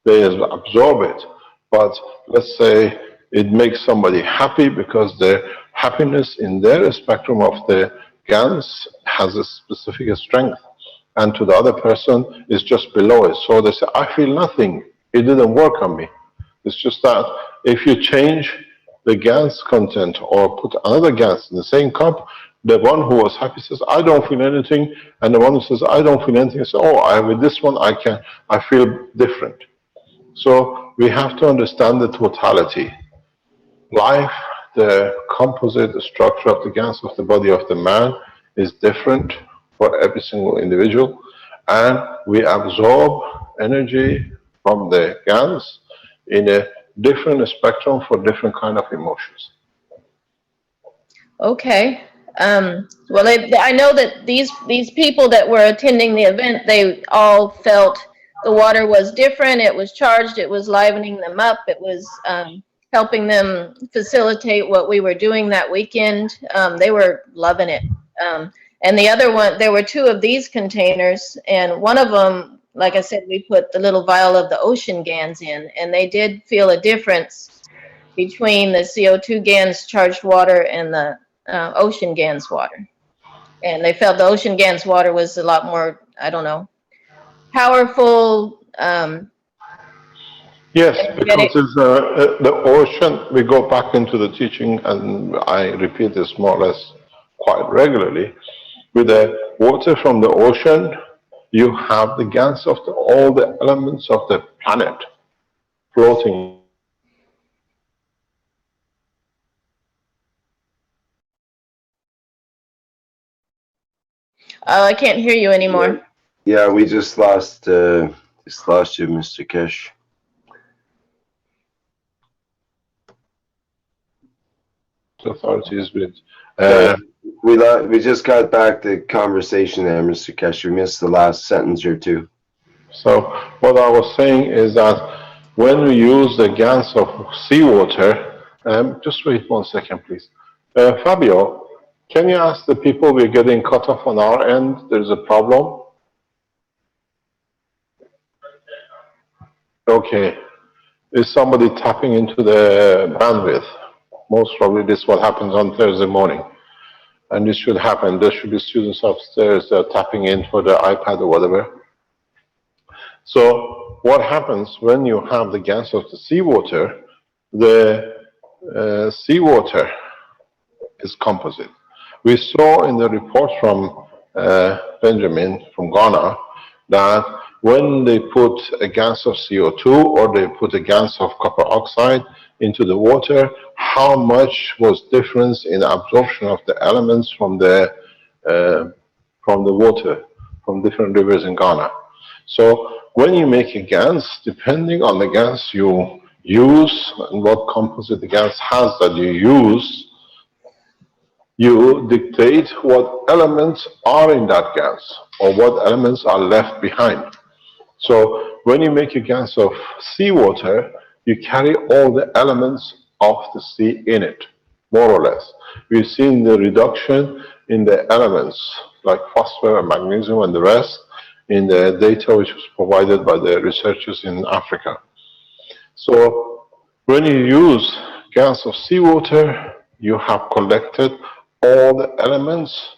They absorb it, but let's say it makes somebody happy because their happiness in their spectrum of the GANs has a specific strength, and to the other person is just below it. So they say, I feel nothing. It didn't work on me. It's just that if you change the GANs content or put another GANs in the same cup, the one who was happy says, I don't feel anything, and the one who says, I don't feel anything says, oh, with this one I feel different. So we have to understand the totality. Life, the composite, the structure of the GANs of the body of the man is different for every single individual, and we absorb energy from the GANs in a different spectrum for different kind of emotions. Okay. Well, I know that these people that were attending the event, they all felt the water was different. It was charged. It was livening them up. It was helping them facilitate what we were doing that weekend. They were loving it. And the other one, there were two of these containers, and one of them, like I said, we put the little vial of the ocean GANs in, and they did feel a difference between the CO2 GANs charged water and the ocean GANs water. And they felt the ocean GANs water was a lot more, I don't know, powerful. Yes, because it's the ocean, we go back into the teaching, and I repeat this more or less quite regularly. With the water from the ocean, you have the GANs of all the elements of the planet floating. I can't hear you anymore. Yeah, we just lost you, Mr. Kesh. Authorities with. We just got back the conversation there, Mr. Kesh. We missed the last sentence or two. So what I was saying is that when we use the GANs of seawater, just wait 1 second, please. Fabio, can you ask the people we're getting cut off on our end? There's a problem. Okay. Is somebody tapping into the bandwidth? Most probably this is what happens on Thursday morning. And this should happen. There should be students upstairs that are tapping in for the iPad or whatever. So what happens when you have the GANs of the seawater, the seawater is composite. We saw in the report from Benjamin from Ghana that when they put a gas of CO2 or they put a gas of copper oxide into the water, how much was difference in absorption of the elements from the water, from different rivers in Ghana. So when you make a gas, depending on the gas you use and what composite the gas has that you use, you dictate what elements are in that gas or what elements are left behind. So when you make a gas of seawater, you carry all the elements of the sea in it, more or less. We've seen the reduction in the elements like phosphorus and magnesium and the rest in the data which was provided by the researchers in Africa. So when you use gas of seawater, you have collected all the elements,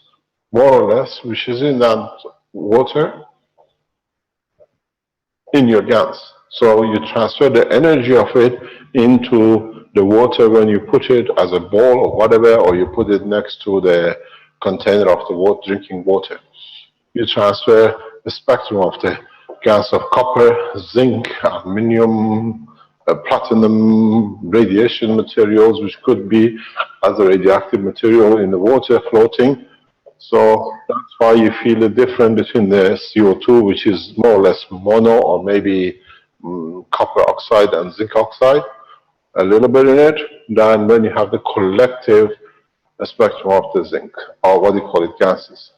more or less, which is in that water, in your gas. So you transfer the energy of it into the water when you put it as a bowl or whatever, or you put it next to the container of the water, drinking water. You transfer the spectrum of the gas of copper, zinc, aluminum, platinum, radiation materials, which could be as a radioactive material in the water floating. So that's why you feel the difference between the CO2, which is more or less mono, or maybe copper oxide and zinc oxide, a little bit in it, than when you have the collective spectrum of the zinc, or what do you call it, gases.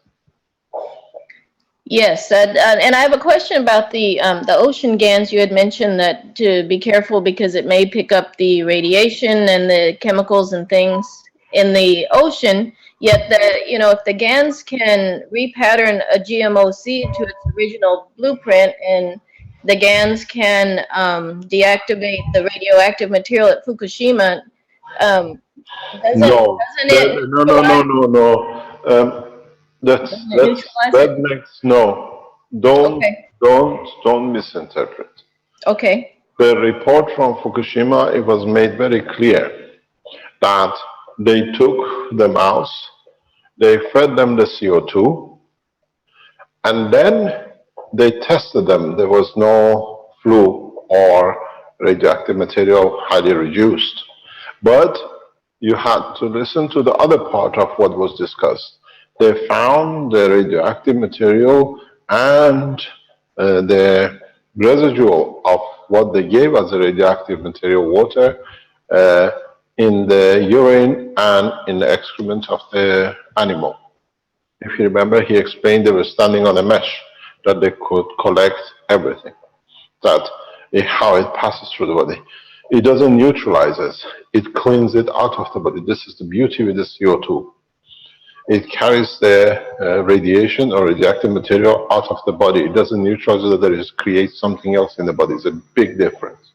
Yes, and I have a question about the ocean GANs. You had mentioned that to be careful because it may pick up the radiation and the chemicals and things in the ocean. Yet, if the GANs can repattern a GMO seed to its original blueprint, and the GANs can deactivate the radioactive material at Fukushima, No. That makes no. Don't misinterpret. Okay. The report from Fukushima, it was made very clear that they took the mouse, they fed them the CO2, and then they tested them. There was no flu or radioactive material highly reduced. But you had to listen to the other part of what was discussed. They found the radioactive material and the residual of what they gave as a radioactive material, water, in the urine and in the excrement of the animal. If you remember, he explained they were standing on a mesh, that they could collect everything, how it passes through the body. It doesn't neutralize it, it cleans it out of the body. This is the beauty with the CO2. It carries the radiation or radioactive material out of the body. It doesn't neutralize it, that it creates something else in the body. It's a big difference.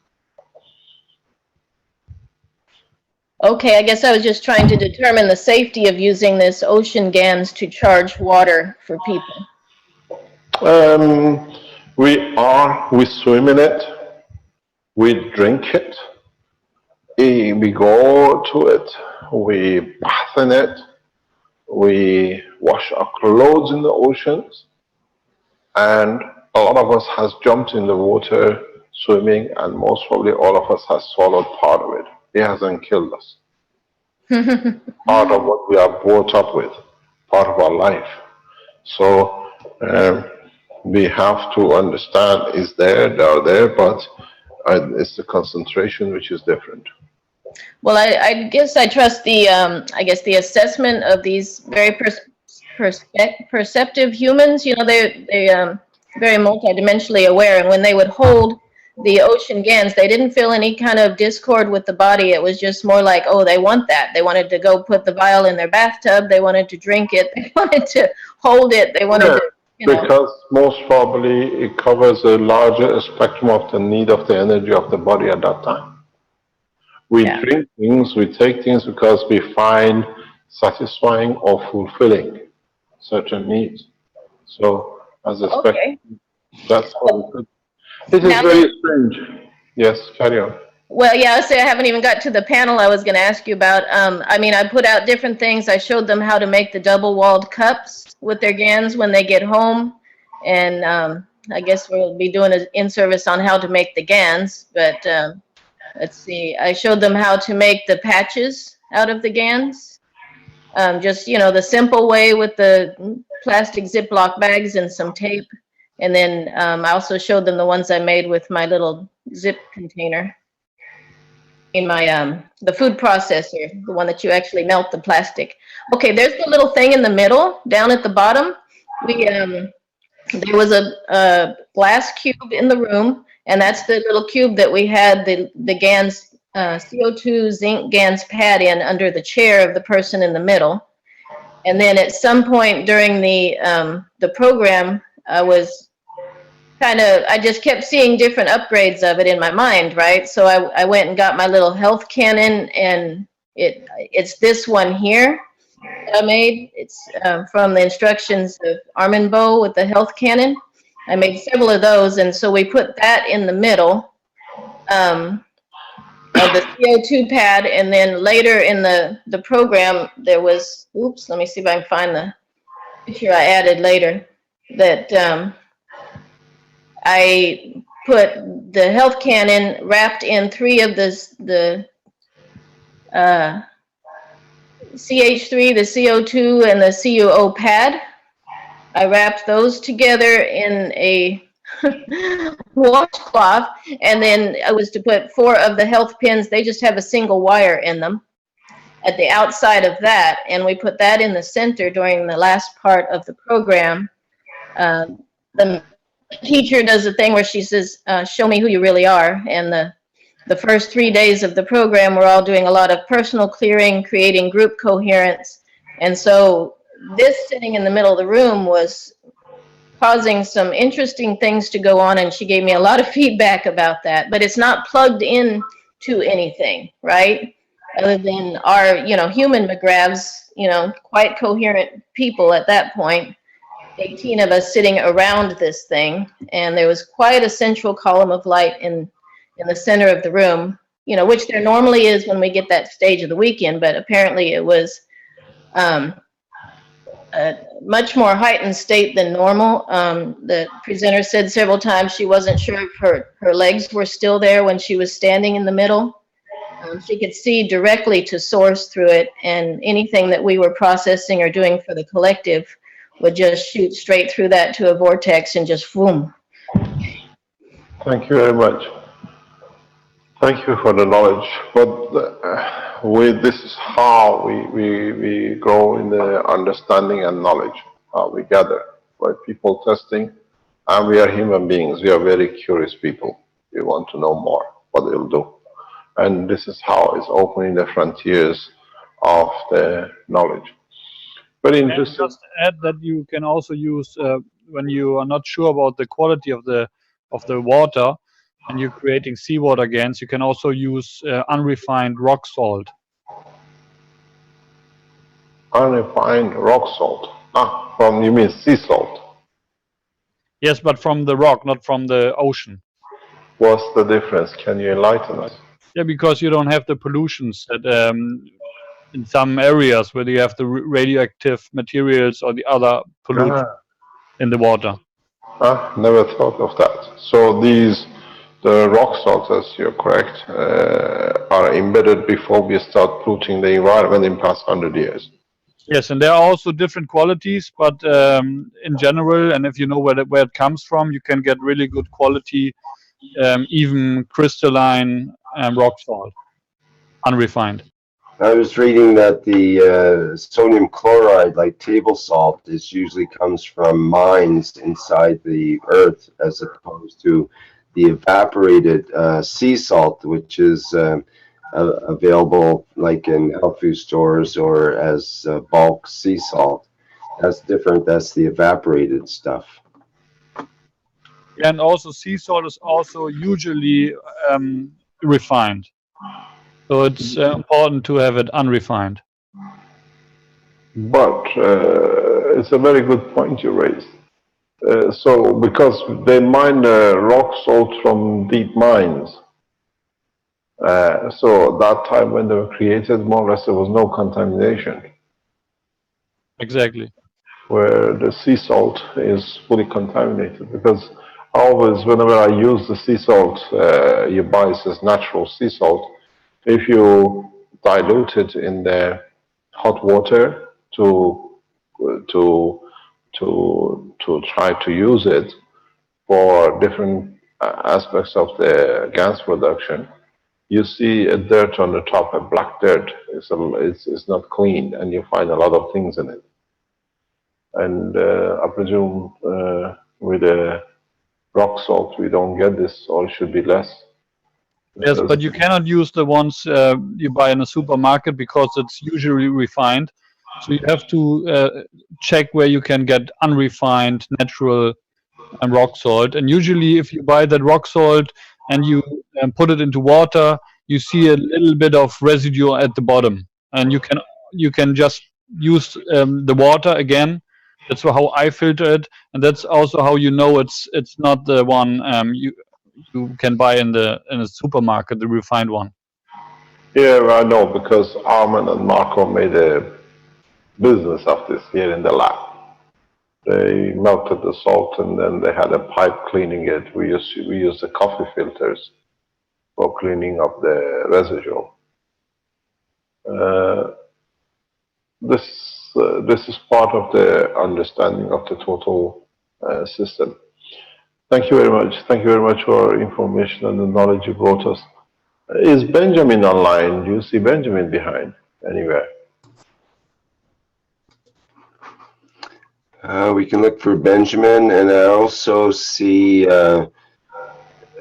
Okay, I guess I was just trying to determine the safety of using this ocean GANs to charge water for people. We swim in it, we drink it, we go to it, we bath in it, we wash our clothes in the oceans, and a lot of us has jumped in the water swimming, and most probably all of us has swallowed part of it. It hasn't killed us. Part of what we are brought up with, part of our life. So we have to understand they are there, but it's the concentration which is different. Well, I guess I trust the assessment of these very perceptive humans. They're very multidimensionally aware, and when they would hold the ocean GANs, they didn't feel any kind of discord with the body. It was just more like, oh, they want that. They wanted to go put the vial in their bathtub. They wanted to drink it. They wanted to hold it. They wanted to, because most probably it covers a larger spectrum of the need of the energy of the body at that time. We drink things, we take things because we find satisfying or fulfilling certain needs. So as a spectrum, that's how we could. It is very strange. Yes, carry on. Well, yeah, I say I haven't even got to the panel I was going to ask you about. I mean, I put out different things. I showed them how to make the double-walled cups with their GANs when they get home. And I guess we'll be doing an in-service on how to make the GANs. But let's see. I showed them how to make the patches out of the GANs. Just, you know, the simple way with the plastic Ziploc bags and some tape. And then I also showed them the ones I made with my little zip container in my the food processor, the one that you actually melt the plastic. Okay, there's the little thing in the middle, down at the bottom. We there was a glass cube in the room, and that's the little cube that we had the GANs CO2 zinc GANs pad in under the chair of the person in the middle. And then at some point during the program, I just kept seeing different upgrades of it in my mind, right? So I went and got my little health cannon, and it's this one here that I made. It's from the instructions of Armin Boe with the health cannon. I made several of those, and so we put that in the middle of the CO2 pad, and then later in the program there was, oops, let me see if I can find the picture I added later, that I put the health cannon wrapped in 3 of the CH3, the CO2, and the CuO pad. I wrapped those together in a washcloth, and then I was to put 4 of the health pins. They just have a single wire in them at the outside of that, and we put that in the center during the last part of the program. The teacher does a thing where she says, show me who you really are, and the first 3 days of the program we're all doing a lot of personal clearing, creating group coherence, and so this sitting in the middle of the room was causing some interesting things to go on, and she gave me a lot of feedback about that, but it's not plugged in to anything, right? Other than our, you know, human McGravs, you know, quite coherent people at that point. 18 of us sitting around this thing, and there was quite a central column of light in the center of the room, you know, which there normally is when we get that stage of the weekend, but apparently it was a much more heightened state than normal. The presenter said several times she wasn't sure if her legs were still there when she was standing in the middle. She could see directly to source through it, and anything that we were processing or doing for the collective would just shoot straight through that to a vortex and just boom. Thank you very much. Thank you for the knowledge. But this is how we grow in the understanding and knowledge. We gather by people testing, and we are human beings. We are very curious people. We want to know more what they'll do. And this is how it's opening the frontiers of the knowledge. Very interesting. And just add that you can also use when you are not sure about the quality of the water, and you're creating seawater GANs, you can also use unrefined rock salt. Unrefined rock salt. You mean sea salt? Yes, but from the rock, not from the ocean. What's the difference? Can you enlighten us? Yeah, because you don't have the pollutions that in some areas where you have the radioactive materials or the other pollutants in the water. Never thought of that. So the rock salts, as you're correct, are embedded before we start polluting the environment in past 100 years. Yes, and there are also different qualities, but in general, and if you know where it comes from, you can get really good quality, even crystalline rock salt, unrefined. I was reading that the sodium chloride, like table salt, usually comes from mines inside the earth, as opposed to the evaporated sea salt, which is available like in health food stores or as bulk sea salt. That's different. That's the evaporated stuff. And also sea salt is also usually refined. So it's important to have it unrefined. But it's a very good point you raised. So because they mine rock salt from deep mines, So that time when they were created, more or less there was no contamination, Exactly. where the sea salt is fully contaminated. Because always, whenever I use the sea salt, you buy this natural sea salt. If you dilute it in the hot water to try to use it for different aspects of the gas production, you see a dirt on the top, a black dirt. It's not clean, and you find a lot of things in it. And I presume with the rock salt, we don't get this, or it should be less. Yes, but you cannot use the ones you buy in a supermarket because it's usually refined. So you have to check where you can get unrefined, natural rock salt. And usually, if you buy that rock salt and you put it into water, you see a little bit of residue at the bottom, and you can just use the water again. That's how I filter it, and that's also how you know it's not the one you can buy in a supermarket, the refined one. Yeah, I know, because Armin and Marco made a business of this here in the lab. They melted the salt and then they had a pipe cleaning it. We use the coffee filters for cleaning up the residue. This is part of the understanding of the total system. Thank you very much. Thank you very much for information and the knowledge you brought us. Is Benjamin online? Do you see Benjamin behind anywhere? We can look for Benjamin, and I also see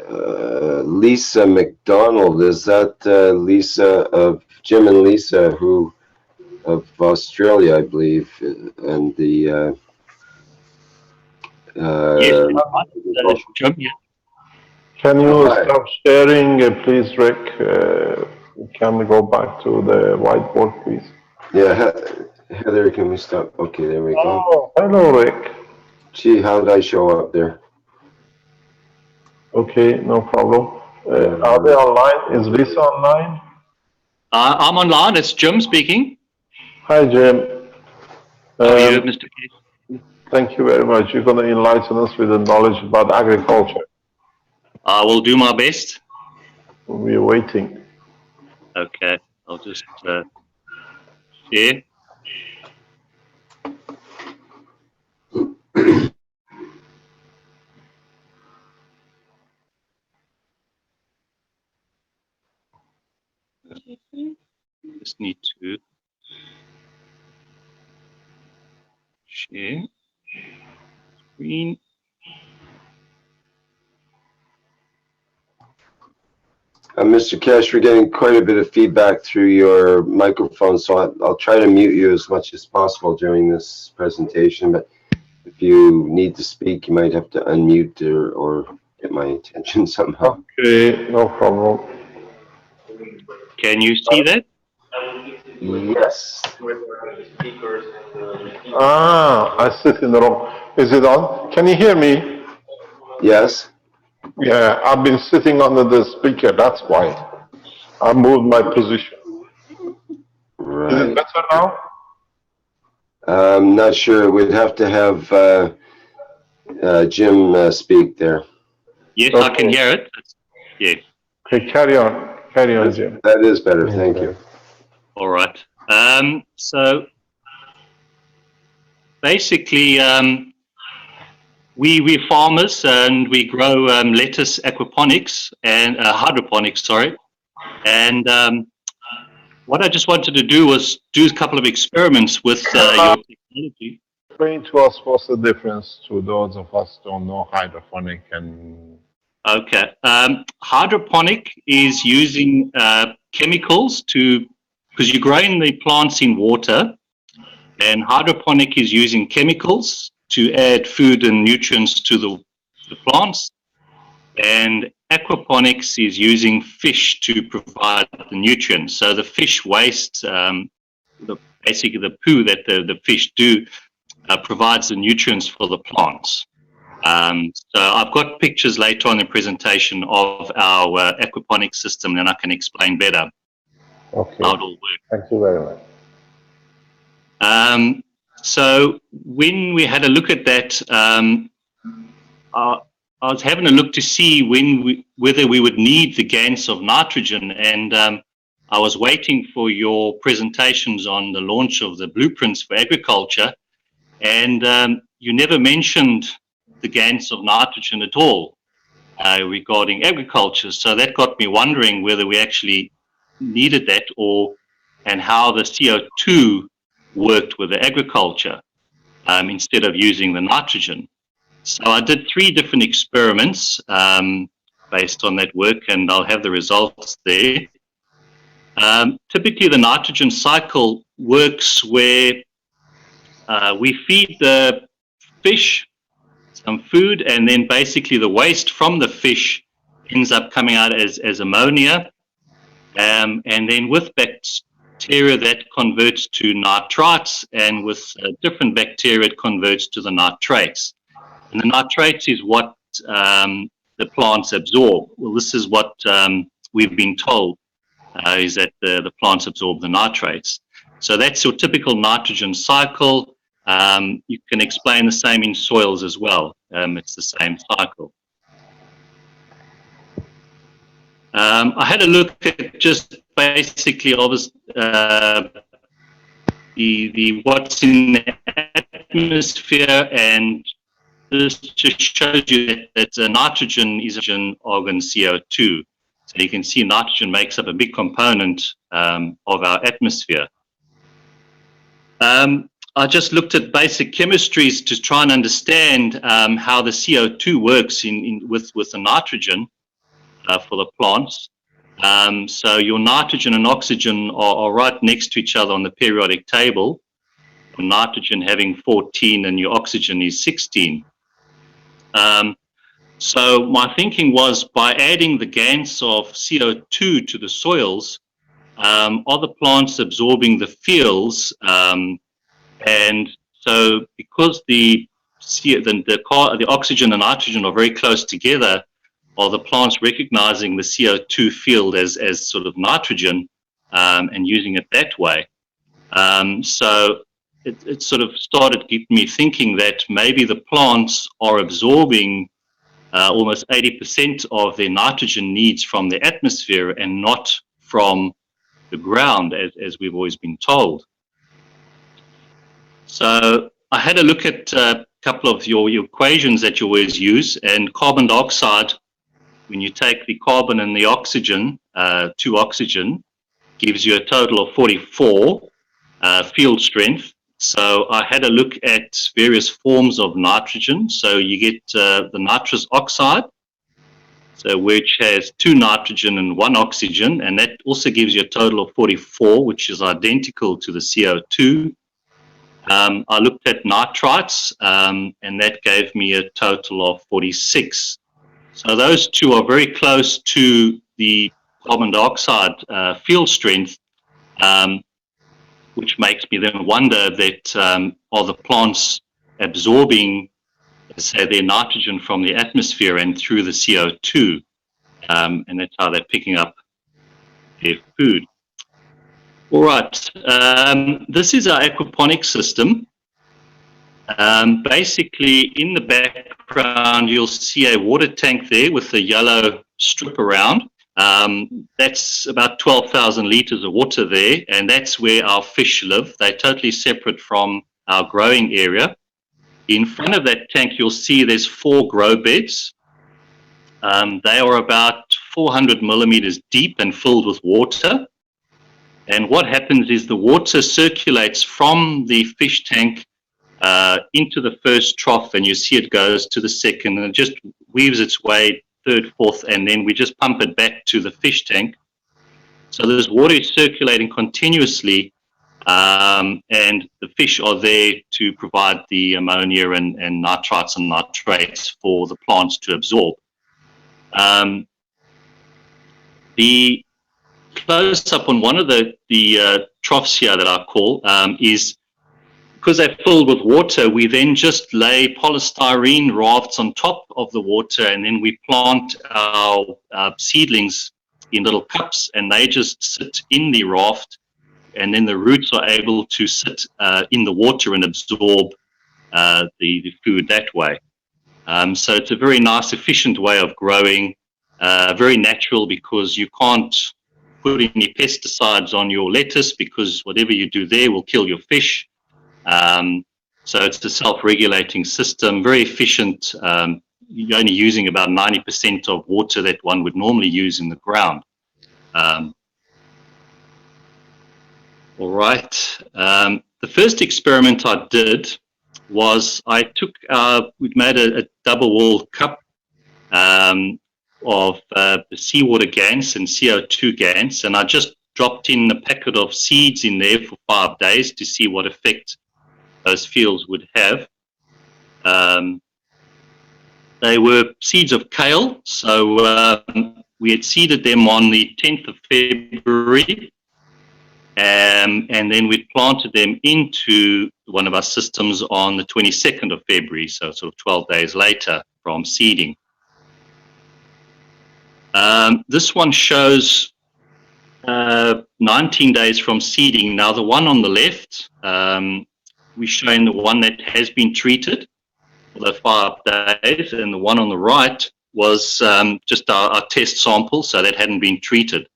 Lisa McDonald. Is that Lisa of Jim and Lisa, who of Australia, I believe, and the yes, that is Jim, yeah. Can you stop sharing, please, Rick? Can we go back to the whiteboard, please? Yeah, Heather, can we stop? Okay, there we go. Oh, hello, Rick. Gee, how did I show up there? Okay, no problem. Are they online? Is Lisa online? I'm online. It's Jim speaking. Hi, Jim. How are you, Mr. Case? Thank you very much. You're going to enlighten us with the knowledge about agriculture. I will do my best. We're waiting. Okay, I'll just share. Just need to share screen. Mr. Cash, we're getting quite a bit of feedback through your microphone, so I'll try to mute you as much as possible during this presentation, but if you need to speak, you might have to unmute or get my attention somehow. Okay, no problem. Can you see that? Yes. Ah, I sit in the wrong. Is it on? Can you hear me? Yes. Yeah, I've been sitting under the speaker, that's why. I moved my position. Right. Is it better now? I'm not sure. We'd have to have Jim speak there. Yes, Okay. I can hear it. Yeah. Okay, carry on. Carry on, Jim. That is better, thank you. All right. So basically, we're farmers and we grow lettuce aquaponics and hydroponics, sorry. And what I just wanted to do was do a couple of experiments with your technology. Explain to us what's the difference to those of us who don't know hydroponic and... Okay. Hydroponic is using chemicals because you're growing the plants in water, and hydroponic is using chemicals to add food and nutrients to the plants, and aquaponics is using fish to provide the nutrients. So the fish waste, basically the poo that the fish do, provides the nutrients for the plants. So I've got pictures later on in the presentation of our aquaponics system, and I can explain better Okay. how it all works. Thank you very much. So when we had a look at that, I was having a look to see whether we would need the GANs of nitrogen, and I was waiting for your presentations on the launch of the blueprints for agriculture, and you never mentioned the GANs of nitrogen at all regarding agriculture. So that got me wondering whether we actually needed that, and how the CO2 worked with the agriculture instead of using the nitrogen. So I did 3 different experiments based on that work, and I'll have the results there. Typically, the nitrogen cycle works where we feed the fish some food, and then basically the waste from the fish ends up coming out as ammonia, and then with bacteria that converts to nitrites, and with different bacteria it converts to the nitrates. And the nitrates is what the plants absorb. Well, this is what we've been told, is that the plants absorb the nitrates. So that's your typical nitrogen cycle. You can explain the same in soils as well. It's the same cycle. I had a look at just basically the what's in the atmosphere, and this just shows you that nitrogen is argon CO2. So you can see nitrogen makes up a big component of our atmosphere. I just looked at basic chemistries to try and understand how the CO2 works with the nitrogen for the plants. So your nitrogen and oxygen are right next to each other on the periodic table. Your nitrogen having 14 and your oxygen is 16. So my thinking was, by adding the GANs of CO2 to the soils, are the plants absorbing the fuels? And so because the oxygen and nitrogen are very close together, are the plants recognizing the CO2 field as sort of nitrogen and using it that way? So it sort of started getting me thinking that maybe the plants are absorbing almost 80% of their nitrogen needs from the atmosphere and not from the ground, as we've always been told. So I had a look at a couple of your equations that you always use, and carbon dioxide, when you take the carbon and the oxygen, 2 oxygen, gives you a total of 44 field strength. So I had a look at various forms of nitrogen. So you get the nitrous oxide, so which has 2 nitrogen and 1 oxygen, and that also gives you a total of 44, which is identical to the CO2. I looked at nitrites, and that gave me a total of 46. So those 2 are very close to the carbon dioxide field strength, which makes me then wonder that are the plants absorbing, say, their nitrogen from the atmosphere and through the CO2, and that's how they're picking up their food. All right, this is our aquaponics system. Basically, in the background, you'll see a water tank there with the yellow strip around. That's about 12,000 liters of water there, and that's where our fish live. They're totally separate from our growing area. In front of that tank, you'll see there's 4 grow beds. They are about 400 millimeters deep and filled with water. And what happens is the water circulates from the fish tank into the first trough, and you see it goes to the second, and it just weaves its way, 3rd, 4th, and then we just pump it back to the fish tank. So this water is circulating continuously, and the fish are there to provide the ammonia and nitrites and nitrates for the plants to absorb. The close up on one of the troughs here that I call is because they're filled with water, we then just lay polystyrene rafts on top of the water, and then we plant our seedlings in little cups, and they just sit in the raft, and then the roots are able to sit in the water and absorb the food that way. So it's a very nice, efficient way of growing, very natural, because you can't put any pesticides on your lettuce, because whatever you do there will kill your fish. So it's a self-regulating system, very efficient. You're only using about 90% of water that one would normally use in the ground. All right. The first experiment I did was we'd made a double-walled cup of the seawater GANS and CO2 GANS, and I just dropped in a packet of seeds in there for 5 days to see what effect those fields would have. They were seeds of kale, so we had seeded them on the 10th of February, and then we planted them into one of our systems on the 22nd of February, so sort of 12 days later from seeding. This one shows 19 days from seeding. Now, the one on the left, we're showing the one that has been treated for the 5 days, and the one on the right was just our test sample, so that hadn't been treated.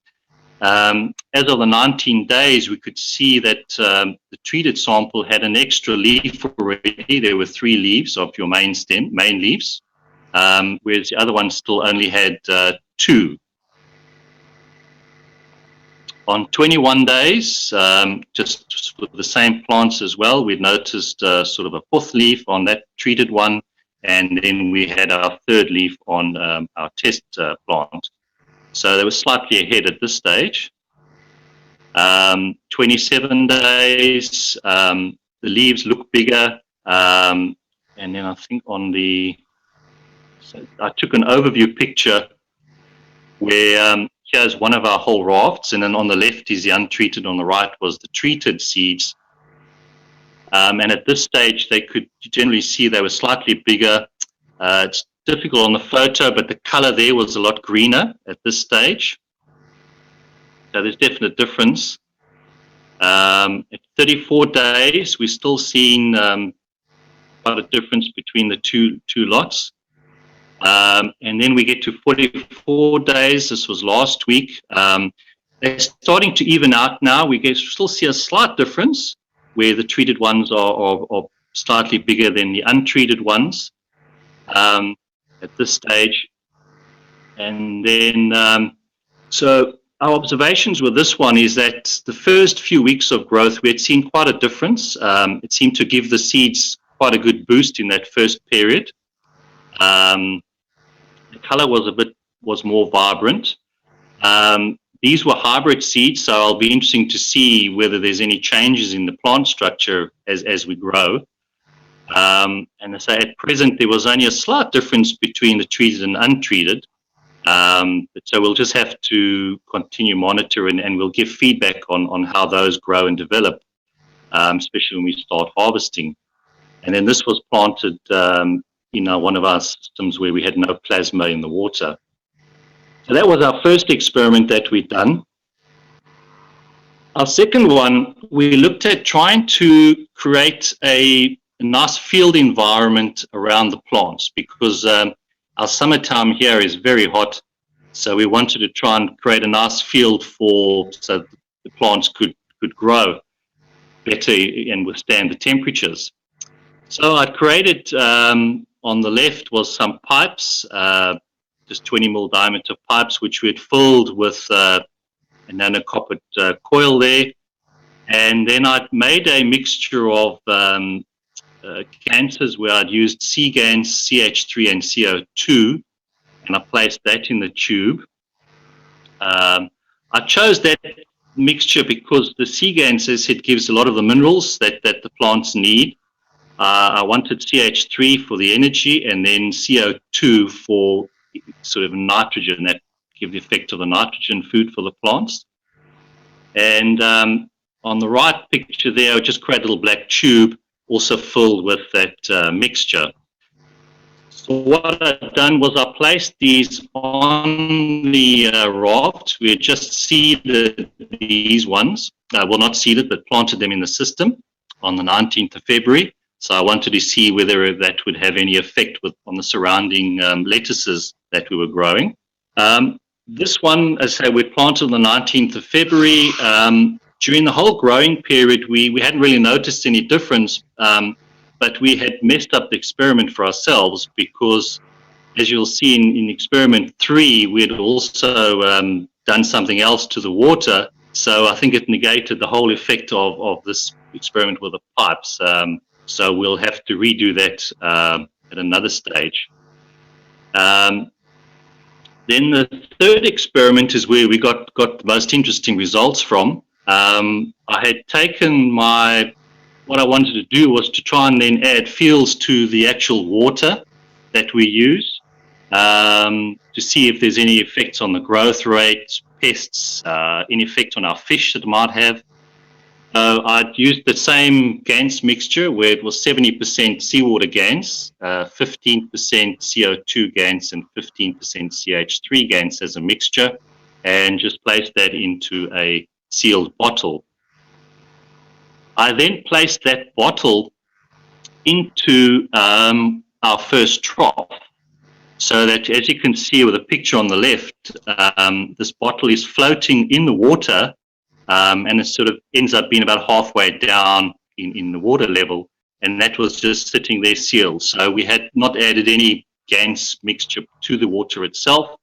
As of the 19 days, we could see that the treated sample had an extra leaf already. There were 3 leaves of your main leaves, whereas the other one still only had 2. On 21 days, just with the same plants as well, we noticed sort of a 4th leaf on that treated one, and then we had our 3rd leaf on our test plant. So they were slightly ahead at this stage. 27 days, the leaves look bigger, and then I think I took an overview picture where here's one of our whole rafts, and then on the left is the untreated, on the right was the treated seeds. And at this stage, you generally see they were slightly bigger. It's difficult on the photo, but the color there was a lot greener at this stage. So there's definite difference. At 34 days, we're still seeing quite a difference between the two lots. And then we get to 44 days. This was last week. They're starting to even out now. We still see a slight difference where the treated ones are slightly bigger than the untreated ones at this stage. And then, so our observations with this one is that the first few weeks of growth, we had seen quite a difference. It seemed to give the seeds quite a good boost in that first period. The color was more vibrant. These were hybrid seeds, so I'll be interesting to see whether there's any changes in the plant structure as we grow. And I say at present there was only a slight difference between the treated and untreated. So we'll just have to continue monitoring, and we'll give feedback on how those grow and develop, especially when we start harvesting. And then this was planted in one of our systems where we had no plasma in the water. So that was our first experiment that we'd done. Our second one, we looked at trying to create a nice field environment around the plants, because our summertime here is very hot. So we wanted to try and create a nice field so the plants could grow better and withstand the temperatures. So I created, on the left was some pipes, just 20 mil diameter pipes, which we had filled with a nanocoppered coil there. And then I'd made a mixture of gases where I'd used C-GANS, CH3 and CO2, and I placed that in the tube. I chose that mixture because the C-GANS, as it gives a lot of the minerals that the plants need. I wanted CH3 for the energy, and then CO2 for sort of nitrogen, that give the effect of the nitrogen food for the plants. And on the right picture there, I just created a little black tube also filled with that mixture. So what I've done was I placed these on the raft. We had just seeded these ones. Well, not seeded, but planted them in the system on the 19th of February. So I wanted to see whether that would have any effect on the surrounding lettuces that we were growing. This one, as I say, we planted on the 19th of February. During the whole growing period, we hadn't really noticed any difference, but we had messed up the experiment for ourselves because, as you'll see in experiment 3, we had also done something else to the water. So I think it negated the whole effect of this experiment with the pipes. So we'll have to redo that at another stage. Then the third experiment is where we got the most interesting results from. I had taken what I wanted to do was to try and then add fuels to the actual water that we use to see if there's any effects on the growth rate, pests, any effect on our fish that it might have. I'd used the same GANS mixture where it was 70% seawater GANS, 15% CO2 GANS, and 15% CH3 GANS as a mixture, and just placed that into a sealed bottle. I then placed that bottle into our first trough, so that, as you can see with the picture on the left, this bottle is floating in the water, and it sort of ends up being about halfway down in the water level, and that was just sitting there sealed. So we had not added any GANS mixture to the water itself.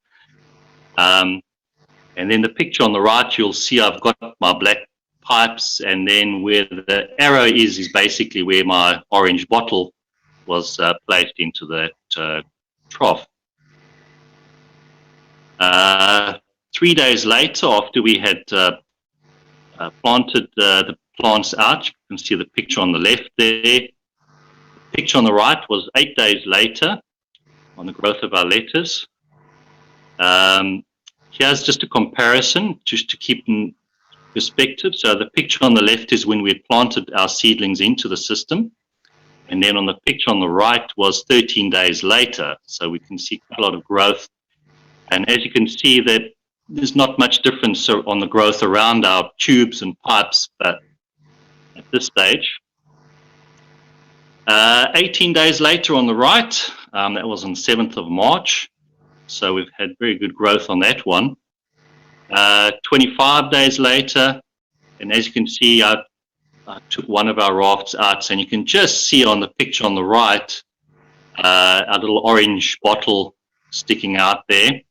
And then the picture on the right, you'll see I've got my black pipes, and then where the arrow is basically where my orange bottle was placed into that trough. 3 days later, after we had planted the plants out, you can see the picture on the left there. The picture on the right was 8 days later on the growth of our lettuce. Here's just a comparison, just to keep in perspective. So the picture on the left is when we had planted our seedlings into the system. And then on the picture on the right was 13 days later. So we can see quite a lot of growth. And as you can see, that there's not much difference on the growth around our tubes and pipes, but at this stage. 18 days later on the right, that was on 7th of March. So we've had very good growth on that one. 25 days later, and as you can see, I took one of our rafts out, and you can just see on the picture on the right, our little orange bottle sticking out there.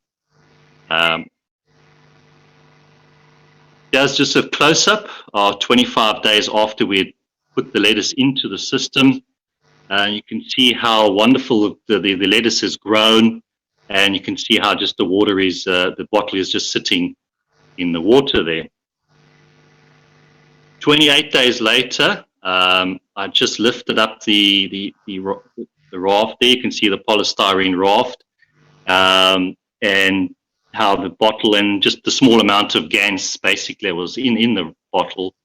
There's just a close-up of 25 days after we had put the lettuce into the system. You can see how wonderful the lettuce has grown, and you can see how just the water is, the bottle is just sitting in the water there. 28 days later, I just lifted up the raft there. You can see the polystyrene raft, and how the bottle and just the small amount of GANS basically was in the bottle.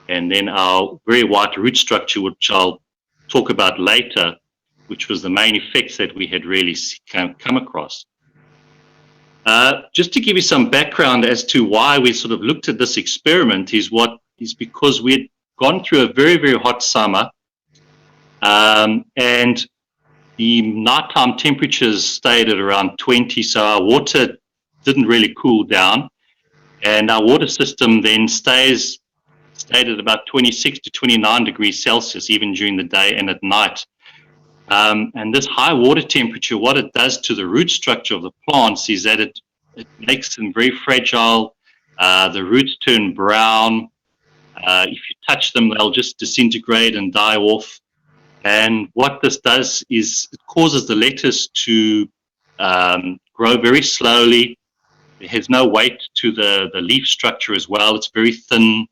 And then our very white root structure, which I'll talk about later, which was the main effects that we had really come across. Just to give you some background as to why we sort of looked at this experiment is because we had gone through a very, very hot summer, and the nighttime temperatures stayed at around 20, so our water didn't really cool down, and our water system then stayed at about 26 to 29 degrees Celsius, even during the day and at night. And this high water temperature, what it does to the root structure of the plants is that it makes them very fragile. The roots turn brown. If you touch them, they'll just disintegrate and die off. And what this does is it causes the lettuce to grow very slowly. It has no weight to the leaf structure as well. It's very thin.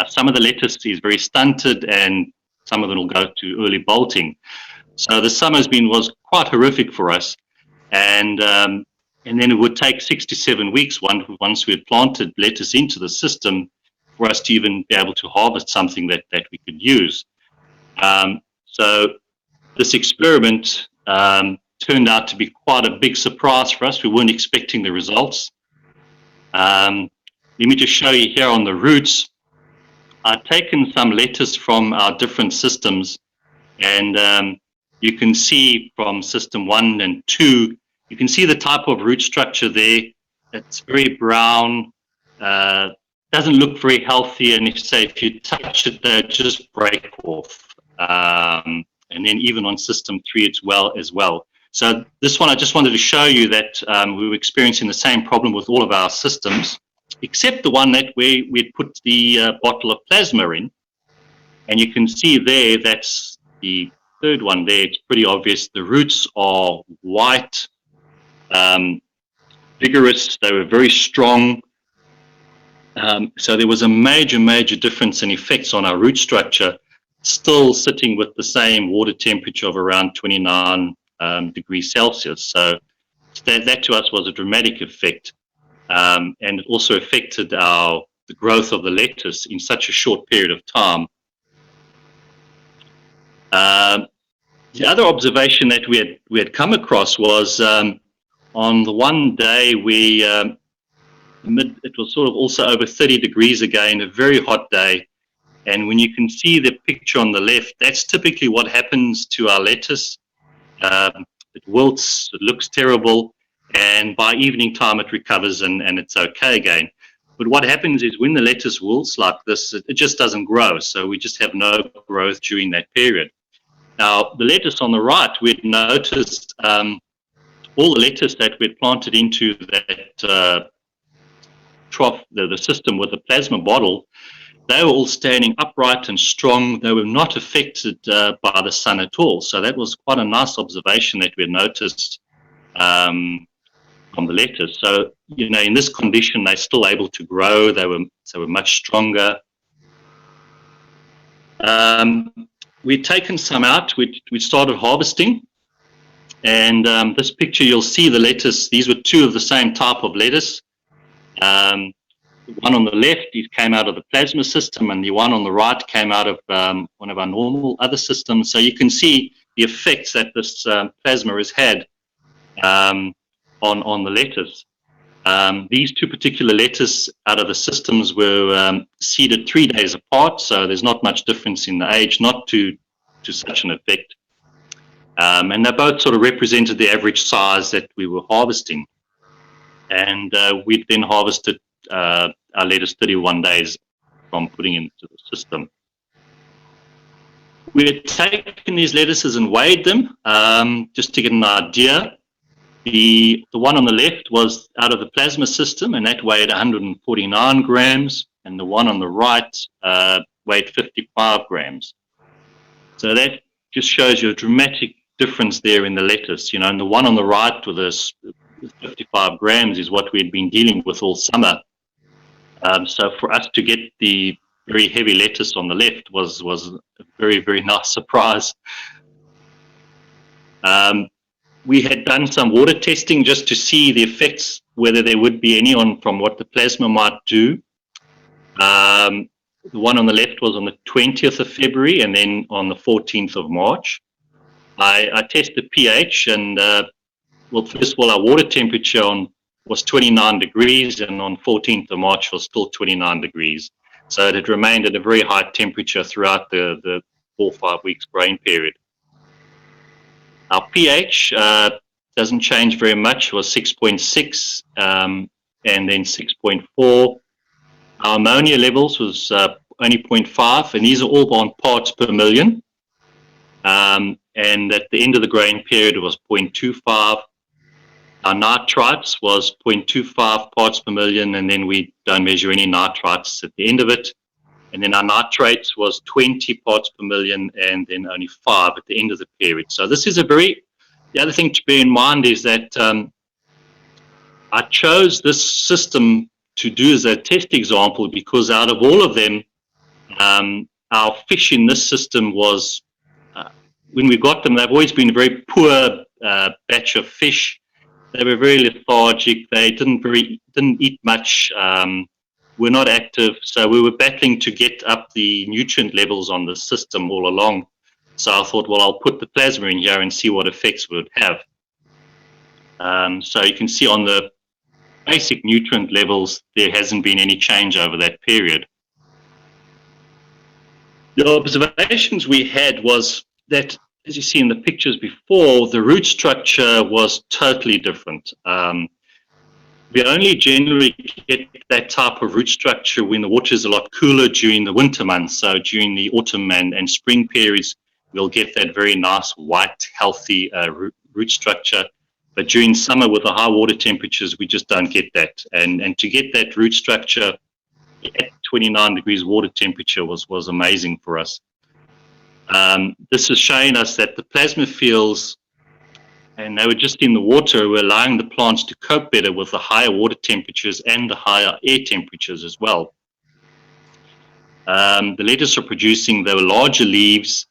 Some of the lettuce is very stunted, and some of them will go to early bolting. So the summer was quite horrific for us, and then it would take 6 to 7 weeks once we had planted lettuce into the system for us to even be able to harvest something that we could use. So this experiment turned out to be quite a big surprise for us. We weren't expecting the results. Let me just show you here on the roots. I've taken some lettuce from our different systems, and you can see from system 1 and 2, you can see the type of root structure there. It's very brown, doesn't look very healthy, and if you touch it, they just break off. And then even on system 3, it's as well. So this one, I just wanted to show you that we were experiencing the same problem with all of our systems, except the one that we'd put the bottle of plasma in. And you can see there, that's the third one there. It's pretty obvious. The roots are white, vigorous. They were very strong. So there was a major difference in effects on our root structure, still sitting with the same water temperature of around 29 degrees Celsius. So that to us was a dramatic effect. And it also affected the growth of the lettuce in such a short period of time. The other observation that we had come across was on the one day it was sort of also over 30 degrees again, a very hot day. And when you can see the picture on the left, that's typically what happens to our lettuce. It wilts, it looks terrible, and by evening time it recovers and it's okay again. But what happens is when the lettuce wilts like this, it just doesn't grow. So we just have no growth during that period. Now, the lettuce on the right, we'd noticed all the lettuce that we'd planted into that trough, the system with the plasma bottle, they were all standing upright and strong. They were not affected by the sun at all. So that was quite a nice observation that we had noticed from the lettuce. So, in this condition, they're still able to grow. They were much stronger. We'd taken some out. We started harvesting. And this picture, you'll see the lettuce. These were two of the same type of lettuce. The one on the left, it came out of the plasma system, and the one on the right came out of one of our normal other systems. So you can see the effects that this plasma has had on the lettuce. These two particular lettuce out of the systems were seeded 3 days apart, so there's not much difference in the age, not to such an effect. And they both sort of represented the average size that we were harvesting. And we'd then harvested our lettuce 31 days from putting into the system. We had taken these lettuces and weighed them just to get an idea. The one on the left was out of the plasma system, and that weighed 149 grams, and the one on the right weighed 55 grams. So that just shows you a dramatic difference there in the lettuce, and the one on the right with this 55 grams is what we'd been dealing with all summer. So for us to get the very heavy lettuce on the left was a very nice surprise. We had done some water testing just to see the effects, whether there would be any from what the plasma might do. The one on the left was on the 20th of February and then on the 14th of March. I tested pH, and first of all, our water temperature was 29 degrees, and on 14th of March was still 29 degrees. So it had remained at a very high temperature throughout the 4 or 5 weeks growing period. Our pH doesn't change very much. It was 6.6 and then 6.4. Our ammonia levels was only 0.5, and these are all on parts per million. And at the end of the growing period, it was 0.25. Our nitrites was 0.25 parts per million, and then we don't measure any nitrites at the end of it. And then our nitrates was 20 parts per million, and then only 5 at the end of the period. So this is the other thing to bear in mind is that I chose this system to do as a test example because out of all of them, our fish in this system was, when we got them, they've always been a very poor batch of fish. They were very lethargic. They didn't eat much. Were not active. So we were battling to get up the nutrient levels on the system all along. So I thought, well, I'll put the plasma in here and see what effects it would have. So you can see on the basic nutrient levels, there hasn't been any change over that period. The observations we had was that, as you see in the pictures before, the root structure was totally different. We only generally get that type of root structure when the water is a lot cooler during the winter months. So during the autumn and spring periods, we'll get that very nice, white, healthy root structure. But during summer with the high water temperatures, we just don't get that. And to get that root structure at 29 degrees water temperature was amazing for us. This is showing us that the plasma fields, and they were just in the water, were allowing the plants to cope better with the higher water temperatures and the higher air temperatures as well. The lettuce are producing, they were larger leaves,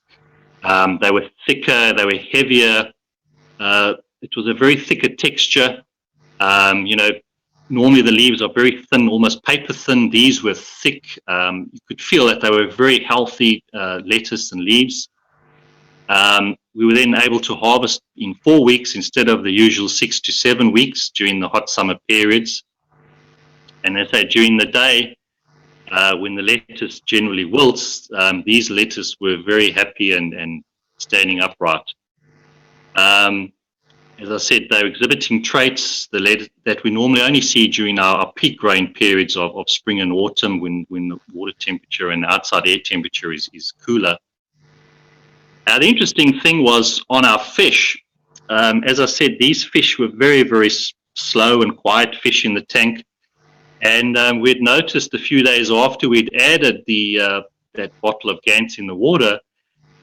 they were thicker, they were heavier. It was a very thicker texture. Normally the leaves are very thin, almost paper thin. These were thick. You could feel that they were very healthy lettuce and leaves. We were then able to harvest in 4 weeks instead of the usual 6 to 7 weeks during the hot summer periods. And as I say, during the day, when the lettuce generally wilts, these lettuce were very happy and standing upright. As I said, they're exhibiting traits that we normally only see during our peak growing periods of spring and autumn when the water temperature and the outside air temperature is cooler. The interesting thing was on our fish, as I said, these fish were very, very slow and quiet fish in the tank. And we'd noticed a few days after we'd added that bottle of Gans in the water,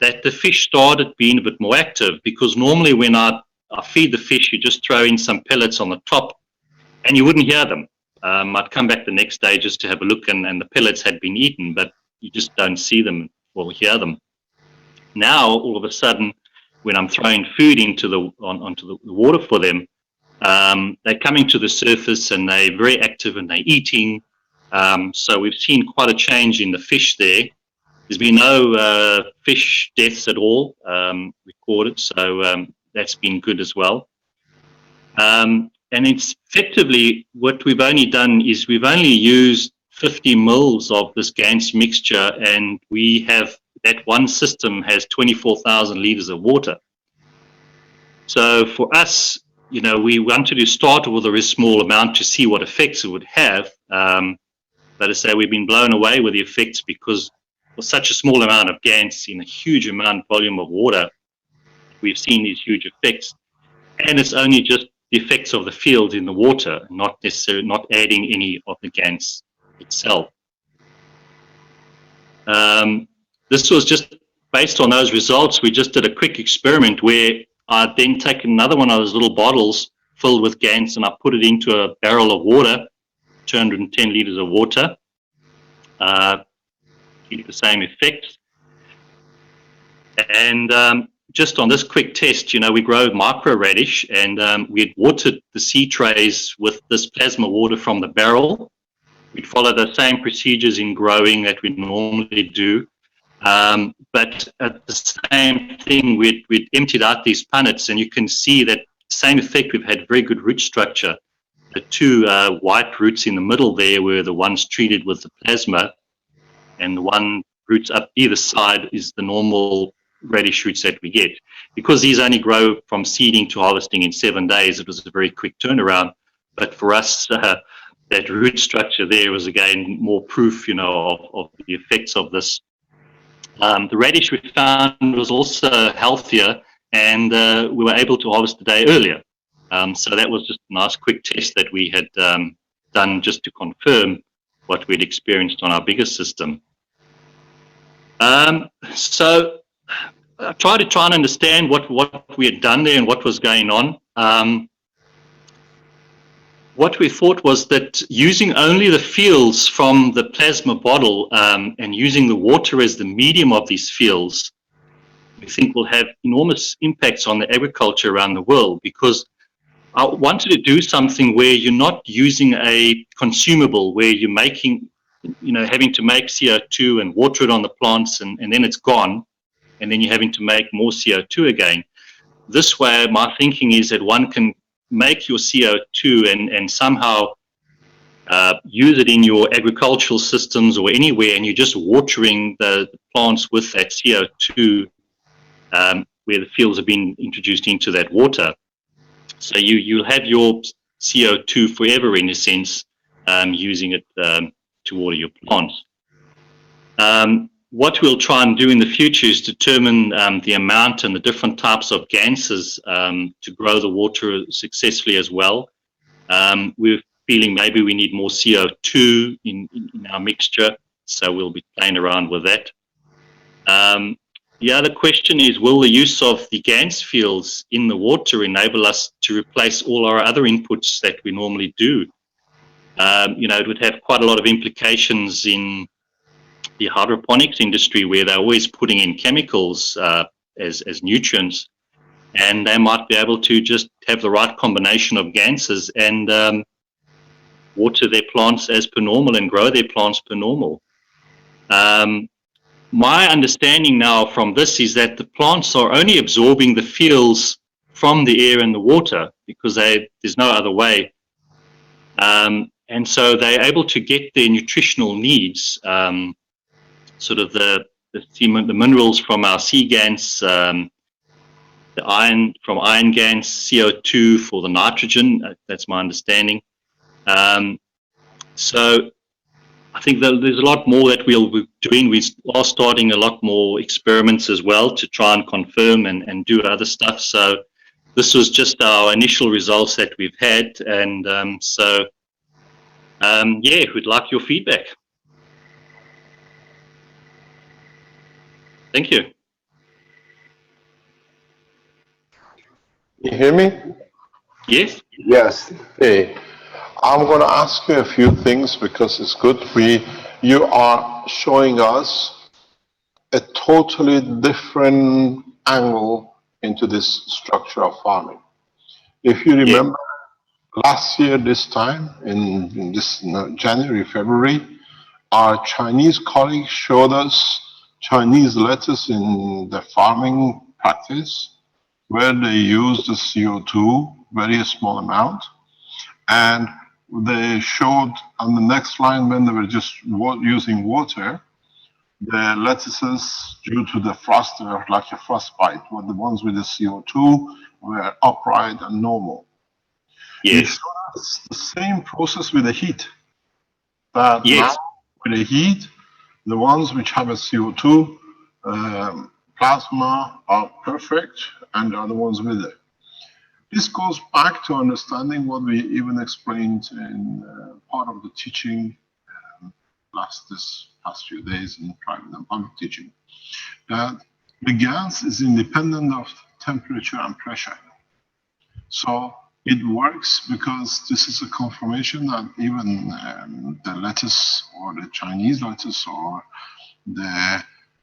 that the fish started being a bit more active, because normally when I feed the fish, you just throw in some pellets on the top and you wouldn't hear them. I'd come back the next day just to have a look and the pellets had been eaten, but you just don't see them or hear them. Now, all of a sudden, when I'm throwing food onto the water for them, they're coming to the surface and they're very active and they're eating. So we've seen quite a change in the fish there. There's been no fish deaths at all recorded, so that's been good as well. And it's effectively what we've only done is we've only used 50 mils of this Gans mixture, and we have that one system has 24,000 liters of water. So for us, we wanted to start with a very small amount to see what effects it would have. But as I say, we've been blown away with the effects, because for such a small amount of Gans in a huge volume of water, we've seen these huge effects. And it's only just the effects of the field in the water, not necessarily not adding any of the Gans itself. This was just based on those results. We just did a quick experiment where I'd then taken another one of those little bottles filled with Gans and I put it into a barrel of water, 210 liters of water, keep the same effect. And just on this quick test, we grow micro radish, and we had watered the seed trays with this plasma water from the barrel. We'd follow the same procedures in growing that we normally do. But at the same thing, we'd emptied out these punnets, and you can see that same effect. We've had very good root structure. The two white roots in the middle there were the ones treated with the plasma, and the one roots up either side is the normal radish roots that we get. Because these only grow from seeding to harvesting in 7 days, it was a very quick turnaround. But for us, that root structure there was again more proof, of the effects of this. The radish we found was also healthier, and we were able to harvest a day earlier. So that was just a nice quick test that we had done just to confirm what we'd experienced on our bigger system. So I tried to try and understand what we had done there and what was going on. What we thought was that using only the fields from the plasma bottle and using the water as the medium of these fields, we think will have enormous impacts on the agriculture around the world, because I wanted to do something where you're not using a consumable, where you're making, having to make CO2 and water it on the plants and then it's gone. and then you're having to make more CO2 again. This way, my thinking is that one can make your CO2 and somehow use it in your agricultural systems or anywhere, and you're just watering the plants with that CO2 where the fuels have been introduced into that water. So you'll have your CO2 forever, in a sense, using it to water your plants. What we'll try and do in the future is determine the amount and the different types of ganses to grow the water successfully as well. We're feeling maybe we need more CO2 in our mixture, so we'll be playing around with that. The other question is, will the use of the GANS fields in the water enable us to replace all our other inputs that we normally do? It would have quite a lot of implications in the hydroponics industry, where they're always putting in chemicals as nutrients, and they might be able to just have the right combination of ganses and water their plants as per normal and grow their plants per normal. My understanding now from this is that the plants are only absorbing the fuels from the air and the water, because there's no other way. And so they're able to get their nutritional needs, sort of the minerals from our sea GANs, the iron from iron GANs, CO2 for the nitrogen. That's my understanding. So I think that there's a lot more that we'll be doing. We are starting a lot more experiments as well to try and confirm and do other stuff. So this was just our initial results that we've had, and yeah, we'd like your feedback. Thank you. You hear me? Yes. Yes. Hey, I'm going to ask you a few things because it's good. You are showing us a totally different angle into this structure of farming. If you remember, last year this time, in this January, February, our Chinese colleagues showed us Chinese lettuce in the farming practice, where they used the CO2, very small amount, and they showed on the next line, when they were just using water, the lettuces, due to the frost, they were like a frostbite, but the ones with the CO2 were upright and normal. Yes. It's the same process with the heat. But yes. Now, with the heat, the ones which have a CO2 plasma are perfect, and the other ones with it. This goes back to understanding what we even explained in part of the teaching this past few days in private and public teaching, that the gas is independent of temperature and pressure. So it works because this is a confirmation that even the lettuce, or the Chinese lettuce, or the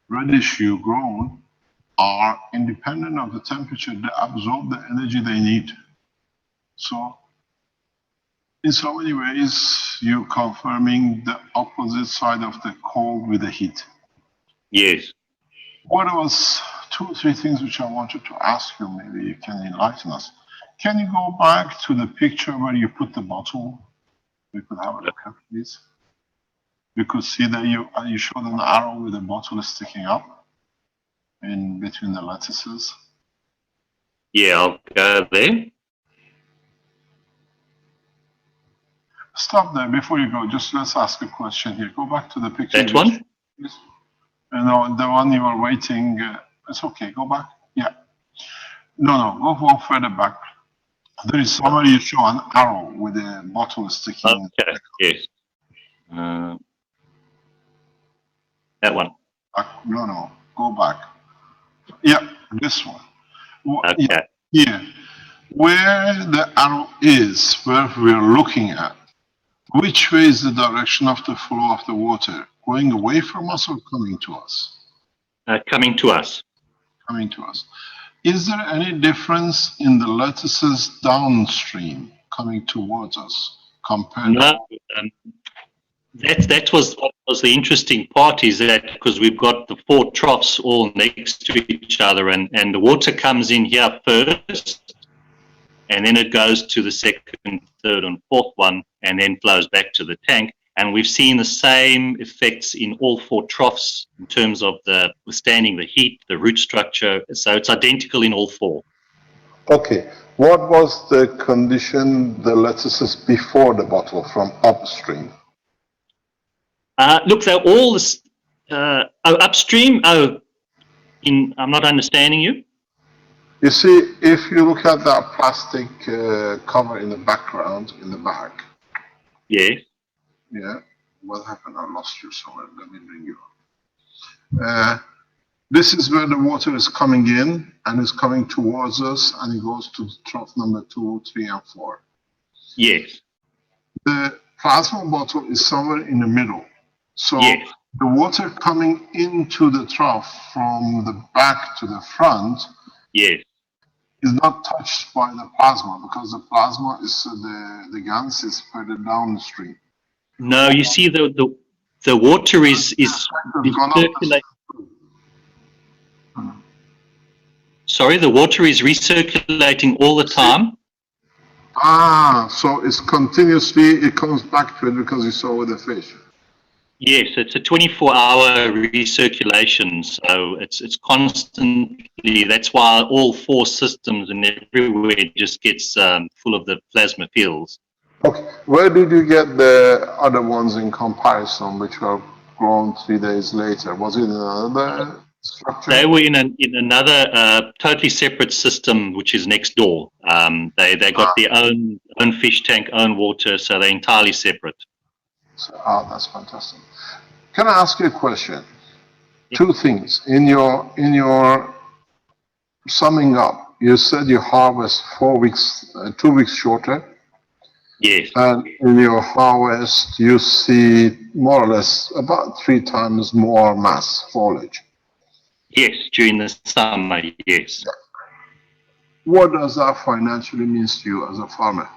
radish you grown are independent of the temperature. They absorb the energy they need. So in so many ways, you're confirming the opposite side of the cold with the heat. Yes. What was 2 or 3 things which I wanted to ask you? Maybe you can enlighten us. Can you go back to the picture where you put the bottle? We could have a look at this. We could see that you showed an arrow with a bottle sticking up in between the lettuces. Yeah, I'll go there. Stop there before you go. Just let's ask a question here. Go back to the picture. That one? Yes. No, the one you were waiting. It's okay. Go back. Yeah. No, go further back. There is somewhere you show an arrow with a bottle sticking. Okay. Yes. That one. No. Go back. Yeah, this one. Okay. Here, where the arrow is, where we're looking at, which way is the direction of the flow of the water? Going away from us or coming to us? Coming to us. Coming to us. Is there any difference in the lettuces downstream coming towards us compared No, That was what was the interesting part, is that because we've got the 4 troughs all next to each other, and the water comes in here first, and then it goes to the second, third, and fourth one, and then flows back to the tank. And we've seen the same effects in all 4 troughs in terms of the withstanding the heat, the root structure. So it's identical in all 4. Okay. What was the condition, the lettuces before the bottle from upstream? Look, they're all upstream. I'm not understanding you. You see, if you look at that plastic cover in the background, in the back. Yes. Yeah. What happened? I lost you somewhere. Let me bring you up. This is where the water is coming in and is coming towards us, and it goes to trough number 2, 3, and 4. Yes. The plasma bottle is somewhere in the middle. So yes. The water coming into the trough from the back to the front yes. is not touched by the plasma, because the plasma is the gas is further downstream. No, you see the water is recirculating. Sorry, the water is recirculating all the time. So it's continuously, it comes back to it because you saw with the fish. Yes, it's a 24-hour recirculation, so it's constantly. That's why all 4 systems and everywhere just gets full of the plasma fields. Okay, where did you get the other ones in comparison, which were grown 3 days later? Was it in another structure? They were in another totally separate system, which is next door. They got their own fish tank, own water, so they're entirely separate. So, that's fantastic. Can I ask you a question? Yeah. 2 things. In your summing up, you said you harvest 4 weeks, 2 weeks shorter. Yes. And in your harvest, you see more or less about 3 times more mass foliage. Yes, during the summer, yes. What does that financially mean to you as a farmer?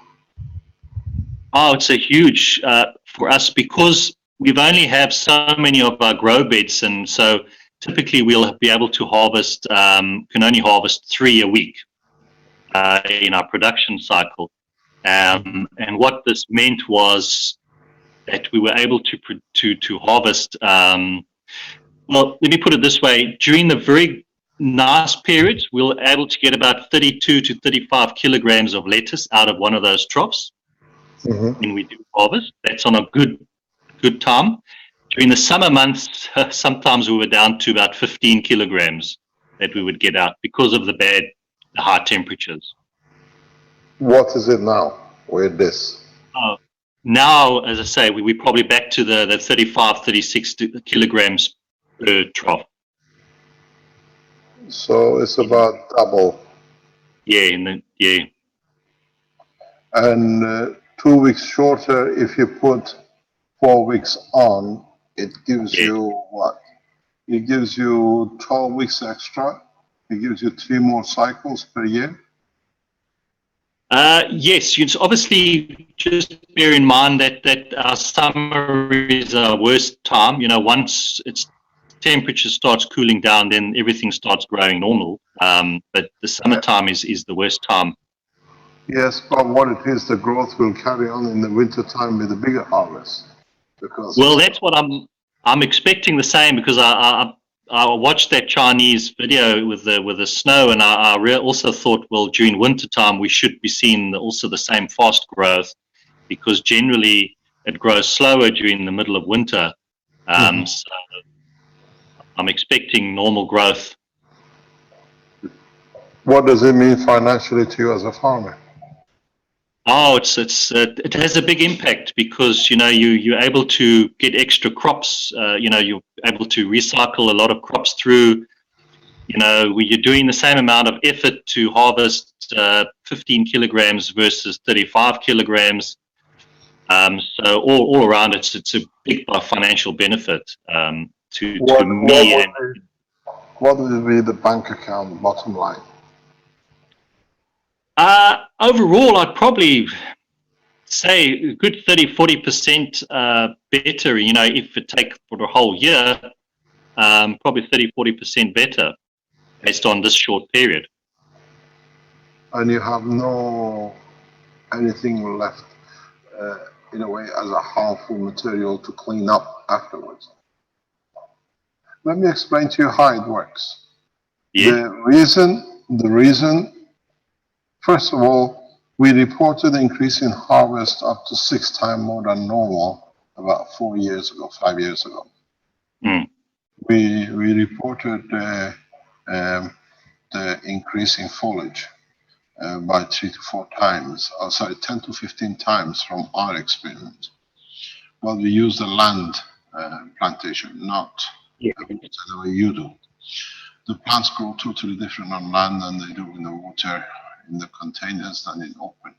Oh, it's a huge for us, because we've only have so many of our grow beds, and so typically we'll be able to harvest, can only harvest 3 a week in our production cycle. And what this meant was that we were able to harvest. Well, let me put it this way: during the very nice periods, we were able to get about 32 to 35 kilograms of lettuce out of one of those troughs. When we do harvest, that's on a good time. During the summer months, sometimes we were down to about 15 kilograms that we would get out because of the high temperatures. What is it now with this? Now, as I say, we're probably back to the 35, 36 kilograms per trough. So it's about double. Yeah, yeah. And 2 weeks shorter, if you put 4 weeks on, it gives you what? It gives you 12 weeks extra. It gives you 3 more cycles per year. Yes, you obviously just bear in mind that our summer is our worst time. You know, once temperature starts cooling down, then everything starts growing normal. But the summertime is the worst time. Yes, but what it is, the growth will carry on in the winter time with a bigger harvest. Because that's what I'm expecting the same, because I watched that Chinese video with the snow, and I also thought, well, during winter time we should be seeing also the same fast growth, because generally it grows slower during the middle of winter. So I'm expecting normal growth. What does it mean financially to you as a farmer? Oh, it has a big impact, because you're able to get extra crops. You're able to recycle a lot of crops through. You're doing the same amount of effort to harvest 15 kilograms versus 35 kilograms. So all around, it's a big financial benefit to me. What would be the bank account bottom line? Overall, I'd probably say a good 30-40% better, you know, if it take for the whole year, probably 30-40% better based on this short period. And you have no anything left in a way as a harmful material to clean up afterwards. Let me explain to you how it works. Yeah. The reason, first of all, we reported an increase in harvest up to 6 times more than normal about 4 years ago, 5 years ago. Mm. We reported the increase in foliage by 3 to 4 times, 10 to 15 times from our experiment. Well, we use the land plantation, not the way you do. The plants grow totally different on land than they do in the water, in the containers than in open.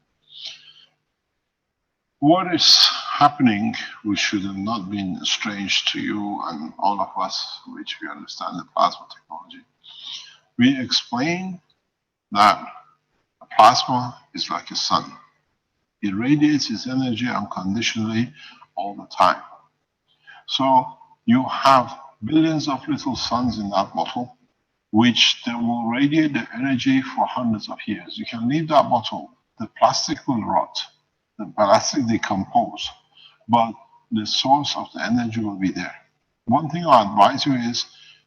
What is happening, which should have not been strange to you and all of us, which we understand the plasma technology, we explain that a plasma is like a sun. It radiates its energy unconditionally all the time. So you have billions of little suns in that bottle, which they will radiate the energy for hundreds of years. You can leave that bottle, the plastic will rot, the plastic decompose, but the source of the energy will be there. One thing I advise you is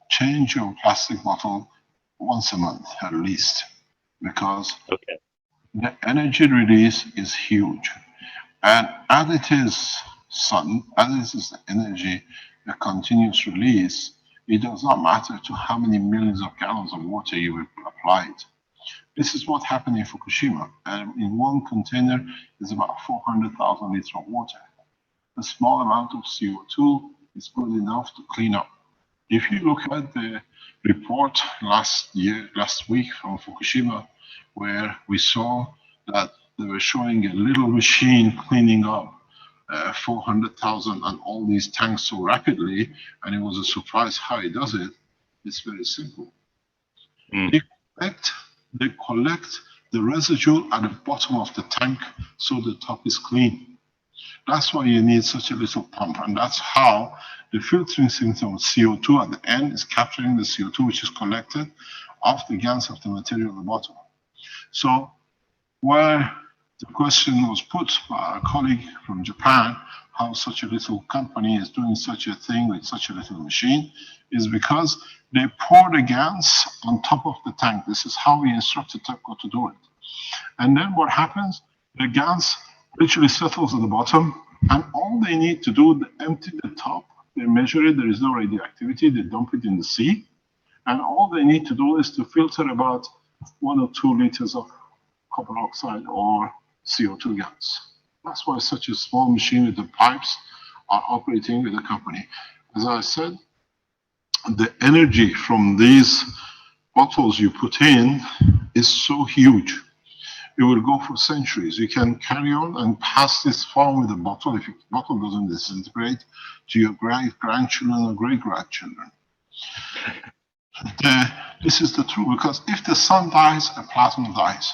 change your plastic bottle once a month at least, because the energy release is huge. And as it is sun, as it is the energy, the continuous release, it does not matter to how many millions of gallons of water you will apply it. This is what happened in Fukushima. And in one container is about 400,000 liters of water. A small amount of CO2 is good enough to clean up. If you look at the report last week from Fukushima, where we saw that they were showing a little machine cleaning up 400,000 and all these tanks so rapidly, and it was a surprise how it does it. It's very simple. They collect the residue at the bottom of the tank so the top is clean. That's why you need such a little pump, and that's how the filtering system of CO2 at the end is capturing the CO2 which is collected off the GANs of the material at the bottom. So where the question was put by a colleague from Japan, how such a little company is doing such a thing with such a little machine, is because they pour the GANs on top of the tank. This is how we instructed TEPCO to do it. And then what happens, the GANs literally settles at the bottom, and all they need to do, they empty the top, they measure it, there is no radioactivity, they dump it in the sea, and all they need to do is to filter about 1 or 2 liters of carbon dioxide or CO2 gas. That's why such a small machine with the pipes are operating with the company. As I said, the energy from these bottles you put in is so huge. It will go for centuries. You can carry on and pass this form with the bottle, if the bottle doesn't disintegrate, to your grandchildren or great-grandchildren. This is the truth, because if the sun dies, a plasma dies.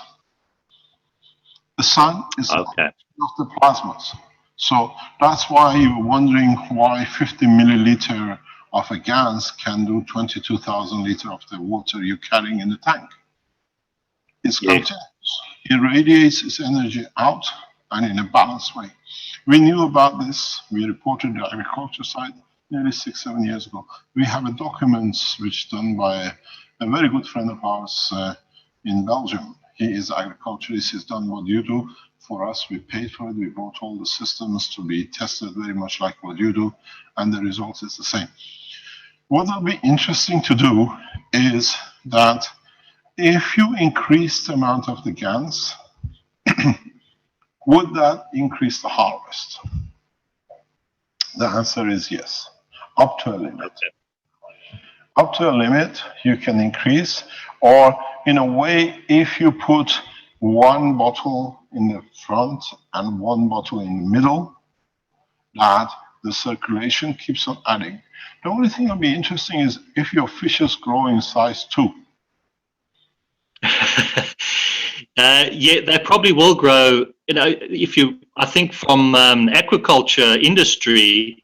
The sun is not the plasmas. So that's why you're wondering why 50 milliliter of a GANs can do 22,000 liters of the water you're carrying in the tank. It's continuous. It radiates its energy out and in a balanced way. We knew about this. We reported the agriculture side nearly 6-7 years ago. We have a document which done by a very good friend of ours in Belgium. He is agriculturist. He's done what you do for us. We paid for it. We bought all the systems to be tested very much like what you do, and the result is the same. What will be interesting to do is that if you increase the amount of the GANs, would that increase the harvest? The answer is yes, up to a limit. Up to a limit, you can increase, or in a way, if you put one bottle in the front and one bottle in the middle, that the circulation keeps on adding. The only thing that'll be interesting is if your fishes grow in size too. Yeah, they probably will grow. You know, I think from aquaculture industry,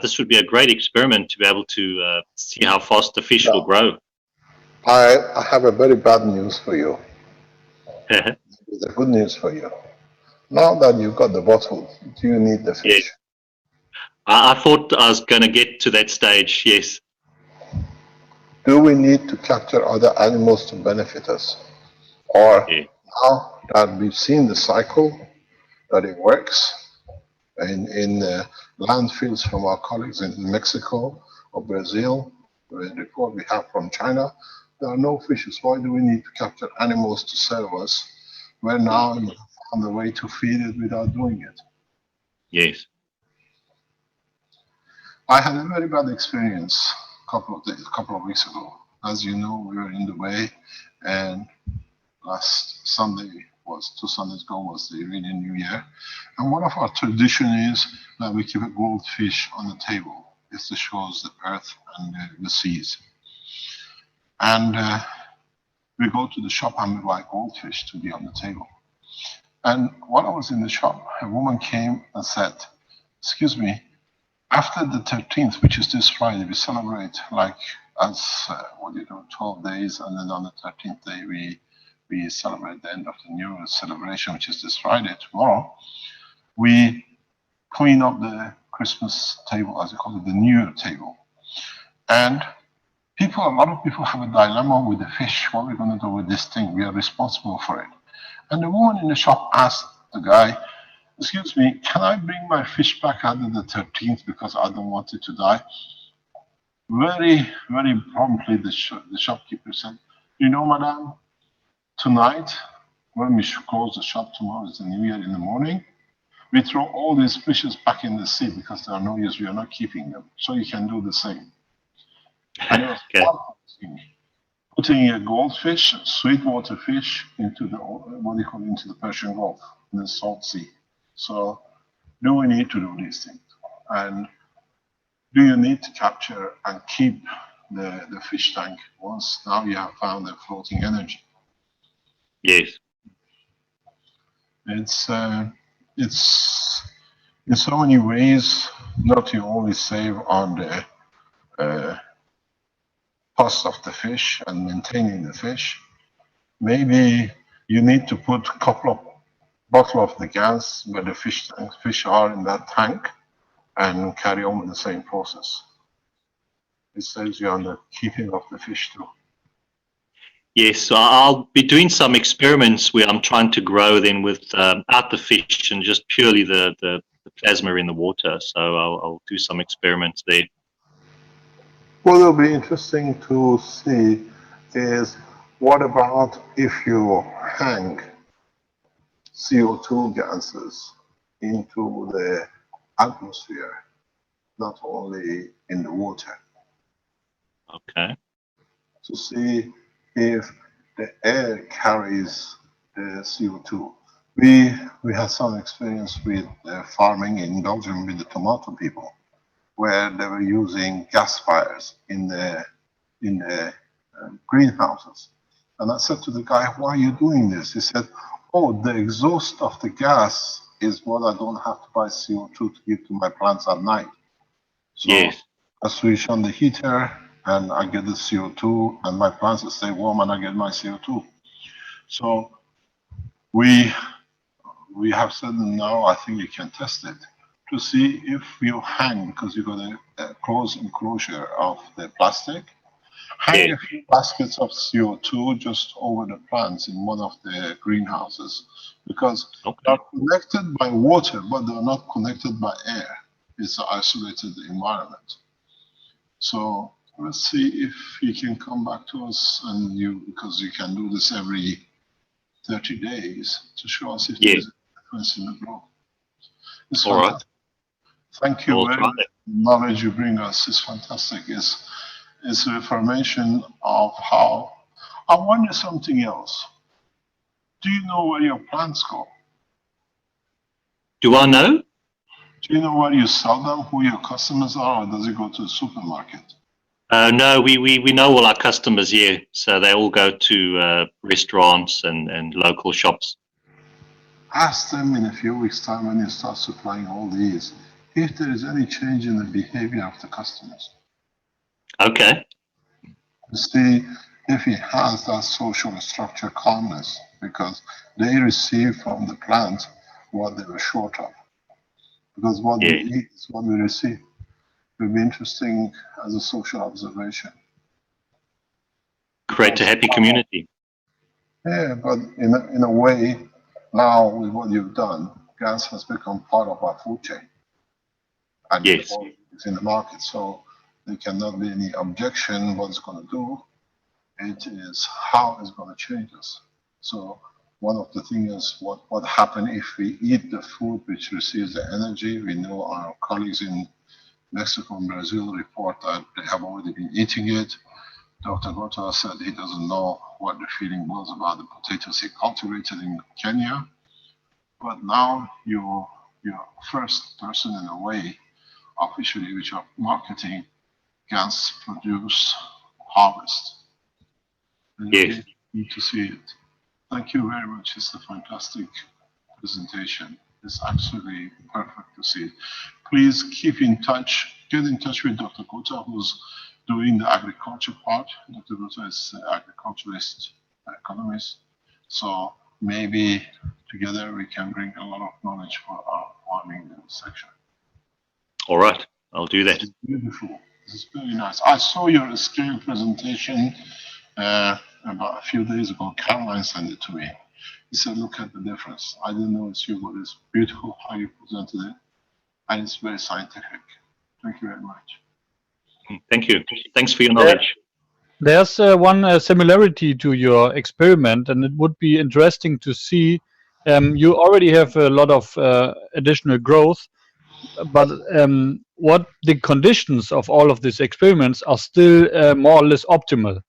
this would be a great experiment to be able to see how fast the fish will grow. I have a very bad news for you. It's a good news for you. Now that you've got the bottle, do you need the fish? Yeah. I thought I was going to get to that stage, yes. Do we need to capture other animals to benefit us? Or now that we've seen the cycle, that it works in landfills from our colleagues in Mexico or Brazil, the report we have from China, there are no fishes. Why do we need to capture animals to serve us? We're now on the way to feed it without doing it. Yes. I had a very bad experience a couple of weeks ago. As you know, we were in Dubai, and last Sunday two Sundays ago was the Iranian New Year. And one of our tradition is that we keep a goldfish on the table. This shows the earth and the seas. And we go to the shop and we buy goldfish to be on the table. And while I was in the shop, a woman came and said, "Excuse me, after the 13th, which is this Friday, we celebrate like as 12 days, and then on the 13th day we celebrate the end of the New Year celebration, which is this Friday, tomorrow. We clean up the Christmas table, as we call it, the New Year table. And a lot of people have a dilemma with the fish. What are we going to do with this thing? We are responsible for it." And the woman in the shop asked the guy, "Excuse me, can I bring my fish back under the 13th because I don't want it to die?" Very, very promptly, the shopkeeper said, "You know, madam, tonight, when we close the shop tomorrow, is the New Year in the morning, we throw all these fishes back in the sea because they are no use. We are not keeping them. So you can do the same." And it was putting a goldfish, sweetwater fish, into into the Persian Gulf, in the Salt Sea. So, do we need to do these things? And do you need to capture and keep the fish tank once now you have found the floating energy? Yes. It's in so many ways not to only save on the cost of the fish and maintaining the fish. Maybe you need to put a couple of bottles of the gas where the fish are in that tank and carry on with the same process. It saves you on the keeping of the fish too. Yes, so I'll be doing some experiments where I'm trying to grow then without the fish and just purely the plasma in the water. So I'll do some experiments there. What will be interesting to see is what about if you hang CO2 gases into the atmosphere, not only in the water. Okay. To see if the air carries the CO2. We had some experience with farming in Belgium with the tomato people, where they were using gas fires in the greenhouses. And I said to the guy, "Why are you doing this?" He said, "Oh, the exhaust of the gas is what I don't have to buy CO2 to give to my plants at night. So yes. I switch on the heater and I get the CO2 and my plants will stay warm and I get my CO2. So we have said now, I think you can test it to see if you hang, because you got a closed enclosure of the plastic, hang a few baskets of CO2 just over the plants in one of the greenhouses, because they're connected by water, but they're not connected by air. It's an isolated environment. So let's see if you can come back to us, and because you can do this every 30 days to show us if there's a difference in the growth. It's all right. Thank you very much. The knowledge you bring us is fantastic. It's information of how. I wonder something else. Do you know where your plants go? Do I know? Do you know where you sell them, who your customers are, or does it go to the supermarket? No, we know all our customers here, so they all go to restaurants and local shops. Ask them in a few weeks' time when you start supplying all these, if there is any change in the behavior of the customers. Okay. To see if he has that social structure calmness, because they receive from the plant what they were short of. Because what we eat is what we receive. It will be interesting as a social observation. Create a happy community. Yeah, but in a way, now with what you've done, gas has become part of our food chain. And yes, it's in the market, so there cannot be any objection what it's going to do. It is how it's going to change us. So one of the things is what happens if we eat the food which receives the energy. We know our colleagues in Mexico and Brazil report that they have already been eating it. Dr. Gota said he doesn't know what the feeling was about the potatoes he cultivated in Kenya. But now you're first person in a way, officially, which are marketing gas produced harvest. And yes. You need to see it. Thank you very much. It's a fantastic presentation. It's actually perfect to see it. Please keep in touch. Get in touch with Dr. Gota, who's doing the agriculture part. Dr. Gota is an agriculturalist, economist. So maybe together we can bring a lot of knowledge for our farming section. All right, I'll do that. It's beautiful. It's very nice. I saw your scale presentation about a few days ago. Caroline sent it to me. He said, look at the difference. I didn't know it's you, but it's beautiful how you presented it. And it's very scientific. Thank you very much. Thank you. Thanks for your knowledge. There's one similarity to your experiment, and it would be interesting to see. You already have a lot of additional growth, but what the conditions of all of these experiments are still more or less optimal.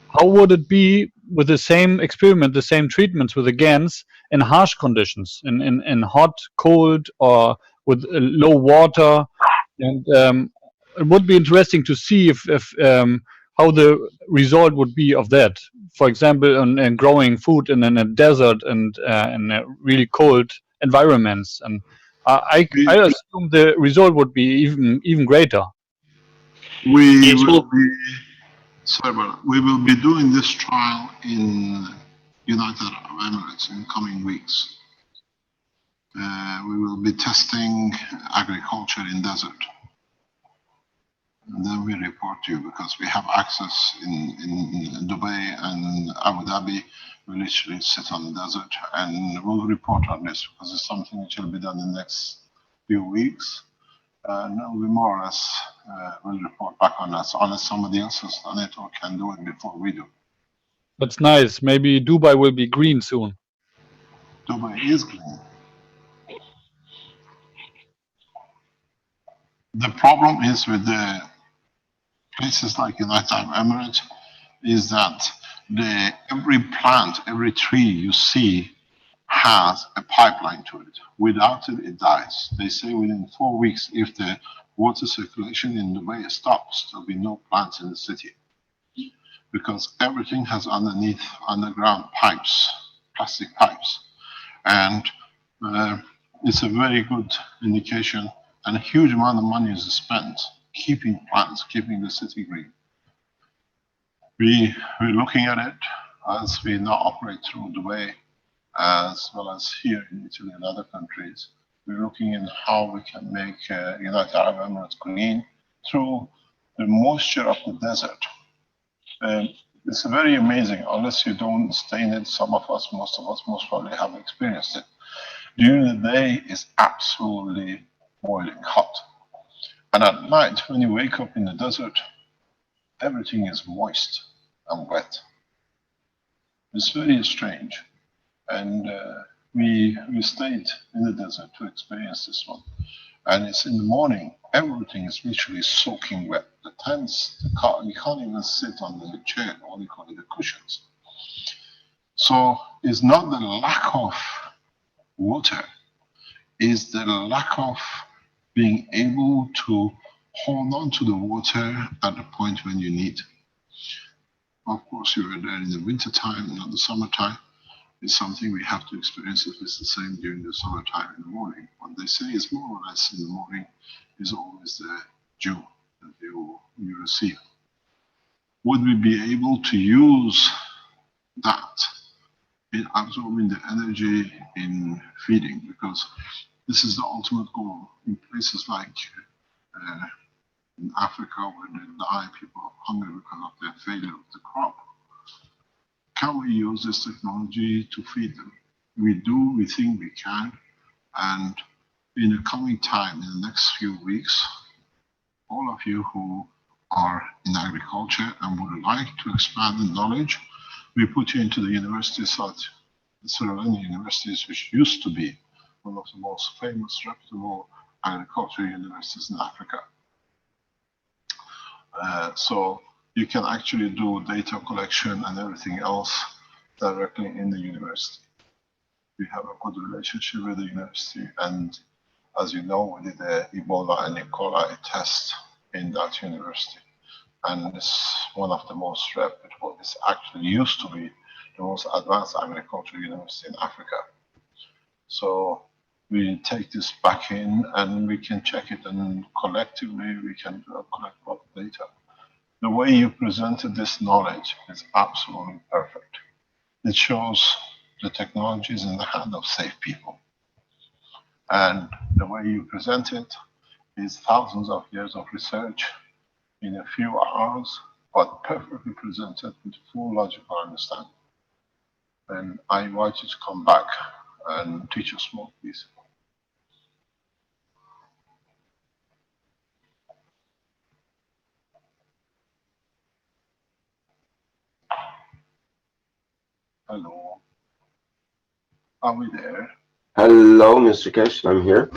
How would it be with the same experiment, the same treatments with the GANs in harsh conditions, in hot, cold, or with low water? And it would be interesting to see if how the result would be of that. For example, in growing food in a desert and in really cold environments. And I assume the result would be even greater. We will be doing this trial in United Arab Emirates in coming weeks. We will be testing agriculture in desert. And then we report to you because we have access in Dubai and Abu Dhabi. We literally sit on the desert and we'll report on this because it's something which will be done in the next few weeks. And we more or less will report back on that unless somebody else has done it or can do it before we do. That's nice. Maybe Dubai will be green soon. Dubai is green. The problem is with the places like United Arab Emirates is that every plant, every tree you see has a pipeline to it. Without it, it dies. They say within 4 weeks, if the water circulation in Dubai stops, there'll be no plants in the city. Because everything has underground pipes, plastic pipes. And it's a very good indication, and a huge amount of money is spent keeping plants, keeping the city green. We're looking at it as we now operate through Dubai, as well as here in Italy and other countries. We're looking at how we can make United Arab Emirates green through the moisture of the desert. It's very amazing, unless you don't stay in it. Some of us, most of us, most probably have experienced it. During the day, it's absolutely boiling hot. And at night, when you wake up in the desert, everything is moist and wet. It's very strange. And we stayed in the desert to experience this one. And it's in the morning, everything is literally soaking wet. The tents, the car, you can't even sit on the chair, or you call it the cushions. So it's not the lack of water, it's the lack of being able to hold on to the water at the point when you need. Of course, you were there in the winter time, not the summertime. It's something we have to experience if it's the same during the summertime in the morning. What they say is more or less in the morning is always the dew that you receive. Would we be able to use that in absorbing the energy in feeding? Because this is the ultimate goal in places like in Africa where they die, people are hungry because of their failure of the crop. Can we use this technology to feed them? We do, we think we can, and in the coming time, in the next few weeks, all of you who are in agriculture and would like to expand the knowledge, we put you into the universities at the Sierra Leone universities, which used to be one of the most famous, reputable agricultural universities in Africa. So you can actually do data collection and everything else directly in the university. We have a good relationship with the university, and as you know, we did the Ebola and E. coli test in that university. And it's one of the most reputable. It's actually used to be the most advanced agricultural university in Africa. So we take this back in and we can check it, and collectively we can collect a lot of data. The way you presented this knowledge is absolutely perfect. It shows the technology is in the hand of safe people. And the way you present it is thousands of years of research in a few hours, but perfectly presented with full logical understanding. And I invite you to come back and teach us more, please. Hello. Are we there? Hello, Mr. Kesh, I'm here.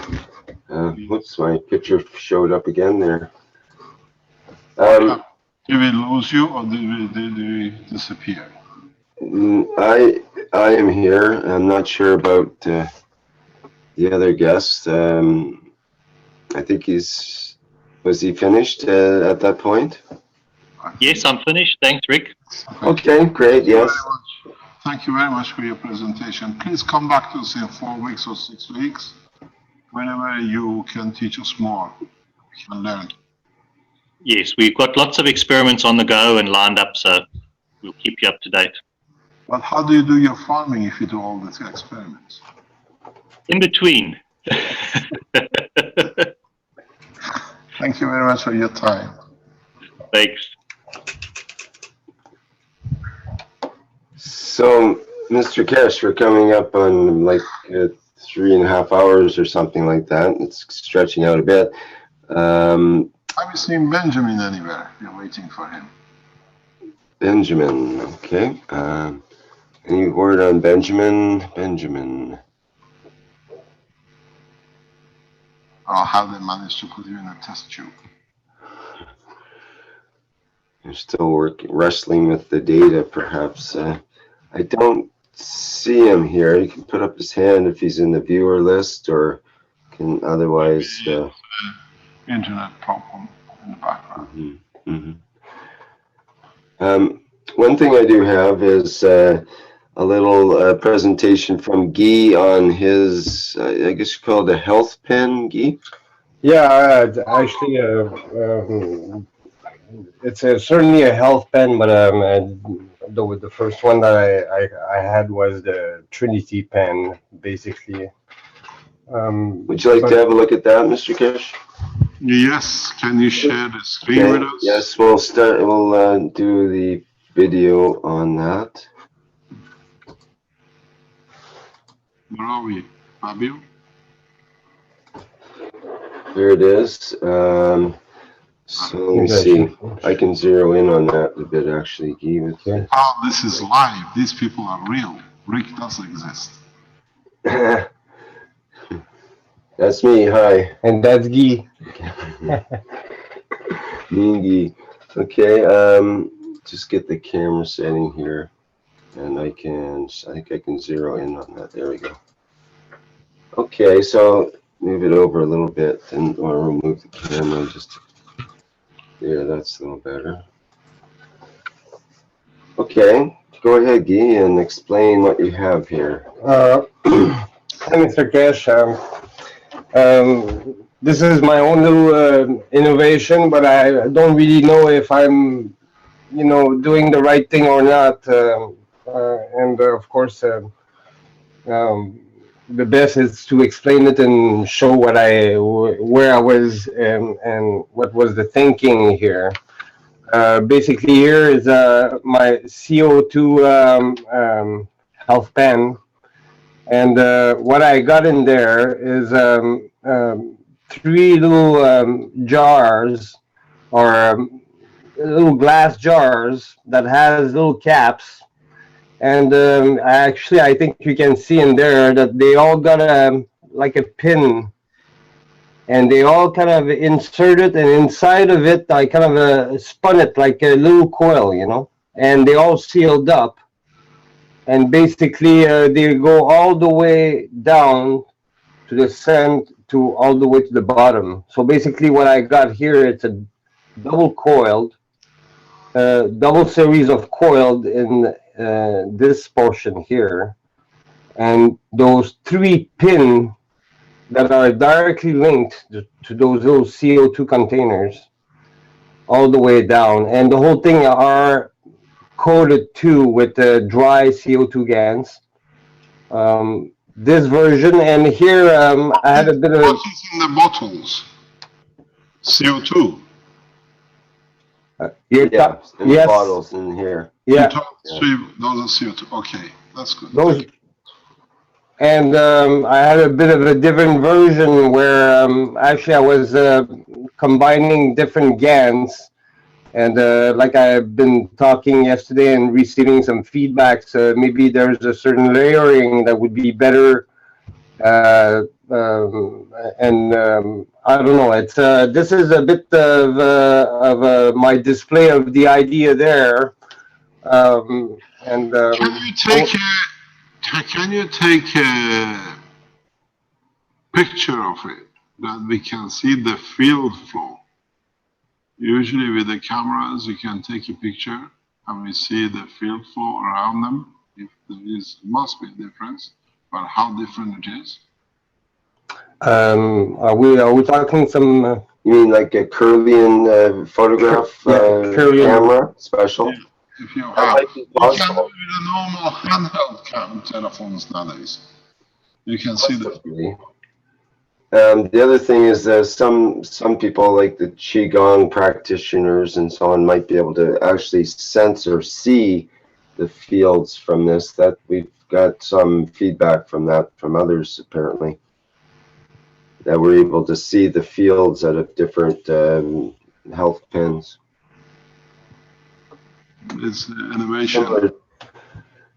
Whoops, my picture showed up again there. Did we lose you or did we disappear? I am here. I'm not sure about the other guest. I think was he finished at that point? Yes, I'm finished. Thanks, Rick. Okay, great, yes. Thank you very much for your presentation. Please come back to us in 4 weeks or 6 weeks, whenever you can teach us more, we can learn. Yes, we've got lots of experiments on the go and lined up, so we'll keep you up to date. But how do you do your farming if you do all these experiments? In between. Thank you very much for your time. Thanks. So, Mr. Kesh, we're coming up on like 3.5 hours or something like that. It's stretching out a bit. Have you seen Benjamin anywhere? You're waiting for him. Benjamin, okay. Any word on Benjamin? Benjamin. Or how they managed to put you in a test tube? You're still wrestling with the data, perhaps. I don't see him here. He can put up his hand if he's in the viewer list, or can otherwise. Internet problem in the background. One thing I do have is a little presentation from Guy on his, I guess you call it a health pen, Guy? Yeah, actually, it's certainly a health pen, but the first one that I had was the Trinity pen, basically. Would you like to have a look at that, Mr. Kesh? Yes, can you share the screen with us? Yes, we'll start. We'll do the video on that. Where are we, Fabio? Here it is. So let me see. I can zero in on that a bit, actually, Guy. Oh, this is live. These people are real. Rick does exist. That's me. Hi. And that's Guy. Me and Guy. Okay. Just get the camera setting here, and I think I can zero in on that. There we go. Okay, so move it over a little bit, and or remove the camera just to Yeah, that's a little better. Okay, go ahead, Guy, and explain what you have here. Hi, Mr. Cash. This is my own little innovation, but I don't really know if I'm, doing the right thing or not. And of course, the best is to explain it and show where I was and what was the thinking here. Basically, here is my CO2 health pen. And what I got in there is 3 little jars or little glass jars that has little caps. And actually, I think you can see in there that they all got like a pin, and they all kind of inserted, and inside of it, I kind of spun it like a little coil, and they all sealed up. And basically, they go all the way down to the center, to all the way to the bottom. So basically, what I got here, it's a double coiled, double series of coiled in this portion here, and those 3 pin that are directly linked to those little CO2 containers all the way down, and the whole thing are coated too with dry CO2 GANs. This version, and here I had a bit of. What is in the bottles? CO2. In Yes. the bottles in here. Yeah. Those are CO2. Okay, that's good. Those, and I had a bit of a different version where actually I was combining different GANs. And like I've been talking yesterday and receiving some feedbacks, maybe there's a certain layering that would be better. And I don't know. It's this is a bit of my display of the idea there. Can you take a picture of it that we can see the field flow? Usually with the cameras, you can take a picture and we see the field flow around them. If there is, must be a difference, but how different it is. Are we talking some? You mean like a Curlian photograph camera special? Yeah. If you have, you can do it with a normal handheld telephones nowadays. You can see the. The other thing is some people, like the Qigong practitioners and so on, might be able to actually sense or see the fields from this. That we've got some feedback from that from others apparently, that we're able to see the fields out of different health pins. It's innovation.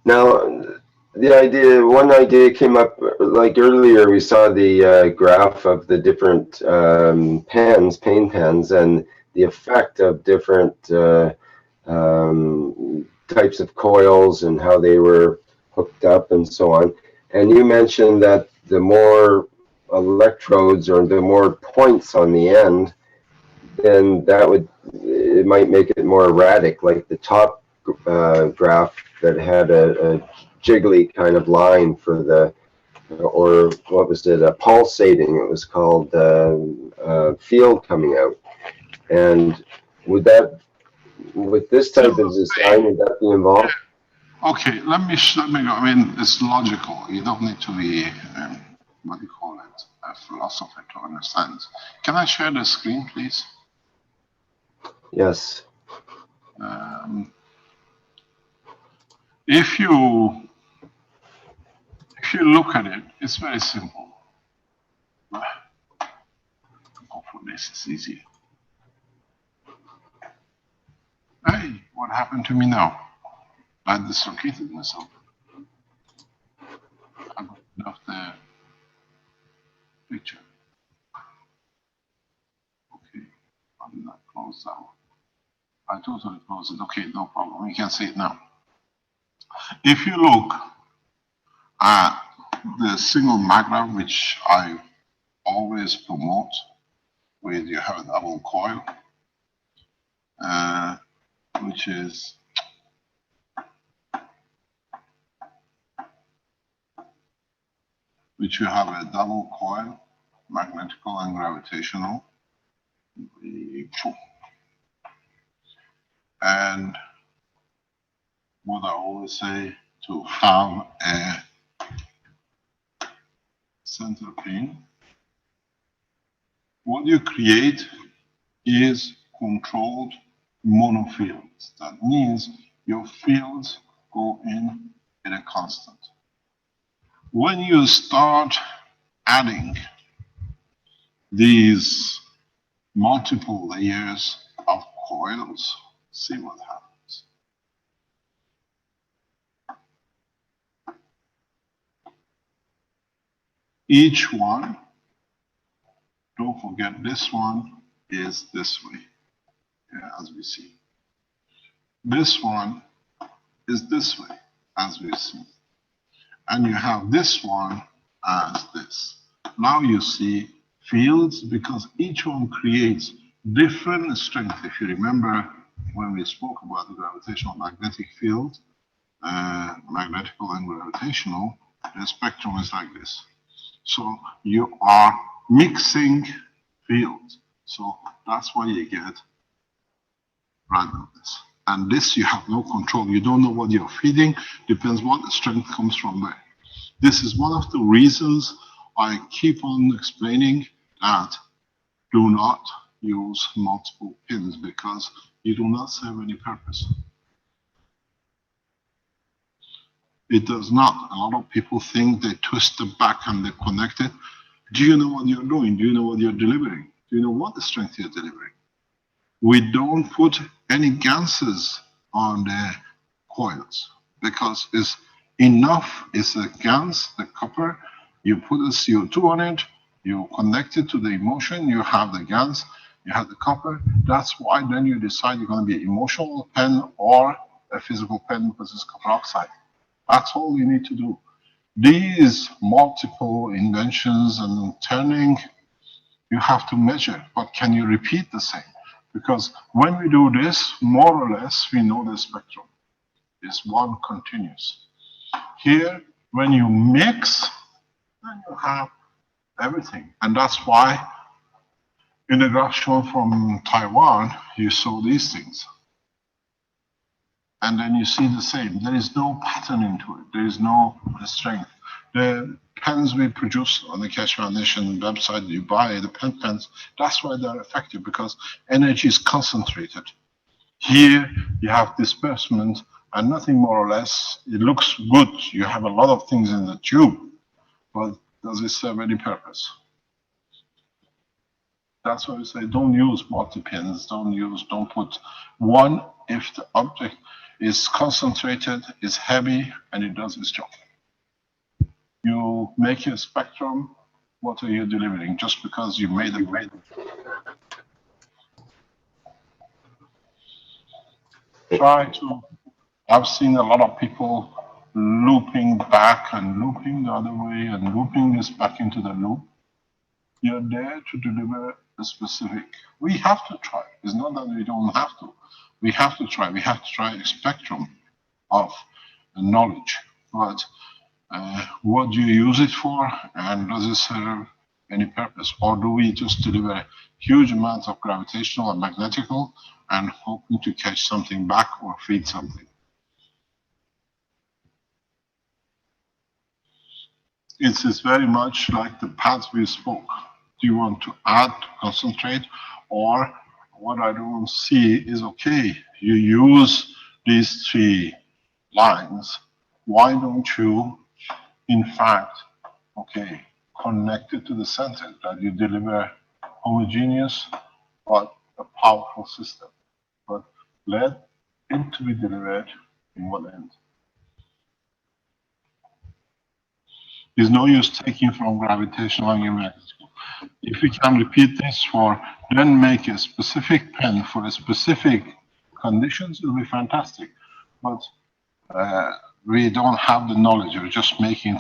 Now, one idea came up, like earlier we saw the graph of the different pain pens, and the effect of different types of coils and how they were hooked up and so on. And you mentioned that the more electrodes or the more points on the end, then it might make it more erratic, like the top graph that had a jiggly kind of line for the, or what was it, a pulsating, it was called, field coming out. And with this type of design, would that be involved? Okay, let me go. I mean, it's logical. You don't need to be, what do you call it, a philosopher to understand. Can I share the screen, please? Yes. If you look at it, it's very simple. Go for this, it's easy. Hey, what happened to me now? I dislocated myself. I got off the picture. Okay, I'm not closed out. I totally closed it. Okay, no problem. You can see it now. If you look at the single magnet, which I always promote, where you have a double coil, which is which you have a double coil, magnetical and gravitational. And what I always say, to have a center pin, what you create is controlled monofields. That means your fields go in a constant. When you start adding these multiple layers of coils, see what happens. Each one, don't forget this one is this way, as we see. This one is this way, as we see. And you have this one as this. Now you see fields, because each one creates different strength. If you remember when we spoke about the gravitational magnetic field, magnetical and gravitational, the spectrum is like this. So you are mixing fields. So that's why you get randomness. And this you have no control. You don't know what you're feeding. Depends what the strength comes from there. This is one of the reasons I keep on explaining that do not use multiple pins, because you do not serve any purpose. It does not. A lot of people think they twist the back and they connect it. Do you know what you're doing? Do you know what you're delivering? Do you know what the strength you're delivering? We don't put any ganses on the coils because it's enough. It's a GaNs, the copper. You put a CO2 on it, you connect it to the emotion, you have the GaNs, you have the copper. That's why then you decide you're going to be emotional pen or a physical pen because it's copper oxide. That's all you need to do. These multiple inventions and turning, you have to measure, but can you repeat the same? Because when we do this, more or less, we know the spectrum is one continuous. Here, when you mix, then you have everything. And that's why in the graph shown from Taiwan, you saw these things. And then you see the same. There is no pattern into it. There is no strength. The pens we produce on the Keshe Foundation website, you buy the pens, that's why they're effective, because energy is concentrated. Here, you have disbursement and nothing more or less. It looks good. You have a lot of things in the tube, but does it serve any purpose? That's why we say don't use multi-pins, don't put one if the object is concentrated, is heavy, and it does its job. You make a spectrum, what are you delivering? Just because you made a grade. Try to, I've seen a lot of people looping back and looping the other way and looping this back into the loop. You're there to deliver a specific. We have to try. It's not that we don't have to. We have to try. We have to try a spectrum of knowledge. But what do you use it for, and does it serve any purpose? Or do we just deliver huge amounts of gravitational and magnetical and hoping to catch something back or feed something? It is very much like the paths we spoke. Do you want to add, to concentrate, or what I don't see is, okay, you use these three lines. Why don't you, in fact, okay, connect it to the center, that you deliver homogeneous but a powerful system? But let it to be delivered in one end. There's no use taking from gravitational and magnetical. If we can repeat this for, then make a specific pen for a specific conditions, it'll be fantastic. But we don't have the knowledge. We're just making